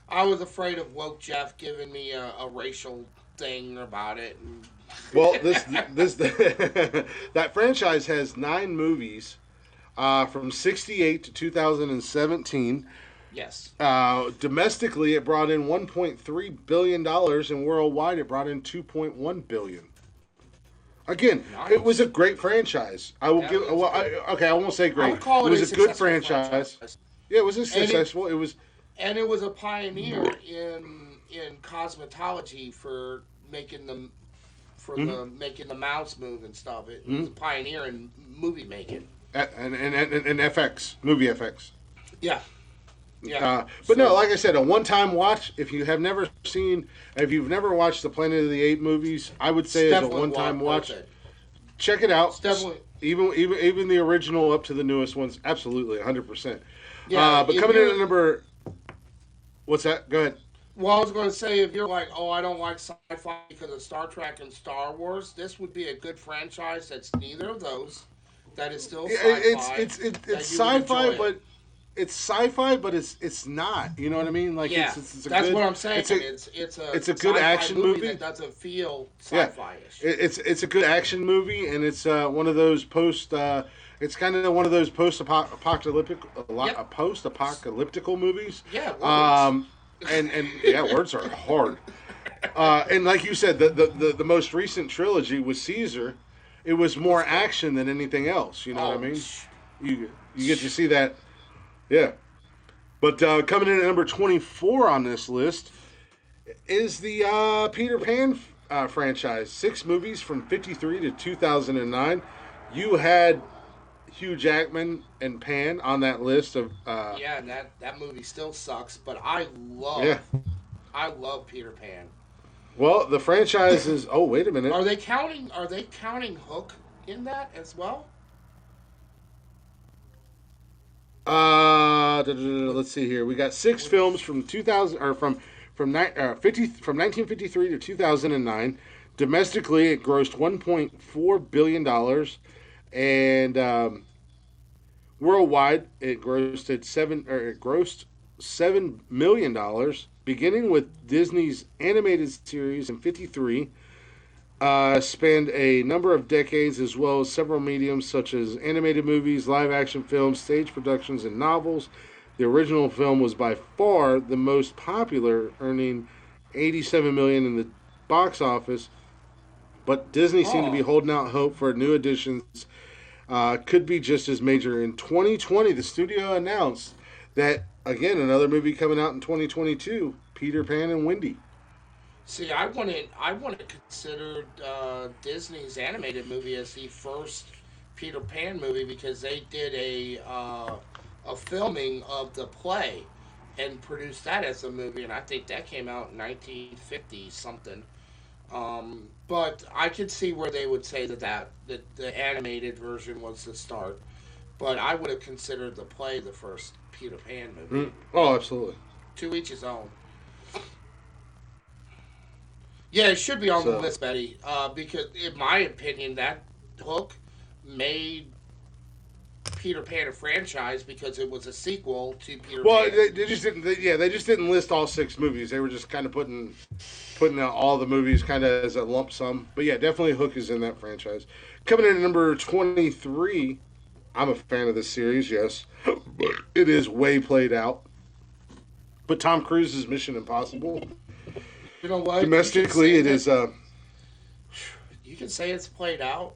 I was afraid of woke Jeff giving me a racial thing about it. And Well, this that franchise has 9 movies from '68 to 2017. yes. Domestically, it brought in $1.3 billion, and worldwide, it brought in $2.1 billion. Again, Nice. it was a great franchise. I will Yeah, give. it was Well, good. I won't say I great. would call It was a good successful franchise. Yeah, it was a it- successful. It was. And it was a pioneer in cosmetology for making the making the mouse move and stuff. It was a pioneer in movie making. And FX, movie FX. Yeah. Yeah. But no, So- like I said, a one-time watch. If you've never watched the Planet of the Apes movies, I would say as a definitely one-time worth watch, it. check it out. It's definitely- Even the original up to the newest ones, absolutely, 100%. Yeah, But if coming in you're- at number, what's that? Go ahead. Well, I was going to say, if you're like, oh, I don't like sci-fi because of Star Trek and Star Wars, this would be a good franchise that's neither of those. That is still sci-fi. It's that you would sci-fi, enjoy it. but it's sci-fi, but it's not. You know what I mean? Like Yeah, it's a that's good, what I'm saying. It's a, It's a it's a good sci-fi action movie. that doesn't feel Yeah. sci-fi-ish. It's a good action movie, and it's one of those it's kind of one of those post-apocalyptical movies. Yeah, words. And yeah, words are hard. And like you said, the most recent trilogy with Caesar, it was more action than anything else. You know what I mean? You get to see that, yeah. But coming in at number 24 on this list is the Peter Pan franchise. 6 movies from 53 to 2009. You had Hugh Jackman and Pan on that list of. Yeah, and that movie still sucks, but I love Peter Pan. Well, the franchise is. Oh, wait a minute. Are they counting Hook in that as well? Let's see here. We got 6 films from 2000 or from from 1953 to 2009. Domestically, it grossed 1.4 billion dollars, and worldwide, it grossed $7 million, beginning with Disney's animated series in '53. Spanned a number of decades as well as several mediums such as animated movies, live action films, stage productions, and novels. The original film was by far the most popular, earning 87 million in the box office. But Disney seemed to be Oh, holding out hope for new additions could be just as major. In 2020, the studio announced that again another movie coming out in 2022, Peter Pan and Wendy. see, I wouldn't consider Disney's animated movie as the first Peter Pan movie because they did a filming of the play and produced that as a movie, and I think that came out in 1950 something. But I could see where they would say that the animated version was the start. But I would have considered the play the first Peter Pan movie. Oh, absolutely. To each his own. Yeah, it should be on the So, list, Betty. Because in my opinion, that hook made Peter Pan a franchise because it was a sequel to Peter well, Pan. they just didn't. They just didn't list all six movies. They were just kind of putting out all the movies kind of as a lump sum. But yeah, definitely Hook is in that franchise. Coming in at number 23, I'm a fan of this series, yes, but it is way played out. But Tom Cruise's Mission Impossible. You know what? Domestically, it is. You can say it's played out,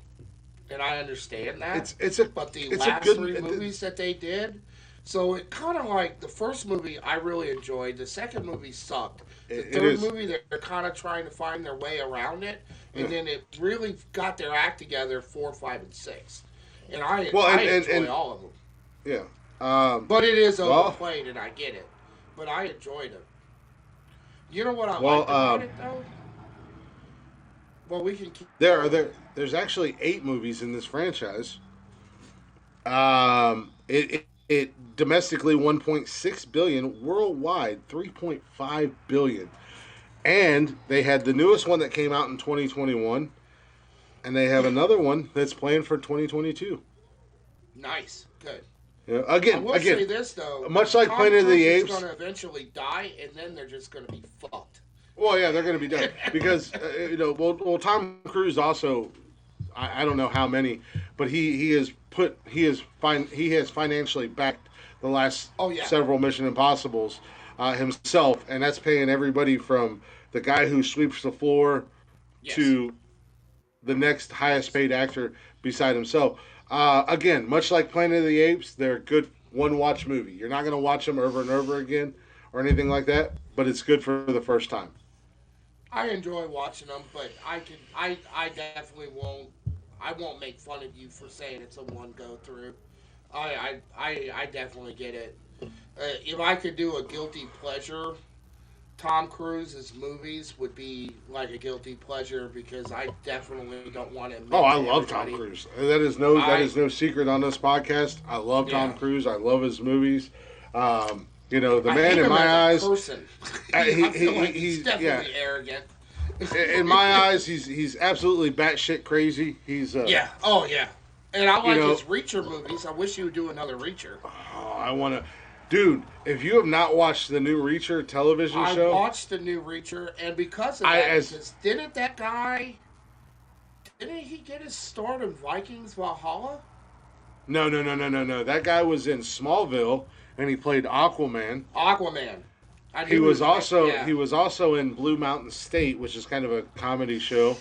and I understand that. It's a But the it's a last good. three movies that they did, so it kind of like the first movie I really enjoyed. The second movie sucked. The It third is. movie they're kind of trying to find their way around it, and then it really got their act together 4, 5, and 6. And Well, I and enjoy all of them. yeah. But it is Well, overplayed, and I get it. But I enjoyed it. You know what I well, liked about it though? Well, we can keep going. there's actually 8 movies in this franchise. It domestically 1.6 billion, worldwide 3.5 billion, and they had the newest one that came out in 2021, and they have another one that's planned for 2022. Nice, good. Yeah, I will say this though, much like Tom Planet of Cruise the is Apes. going to eventually die, and then they're just going to be fucked. Well, yeah, they're going to be done because Tom Cruise also, I don't know how many, but he has financially backed the last Oh yeah, several Mission Impossibles himself, and that's paying everybody from the guy who sweeps the floor yes. to the next highest paid actor beside himself. Again, much like Planet of the Apes, they're a good one watch movie. You're not going to watch them over and over again or anything like that, but it's good for the first time. I enjoy watching them, but I definitely won't. I won't make fun of you for saying it's a one go through. I definitely get it. If I could do a guilty pleasure, Tom Cruise's movies would be like a guilty pleasure because I definitely don't want to Oh, admit I to love Tom everybody. Cruise. That I is no secret on this podcast. I love Tom Yeah. Cruise. I love his movies. The I man hate in him my as a eyes. person. He, I feel like he's he's definitely arrogant. in my eyes, he's absolutely batshit crazy. He's Yeah. Oh yeah. And I you like know, his Reacher movies. I wish he would do another Reacher. I want to, dude. If you have not watched the new Reacher television I show, watched the new Reacher, and because of I that, as because didn't he get his start in Vikings Valhalla? no. That guy was in Smallville and he played Aquaman. Aquaman. I He knew was also yeah. he was also in Blue Mountain State, which is kind of a comedy show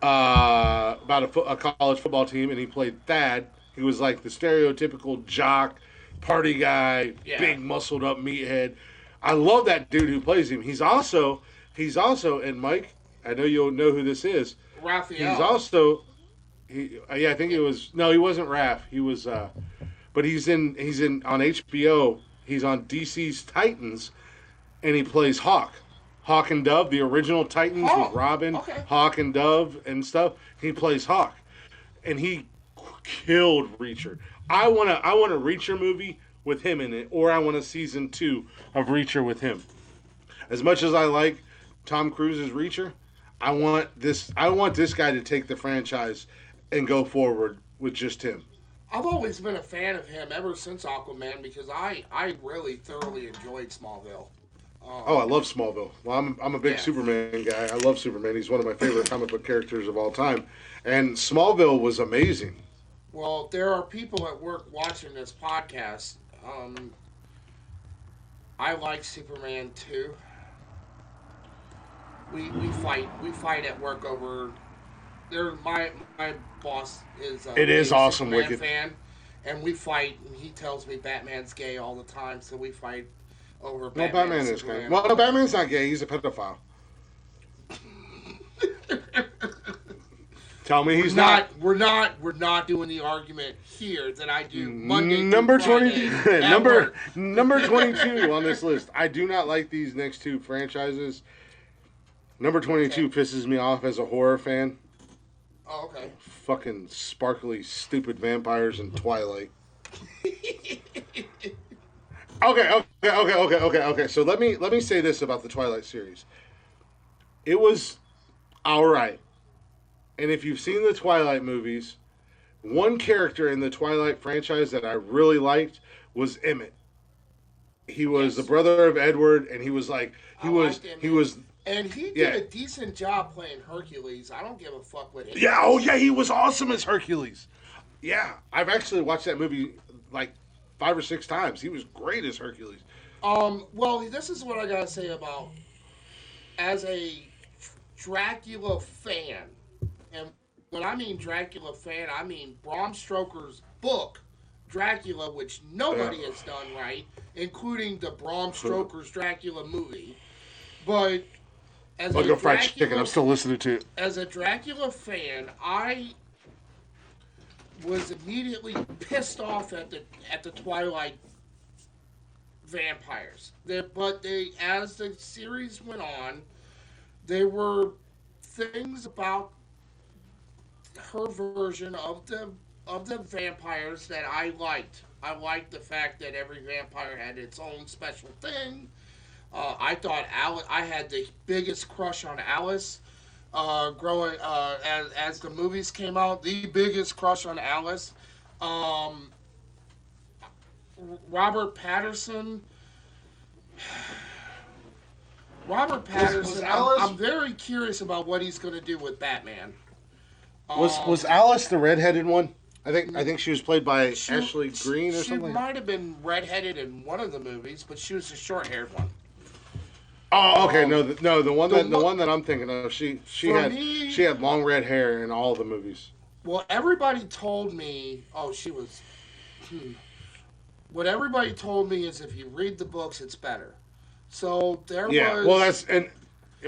about a college football team, and he played Thad. He was like the stereotypical jock, party guy, Yeah. big muscled up meathead. I love that dude who plays him. He's also and Mike, I know you'll know who this is. He's Raphael. also yeah, I think it was no, he wasn't Raph. He was but he's in on HBO. He's on DC's Titans and he plays Hawk. Hawk and Dove, the original Titans with Oh, Robin, okay. Hawk and Dove and stuff. He plays Hawk, and he killed Reacher. I want a Reacher movie with him in it, or I want a season 2 of Reacher with him. As much as I like Tom Cruise's Reacher, I want this guy to take the franchise and go forward with just him. I've always been a fan of him ever since Aquaman because I really thoroughly enjoyed Smallville. Oh, I love Smallville. Well, I'm a big Yeah. Superman guy. I love Superman. He's one of my favorite comic book characters of all time. And Smallville was amazing. Well, there are people at work watching this podcast. I like Superman too. We fight at work over. My boss is a It is big awesome, Superman Wicked. fan, and we fight. And he tells me Batman's gay all the time, so we fight over No, Batman. Batman and is Superman. gay. Well, no, Batman's not gay. He's a pedophile. Tell me he's not. We're not doing the argument here that I do Monday through Number Friday 20, at number work. number 22 on this list. I do not like these next two franchises. Number 22 pisses me off as a horror fan. Oh, okay. Fucking sparkly, stupid vampires in Twilight. Okay. So let me say this about the Twilight series. It was all right. And if you've seen the Twilight movies, one character in the Twilight franchise that I really liked was Emmett. He was the brother of Edward, and he was like he was. And he did Yeah. a decent job playing Hercules. I don't give a fuck what he Yeah, oh yeah, he was awesome as Hercules. Yeah, I've actually watched that movie like 5 or 6 times. He was great as Hercules. Well, this is what I gotta say about as a Dracula fan, and when I mean Dracula fan, I mean Bram Stoker's book Dracula, which nobody has done right, including the Bram Stoker's Dracula movie. But as Like a fried chicken, I'm still listening to it. as a Dracula fan, I was immediately pissed off at the Twilight vampires. But as the series went on, there were things about her version of the vampires that I liked. I liked the fact that every vampire had its own special thing. I thought I had the biggest crush on Alice. Growing as the movies came out, the biggest crush on Alice. Robert Patterson. Was Alice- I'm very curious about what he's going to do with Batman. Was Alice the redheaded one? I think she was played by Ashley Greene or She something. might have been redheaded in one of the movies, but she was a short-haired one. Oh, okay. The one that I'm thinking of. She For had me- she had long red hair in all the movies. Well, everybody told me, she was. What everybody told me is if you read the books, it's better. So there Yeah. was. Well, that's and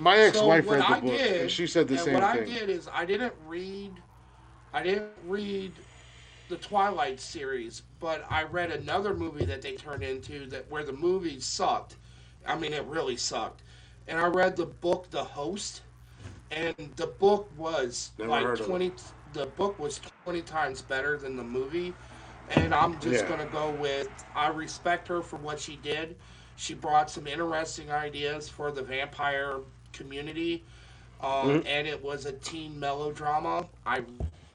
my ex-wife what read the I book, did, and she said the and same what thing. I did is I didn't read the Twilight series, but I read another movie that they turned into where the movie sucked. I mean, it really sucked. And I read the book, The Host, and the book was Never like heard of 20. The book was 20 times better than the movie, and I'm just Yeah. gonna go with I respect her for what she did. She brought some interesting ideas for the vampire community, and it was a teen melodrama. I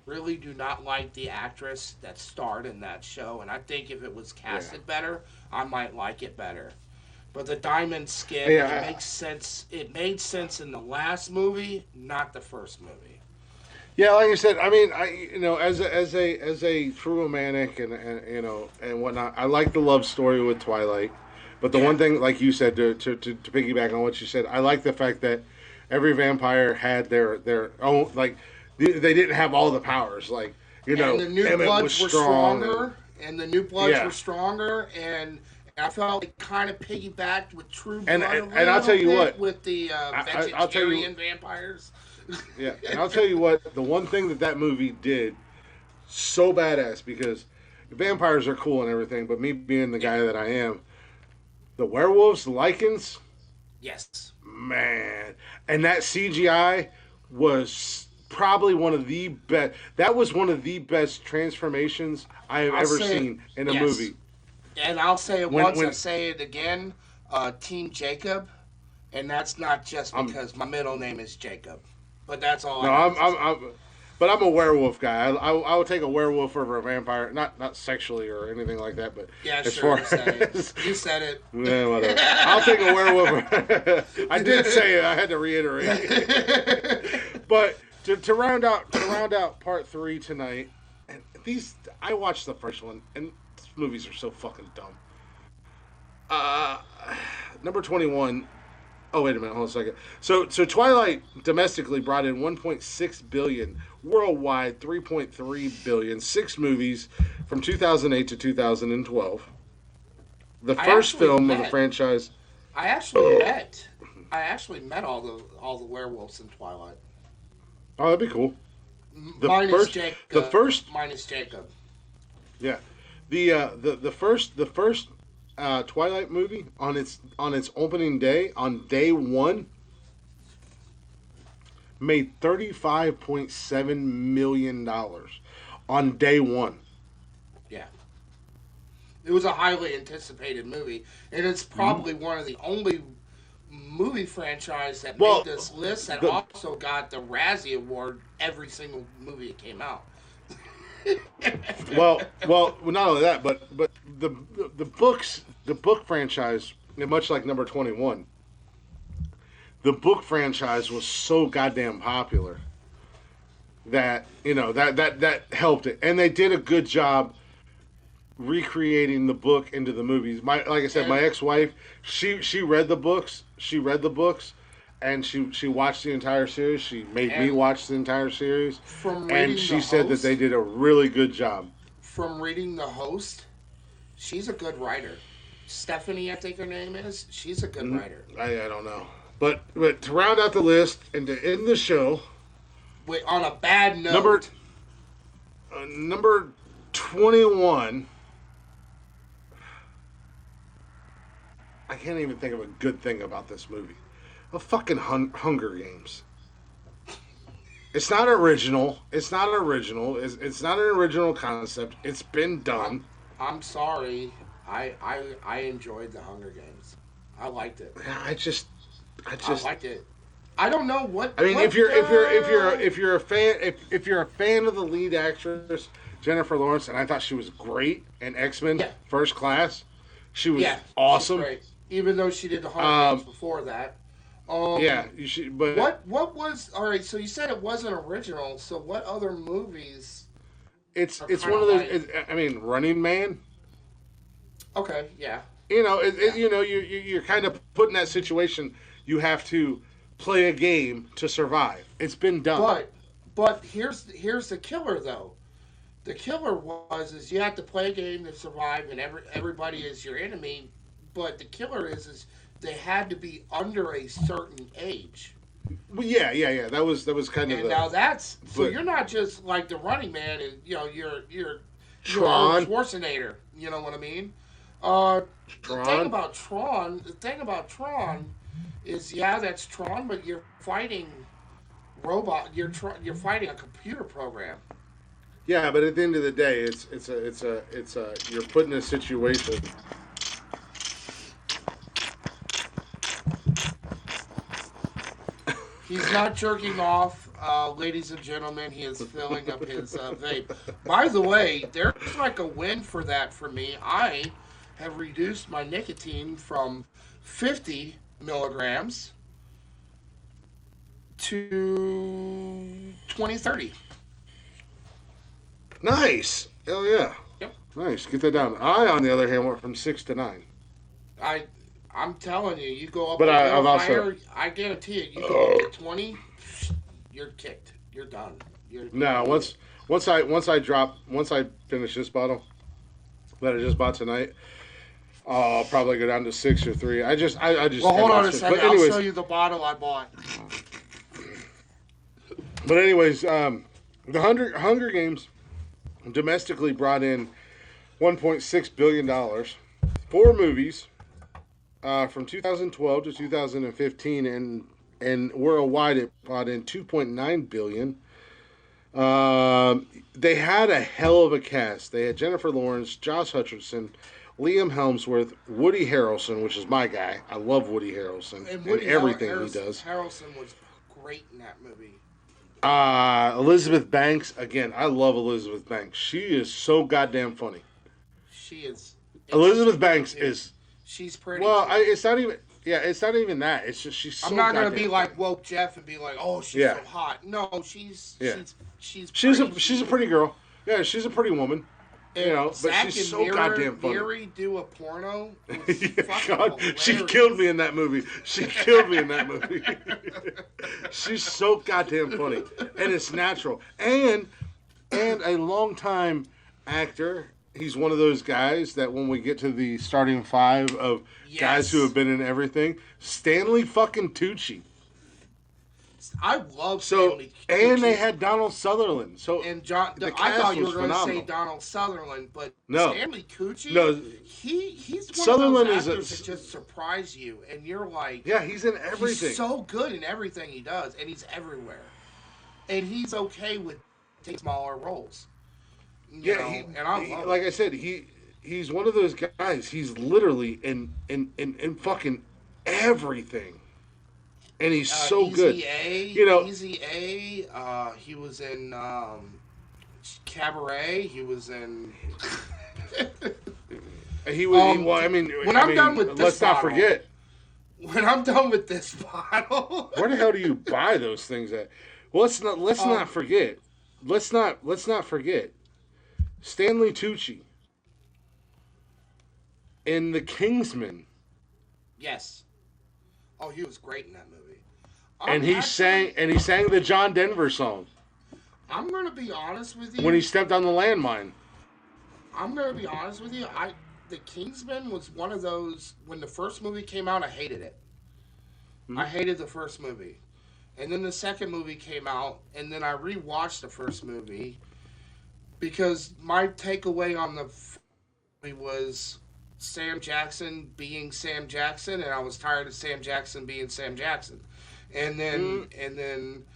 really do not like the actress that starred in that show, and I think if it was casted better, I might like it better. But the diamond skin, Yeah. it makes sense. It made sense in the last movie, not the first movie. Yeah, like I said, I mean, as a true romantic and whatnot, I like the love story with Twilight. But the one thing, like you said, to piggyback on what you said, I like the fact that every vampire had their own, like they didn't have all the powers, like And the new Emmett bloods was were strong stronger, and the new bloods Yeah. were stronger, and I felt it kind of piggybacked with True Blood And- a and little I'll tell you bit what, with the I'll tell you- vegetarian vampires. Yeah, and I'll tell you what, the one thing that movie did so badass, because vampires are cool and everything, but me being the guy that I am, the werewolves, the lycans, Yes. man, and that CGI was probably one of the best. That was one of the best transformations I have I'll ever say- seen in a yes. movie. And I'll say it When- once, when- I'll say it again. Team Jacob and that's not just because my middle name is Jacob. But that's all. No, I have to say. but I'm a werewolf guy. I would take a werewolf over a vampire, not sexually or anything like that, but Yeah, as sure. far You said it. as You said it. yeah, whatever. I'll take a werewolf. I did say it. I had to reiterate. But to round out part 3 tonight, and I watched the first one, and these movies are so fucking dumb. Number 21. Oh, wait a minute, hold on a second. So Twilight domestically brought in 1.6 billion, worldwide 3.3 billion, 6 movies from 2008 to 2012. The first film of the franchise. I actually met all the werewolves in Twilight. Oh, that'd be cool. Minus Jacob. The first. Minus Jacob. Yeah, the first Twilight movie on its opening day, on day 1, made $35.7 million on day 1. Yeah. It was a highly anticipated movie, and it's probably one of the only movie franchise that made this list that also got the Razzie Award every single movie it came out. well, not only that, but the book franchise, much like number 21, the book franchise was so goddamn popular that that helped it, and they did a good job recreating the book into the movies. Like I said, my ex-wife, she read the books. And she watched the entire series. She made me watch the entire series. And she said that they did a really good job. From reading The Host, she's a good writer. Stephanie, I think her name is. She's a good writer. I don't know. But to round out the list and to end the show. Wait, on a bad note. Number 21. I can't even think of a good thing about this movie. A fucking Hunger Games. It's not original. It's not an original concept. It's been done. I'm sorry. I enjoyed the Hunger Games. I liked it. I just liked it. I don't know what. I mean, if you're a fan of the lead actress Jennifer Lawrence, and I thought she was great in X-Men First Class. She was awesome. She's great. Even though she did the Hunger Games before that. You should. But what was all right? So you said it wasn't original. So what other movies? It's one of those. I mean, Running Man. Okay, yeah. You're kind of put in that situation. You have to play a game to survive. It's been done. But here's the killer though. The killer is you have to play a game to survive, and everybody is your enemy. But the killer is they had to be under a certain age. Well, yeah. That was kind of. Now so you're not just like the Running Man, and you're Tron. Schwarzenegger. You know what I mean? Tron. The thing about Tron is that's Tron, but you're fighting robot. You're fighting a computer program. Yeah, but at the end of the day, it's you're put in a situation. He's not jerking off, ladies and gentlemen. He is filling up his vape. By the way, there's like a win for that for me. I have reduced my nicotine from 50 milligrams to 20-30. Nice. Hell yeah. Yep. Nice. Get that down. I, on the other hand, went from 6 to 9. I'm telling you, you go up but a I've higher, also, I guarantee it, you go up to 20, you're kicked. You're done. Once I finish this bottle that I just bought tonight, I'll probably go down to 6 or 3. I just Well, hold on a second. I'll show you the bottle I bought. But anyways, the Hunger Games domestically brought in $1.6 billion. 4 movies from 2012 to 2015, and worldwide it brought in $2.9 billion. They had a hell of a cast. They had Jennifer Lawrence, Josh Hutcherson, Liam Hemsworth, Woody Harrelson, which is my guy. I love Woody Harrelson and everything he does. Harrelson was great in that movie. Elizabeth Banks, again, I love Elizabeth Banks. She is so goddamn funny. She is. Elizabeth Banks is. She's pretty. Well, it's not even. Yeah, it's not even that. It's just she's so. I'm not gonna goddamn be funny. like woke Jeff and be like, oh, she's so hot. No, she's. Yeah. She's She's a pretty girl. Yeah, she's a pretty woman. And You know, but Zack she's and so goddamn funny. Miri do a porno. Was Yeah, fucking God, she hilarious. killed me in that movie. She killed me in that movie. She's so goddamn funny, and it's natural. And a longtime actor. He's one of those guys that when we get to the starting five of guys who have been in everything, Stanley fucking Tucci. I love So Stanley and Tucci. they had Donald Sutherland. So And John, the I cast thought you was were going to say phenomenal. Donald Sutherland, but No. Stanley Tucci, No. he's one Sutherland of is those a- actors that just surprise you, and you're like, yeah, he's in everything. he's so good in everything he does, and he's everywhere, and he's okay with taking smaller roles. You know, and I love it. like I said, he's one of those guys. He's literally in fucking everything, and he's so good. You know, Easy A. He was in Cabaret. He was in. he was. Well, I'm done with this let's not bottle- forget. When I'm done with this bottle, Where the hell do you buy those things at? Well, let's not forget. Let's not forget. Stanley Tucci in The Kingsman, yes. Oh, he was great in that movie. and he sang the John Denver song I'm gonna be honest with you. when he stepped on the landmine. I'm gonna be honest with you. The Kingsman was one of those. When the first movie came out, I hated it. I hated the first movie, and then the second movie came out, and then I rewatched the first movie because my takeaway on the movie was Sam Jackson being Sam Jackson, and I was tired of Sam Jackson being Sam Jackson. And then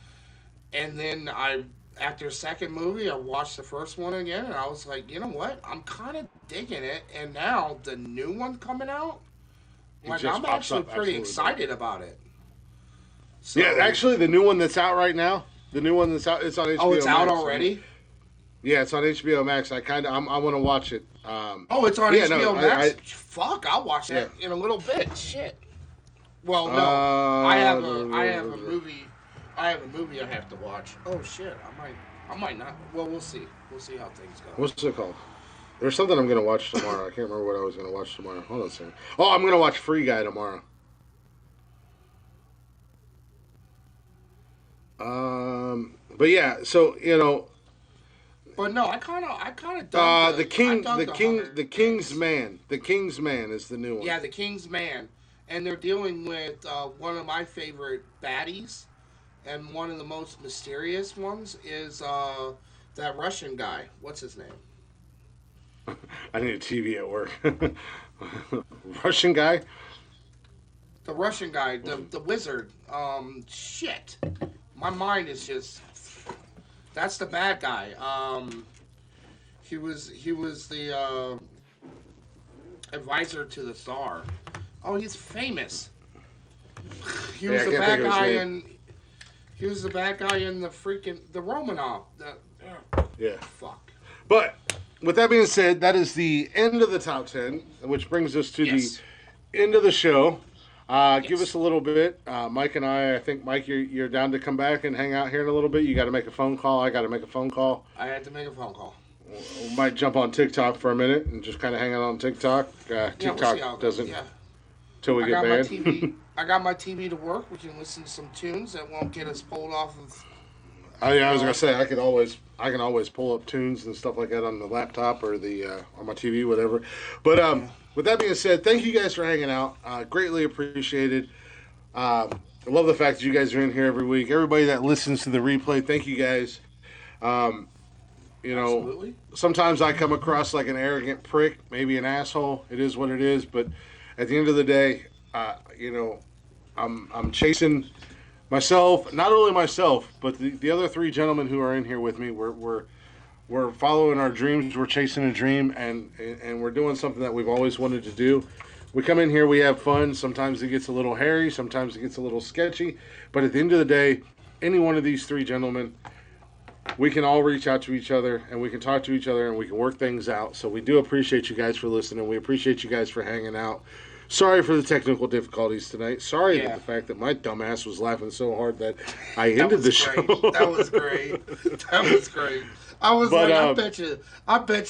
after the second movie, I watched the first one again, and I was like, you know what? I'm kind of digging it. And now the new one coming out, like just I'm pops actually up, pretty absolutely. excited about it. So, Yeah, actually, the new one that's out right now. The new one that's out. It's on HBO. oh, it's out Max. already. Yeah, it's on HBO Max. I want to watch it. Oh, it's on Yeah, HBO no, Max. Fuck, I'll watch that in a little bit. Shit. Well, no, I have a movie. I have a movie I have to watch. Oh shit, I might not. Well, we'll see. We'll see how things go. What's it called? There's something I'm gonna watch tomorrow. I can't remember what I was gonna watch tomorrow. Hold on a second. Oh, I'm gonna watch Free Guy tomorrow. But yeah, so you know, But no, I kind of dug the King's Hunter. Man. The King's Man is the new one. Yeah, the King's Man, and they're dealing with one of my favorite baddies, and one of the most mysterious ones is that Russian guy. What's his name? I need a TV at work. Russian guy. The Russian guy, the wizard. Shit, my mind is just. That's the bad guy. He was the advisor to the Tsar. Oh, he's famous. He was I the can't bad think of his guy name. he was the bad guy in the Romanov. Yeah. Fuck. But with that being said, that is the end of the top 10, which brings us to Yes. the end of the show. Give us a little bit. Mike and I think, Mike, you're down to come back and hang out here in a little bit. You got to make a phone call. I got to make a phone call. I had to make a phone call. We might jump on TikTok for a minute and just kind of hang out on TikTok. Yeah, we'll TikTok see how it goes. doesn't Yeah. till we I get got my banned. TV. I got my TV to work. We can listen to some tunes that won't get us pulled off of. Oh, yeah, I was gonna say I can always pull up tunes and stuff like that on the laptop or the on my TV, whatever. But with that being said, thank you guys for hanging out. Greatly appreciated. I love the fact that you guys are in here every week. Everybody that listens to the replay, thank you guys. You know, Absolutely. sometimes I come across like an arrogant prick, maybe an asshole. It is what it is. But at the end of the day, you know, I'm chasing myself. Not only myself, but the other three gentlemen who are in here with me. We're we're following our dreams. We're chasing a dream, and we're doing something that we've always wanted to do. We come in here, we have fun. Sometimes it gets a little hairy, sometimes it gets a little sketchy. But at the end of the day, any one of these three gentlemen, we can all reach out to each other and we can talk to each other and we can work things out. So we do appreciate you guys for listening. We appreciate you guys for hanging out. Sorry for the technical difficulties tonight. Sorry that the fact that my dumbass was laughing so hard that I ended the show. That was great. That was great. I was I bet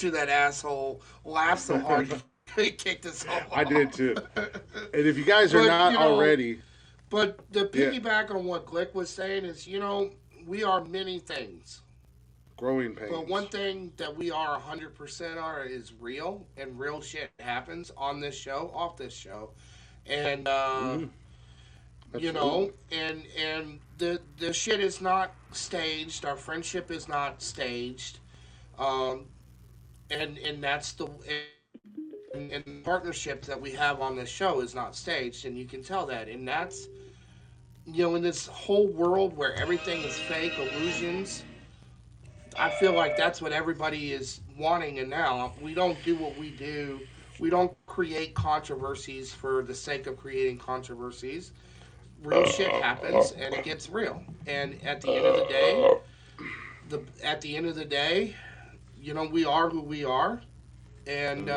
you that asshole laughed so hard he kicked us all. I did too. And if you guys are not already. But the piggyback on what Glick was saying is, we are many things. Growing pains. But one thing that we are 100% are is real, and real shit happens on this show, off this show. And, and the shit is not staged. Our friendship is not staged. And that's and the partnership that we have on this show is not staged, and you can tell that. And that's, in this whole world where everything is fake, illusions, I feel like that's what everybody is wanting. And now we don't do what we do. We don't create controversies for the sake of creating controversies. Real shit happens, and it gets real. And at the end of the day, we are who we are, and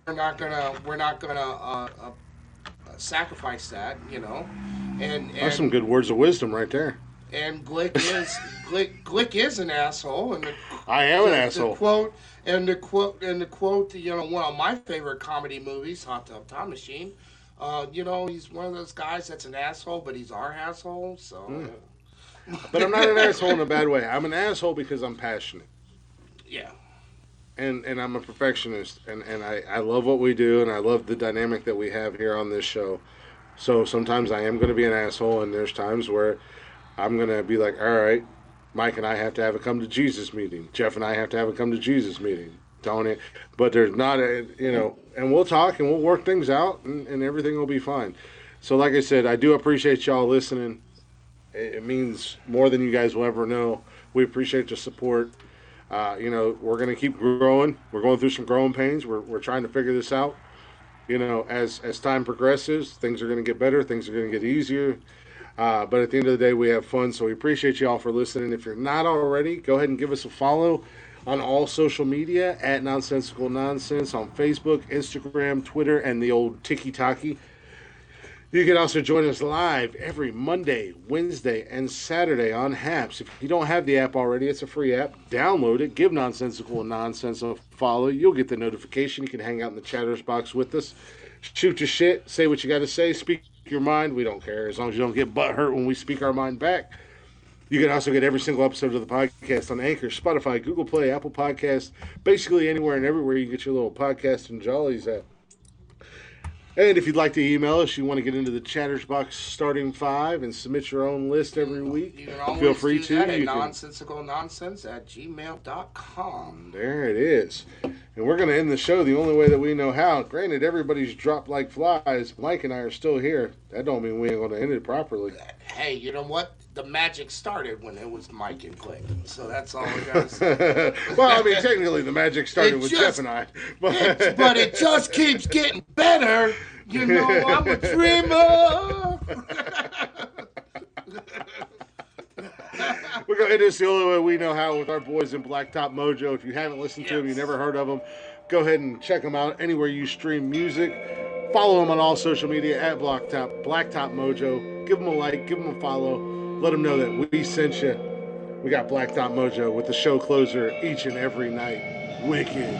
we're not gonna sacrifice that, And that's some good words of wisdom right there. And Glick is an asshole, and I am an asshole. The quote, one of my favorite comedy movies, Hot Tub Time Machine. He's one of those guys that's an asshole, but he's our asshole. So, but I'm not an asshole in a bad way. I'm an asshole because I'm passionate. Yeah. And I'm a perfectionist, and I love what we do, and I love the dynamic that we have here on this show. So sometimes I am going to be an asshole, and there's times where I'm going to be like, all right, Mike and I have to have a come to Jesus meeting. Jeff and I have to have a come to Jesus meeting. Tony. But there's not and we'll talk and we'll work things out, and everything will be fine. So like I said, I do appreciate y'all listening. It means more than you guys will ever know. We appreciate the support. We're going to keep growing. We're going through some growing pains. We're trying to figure this out. As time progresses, things are going to get better. Things are going to get easier. But at the end of the day, we have fun. So we appreciate you all for listening. If you're not already, go ahead and give us a follow on all social media at Nonsensical Nonsense on Facebook, Instagram, Twitter, and the old Tiki-Taki. You can also join us live every Monday, Wednesday, and Saturday on Haps. If you don't have the app already, it's a free app. Download it. Give Nonsensical Nonsense a follow. You'll get the notification. You can hang out in the chatters box with us. Shoot your shit. Say what you got to say. Speak your mind. We don't care as long as you don't get butthurt when we speak our mind back. You can also get every single episode of the podcast on Anchor, Spotify, Google Play, Apple Podcasts, basically anywhere and everywhere you get your little podcast and jollies at. And if you'd like to email us, you want to get into the chatters box starting 5 and submit your own list every week, you can always feel free do to. That at nonsensicalnonsense@gmail.com. There it is. And we're going to end the show the only way that we know how. Granted, everybody's dropped like flies. Mike and I are still here. That don't mean we ain't going to end it properly. Hey, you know what? The magic started when it was Mike and Glick. So that's all we got to say. Well, I mean, technically the magic started with Jeff and I. But it just keeps getting better. I'm a dreamer. We're going to end this the only way we know how with our boys in Blacktop Mojo. If you haven't listened to them, you never heard of them, go ahead and check them out anywhere you stream music. Follow them on all social media at Blacktop Mojo. Give them a like, give them a follow. Let them know that we sent you. We got Blacktop Mojo with the show closer each and every night. Wicked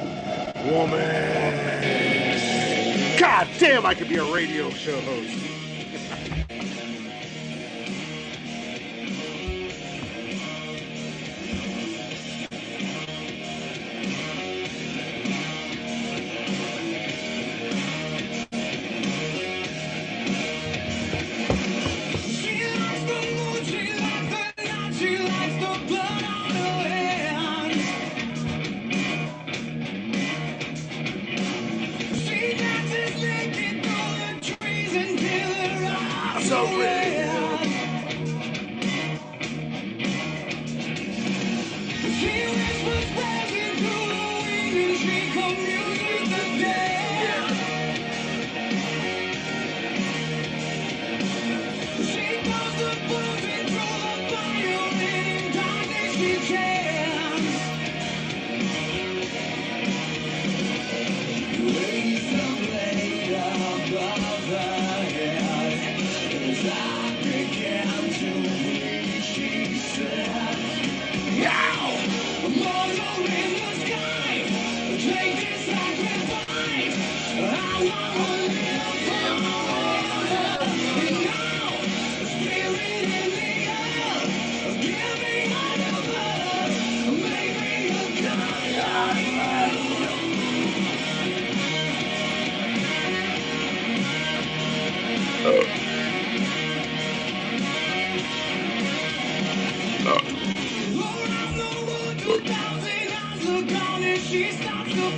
Woman. God damn, I could be a radio show host. Until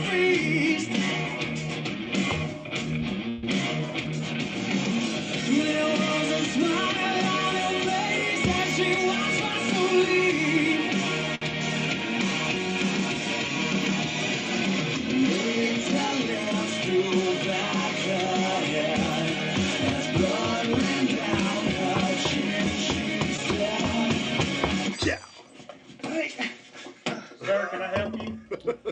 feast. There was a smile on her face as she watched my soul leave. Makes her lips to back her head as blood ran down her chin. She said, Yeah. Sir, can I help you?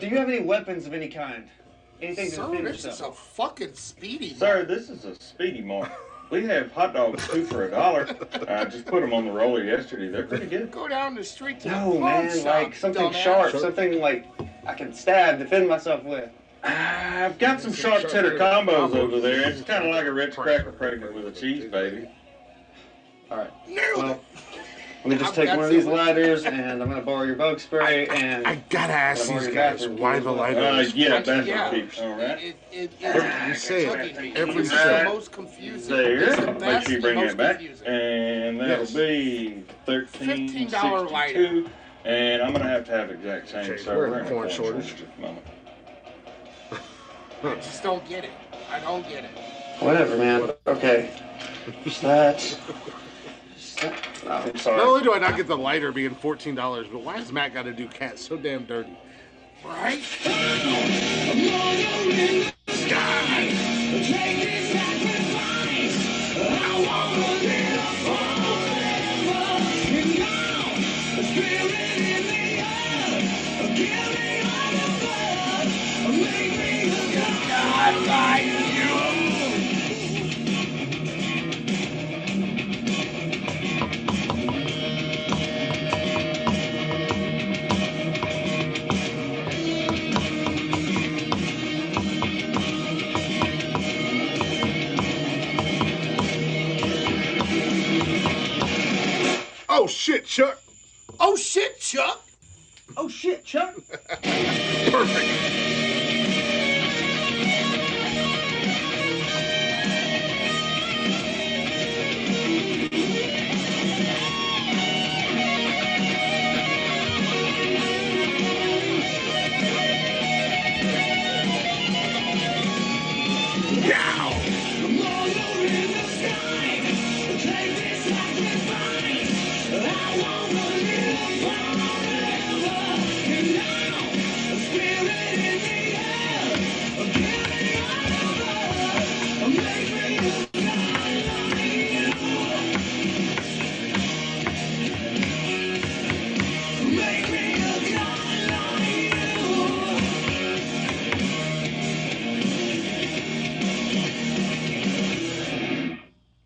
Do you have any weapons of any kind? Anything to Sir, defend this is yourself? a fucking speedy. Sir, this is a speedy mark. We have hot dogs 2 for $1. I just put them on the roller yesterday. They're pretty good. Go down the street to No, the pawn man, shop, like something dumbass. sharp, something like I can stab, defend myself with. I've got some sharp cheddar combos over there. It's kind of like a Ritz cracker pregnant with a cheese baby. All right. Nailed Well, it. let me just take one of these lighters, and I'm gonna borrow your bug spray, and I gotta ask these guys why the lighter is. Yeah, that's Yeah. what keeps. All right. You say it every It's the time. most confusing. There. It's the Make best sure you bring and that most back. confusing. And that'll be $15 lighter. $13.62. And I'm gonna have exact change. Okay, So we're in in a corn shortage. just a moment. I just don't get it. I don't get it. whatever, man. Okay. Just that. No, I'm Not sorry. only do I not get the lighter being $14, but why has Matt got to do cats so damn dirty? Right? Oh shit, Chuck! Oh shit, Chuck! Oh shit, Chuck. Perfect.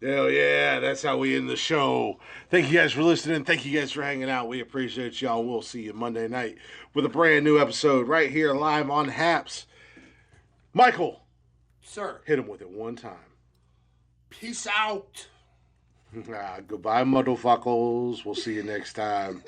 Hell yeah, that's how we end the show. Thank you guys for listening. Thank you guys for hanging out. We appreciate y'all. We'll see you Monday night with a brand new episode right here live on Haps. Michael, Sir, hit him with it one time. peace out. Goodbye, motherfuckers. We'll see you next time.